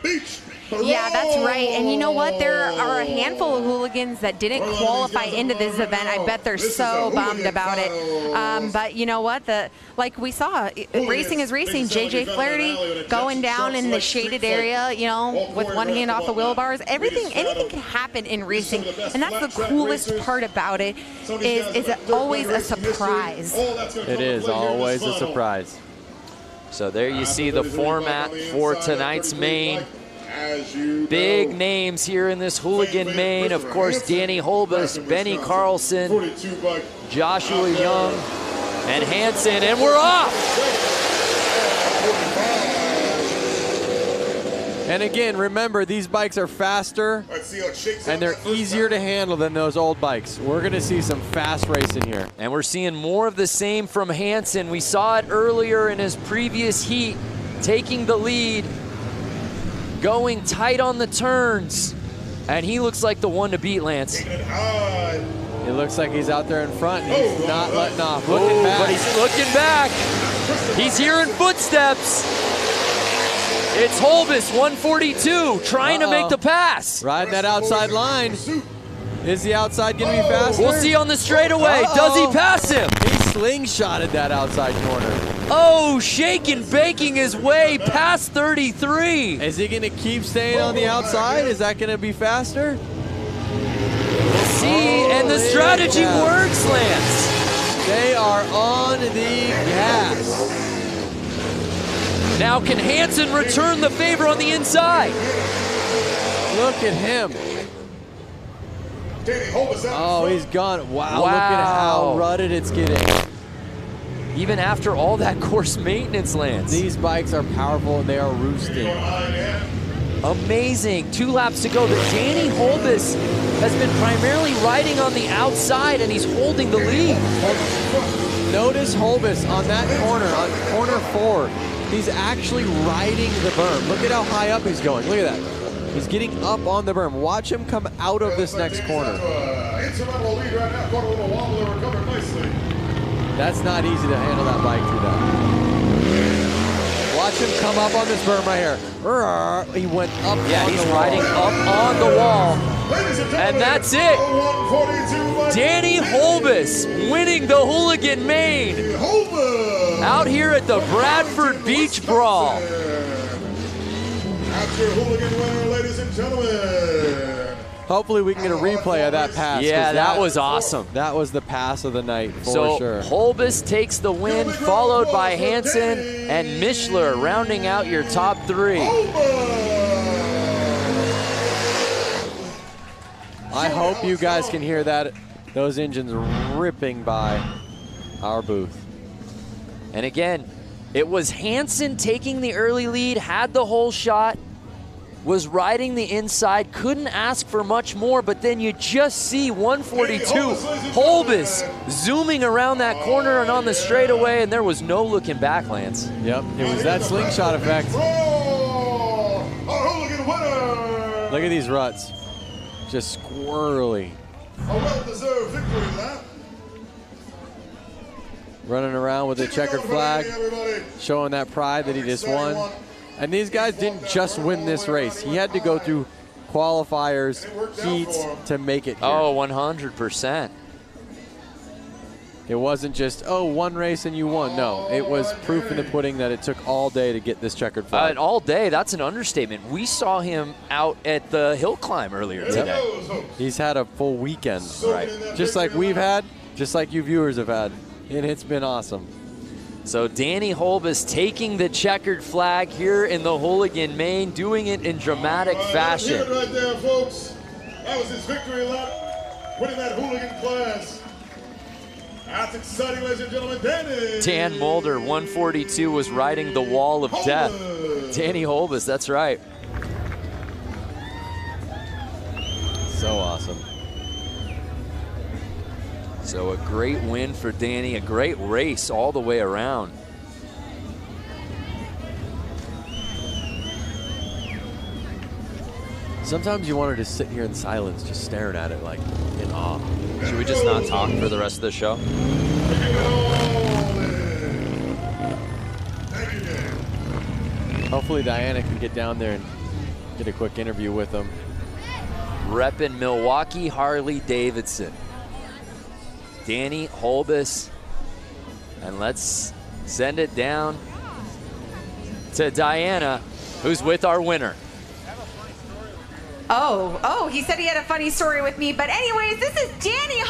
Yeah, that's right. And you know what? There are a handful of hooligans that didn't qualify into this event. I bet they're so bummed about it. But you know what? Like we saw, racing is racing. JJ Flaherty going down in the shaded area, you know, with one hand off the wheel bars. Anything can happen in racing. And that's the coolest part about it, is it always a surprise. It is always a surprise. So there you see the format for tonight's main. Big names here in this hooligan main. Of course, Danny Holbus, Benny Carlson, Joshua Young, and Hansen, and we're off! And again, remember, these bikes are faster and they're easier to handle than those old bikes. We're gonna see some fast racing here. And we're seeing more of the same from Hansen. We saw it earlier in his previous heat, taking the lead, going tight on the turns, and he looks like the one to beat, Lance. It looks like he's out there in front, and he's not letting off. Looking back. But he's looking back. He's hearing footsteps. It's Holbus, 142, trying to make the pass. Riding that outside line. Is the outside going to be faster? We'll see on the straightaway. Does he pass him? He slingshotted that outside corner. Oh, shaking, baking his way past 33. Is he going to keep staying on the outside? Is that going to be faster? We'll see, and the strategy works, Lance. They are on the gas. Now can Hansen return the favor on the inside? Look at him. Oh, he's gone. Wow, look at how rutted it's getting. Even after all that course maintenance, Lance. These bikes are powerful and they are roosting. Amazing. 2 laps to go. But Danny Holbus has been primarily riding on the outside, and he's holding the lead. Notice Holbus on that corner, on corner 4. He's actually riding the berm. Look at how high up he's going. Look at that. He's getting up on the berm. Watch him come out of this next corner. That's not easy to handle that bike through that. Watch him come up on this berm right here. He went up. Yeah, he's riding up on the wall. And that's it. Danny Holbus winning the Hooligan Main out here at the Bradford Beach Brawl. After Hooligan winner, ladies and gentlemen. Hopefully we can get a replay of that pass. Yeah, that was awesome. That was the pass of the night for sure. Holbus takes the win, followed by Hansen and Mishler rounding out your top three. I hope you guys can hear that, those engines ripping by our booth. And again, it was Hansen taking the early lead, had the whole shot, was riding the inside, couldn't ask for much more, but then you just see 142 Holbus zooming around that corner and on the straightaway, and there was no looking back, Lance. Yep, it was that slingshot effect. Look at these ruts, just squirrely. A well-deserved victory lap. Running around with a checkered flag, showing that pride that he just won. And these guys didn't just win this race. He had to go through qualifiers, heats to make it here. Oh, 100%. It wasn't just, oh, one race and you won. No, it was proof in the pudding that it took all day to get this checkered flag. All day, that's an understatement. We saw him out at the hill climb earlier today. He's had a full weekend, right? Just like we've had, just like you viewers have had. And it's been awesome. So Danny Holbus taking the checkered flag here in the Hooligan Main, doing it in dramatic fashion. That's it right there, folks. That was his victory lap, winning that Hooligan class. That's exciting, ladies and gentlemen. Danny. Dan Mulder, 142, was riding the wall of death. Danny Holbus, that's right. So awesome. So a great win for Danny, a great race all the way around. Sometimes you want to just sit here in silence, just staring at it like in awe. Should we just not talk for the rest of the show? Hopefully Diana can get down there and get a quick interview with him. Repping Milwaukee Harley-Davidson. Danny Holbus, and let's send it down to Diana, who's with our winner. Oh, he said he had a funny story with me, but anyways, this is Danny.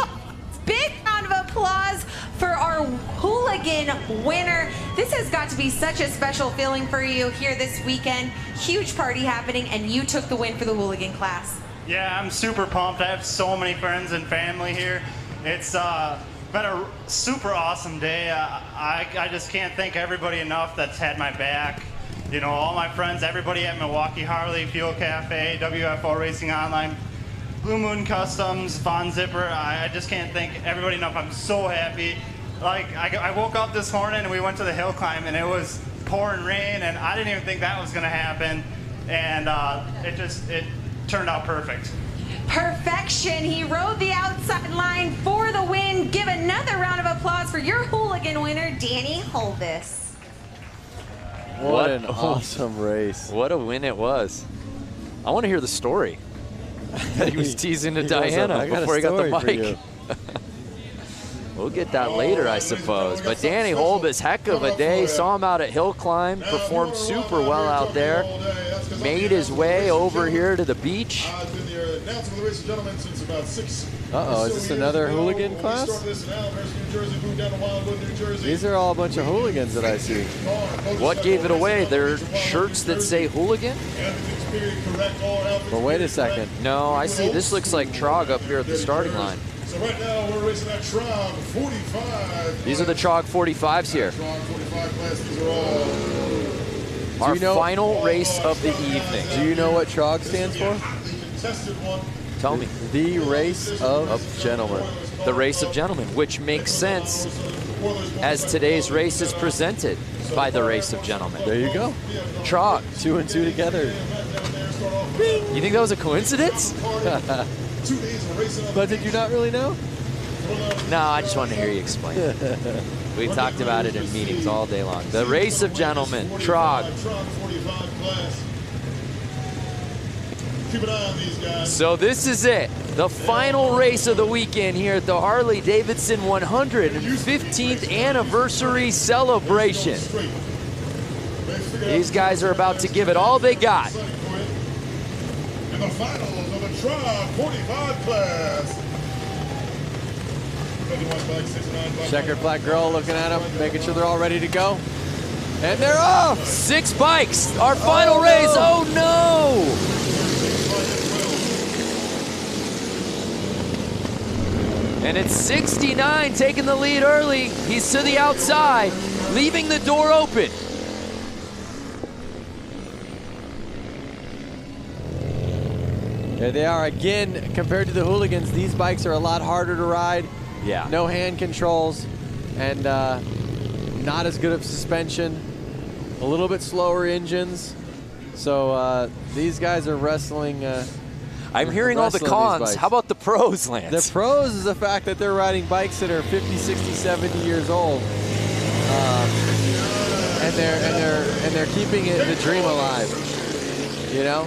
Big round of applause for our Hooligan winner. This has got to be such a special feeling for you here this weekend. Huge party happening, and you took the win for the Hooligan class. Yeah, I'm super pumped. I have so many friends and family here. It's been a super awesome day. I just can't thank everybody enough that's had my back. You know, all my friends, everybody at Milwaukee Harley, Fuel Cafe, WFO Racing Online, Blue Moon Customs, Von Zipper. I just can't thank everybody enough. I'm so happy. Like, I woke up this morning and we went to the hill climb and it was pouring rain and I didn't even think that was gonna happen. And it turned out perfect. Perfection. He rode the outside line for the win. Give another round of applause for your Hooligan winner, Danny Holbus. What an awesome race. What a win it was. I want to hear the story that he was teasing to Diana before he got the mic. We'll get that later, I suppose. But Danny Holbus, heck of a day. Saw him out at Hill Climb, performed super well out there. Made his way over here to the beach. Uh-oh, is this another Hooligan class? These are all a bunch of hooligans that I see. What gave it away? They're shirts that say Hooligan? But wait a second. No, I see. This looks like TROG up here at the starting line. So right now we're racing that TROG 45. These are the TROG 45s here. TROG 45 class, these are all. Our final race of the evening. Do you know what TROG stands for? Tell me. The Race of Gentlemen. The Race of Gentlemen, which makes sense as today's race is presented by the Race of Gentlemen. There you go. TROG. 2 and 2 together. You think that was a coincidence? But did you not really know? No, I just wanted to hear you explain it. We talked about it in meetings all day long. The race of gentlemen, TROG. Keep an eye on these guys. So this is it, the final race of the weekend here at the Harley-Davidson 115th anniversary celebration. These guys are about to give it all they got. In the finals of the TROG 45 class. Checkered flag girl looking at them, making sure they're all ready to go. And they're off! 6 bikes, our final race, oh no! And it's 69 taking the lead early. He's to the outside, leaving the door open. There they are again. Compared to the hooligans, these bikes are a lot harder to ride. Yeah. No hand controls, and not as good of suspension. A little bit slower engines. So these guys are wrestling. I'm hearing all the cons. How about the pros, Lance? The pros is the fact that they're riding bikes that are 50, 60, 70 years old, and they're keeping the dream alive. You know.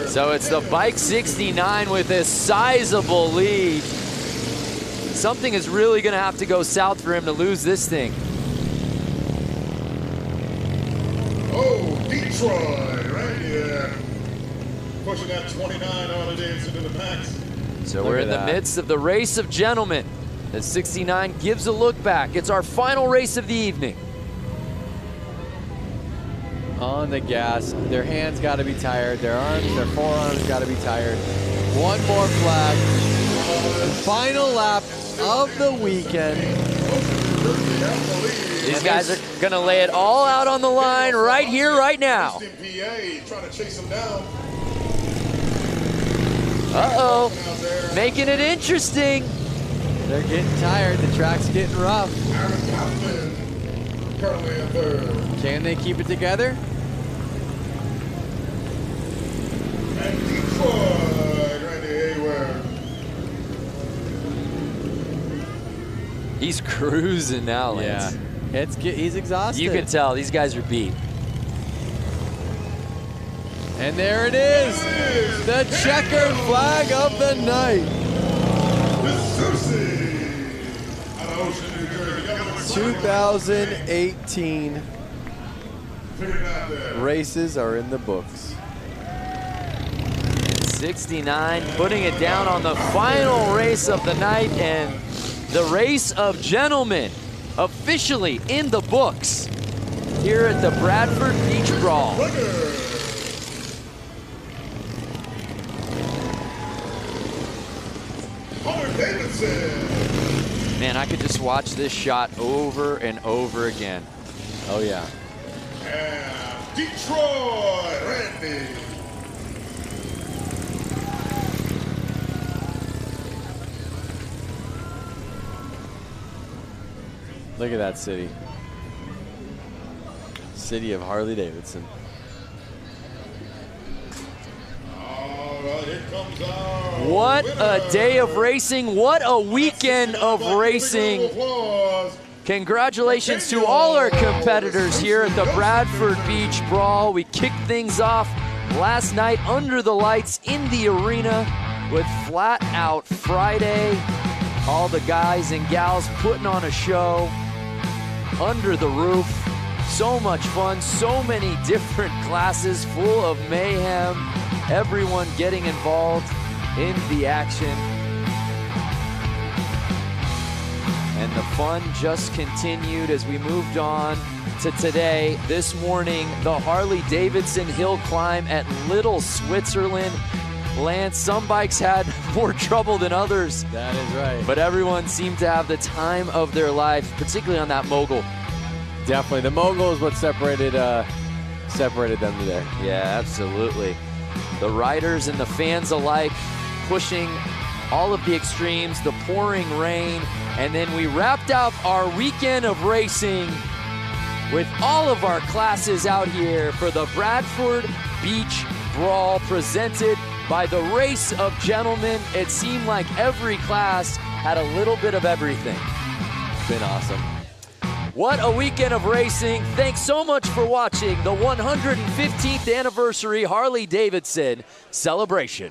So it's the bike 69 with a sizable lead. Something is really going to have to go south for him to lose this thing. Oh, Detroit, right here. Pushing that 29 Harley-Davidson to the max. So we're in the midst of the race of gentlemen. The 69 gives a look back. It's our final race of the evening. On the gas, their hands got to be tired, their arms, their forearms got to be tired. One more flag. Final lap of the weekend. These guys are going to lay it all out on the line right here, right now. Trying to chase him down. Uh-oh, making it interesting. They're getting tired, the track's getting rough. Currently in third. Can they keep it together? And Detroit, Randy Hayward. He's cruising now, Lance. Yeah, he's exhausted. You can tell these guys are beat. And there it is, the checkered flag of the night. 2018 races are in the books. 69 putting it down on the final race of the night, and the race of gentlemen officially in the books here at the Bradford Beach Brawl. Harley-Davidson. Man, I could just watch this shot over and over again. Oh yeah. And Detroit, Randy. Look at that city. City of Harley-Davidson. What a day of racing. What a weekend of racing. Congratulations to all our competitors here at the Bradford Beach Brawl. We kicked things off last night under the lights in the arena with Flat Out Friday. All the guys and gals putting on a show under the roof. So much fun, so many different classes full of mayhem. Everyone getting involved in the action. And the fun just continued as we moved on to today. This morning, the Harley-Davidson hill climb at Little Switzerland. Lance, some bikes had more trouble than others. That is right. But everyone seemed to have the time of their life, particularly on that mogul. Definitely, the mogul is what separated them today. Yeah, absolutely. The riders and the fans alike pushing all of the extremes, the pouring rain, and then we wrapped up our weekend of racing with all of our classes out here for the Bradford Beach Brawl presented by the Race of Gentlemen. It seemed like every class had a little bit of everything. Been awesome. What a weekend of racing. Thanks so much for watching the 115th anniversary Harley-Davidson celebration.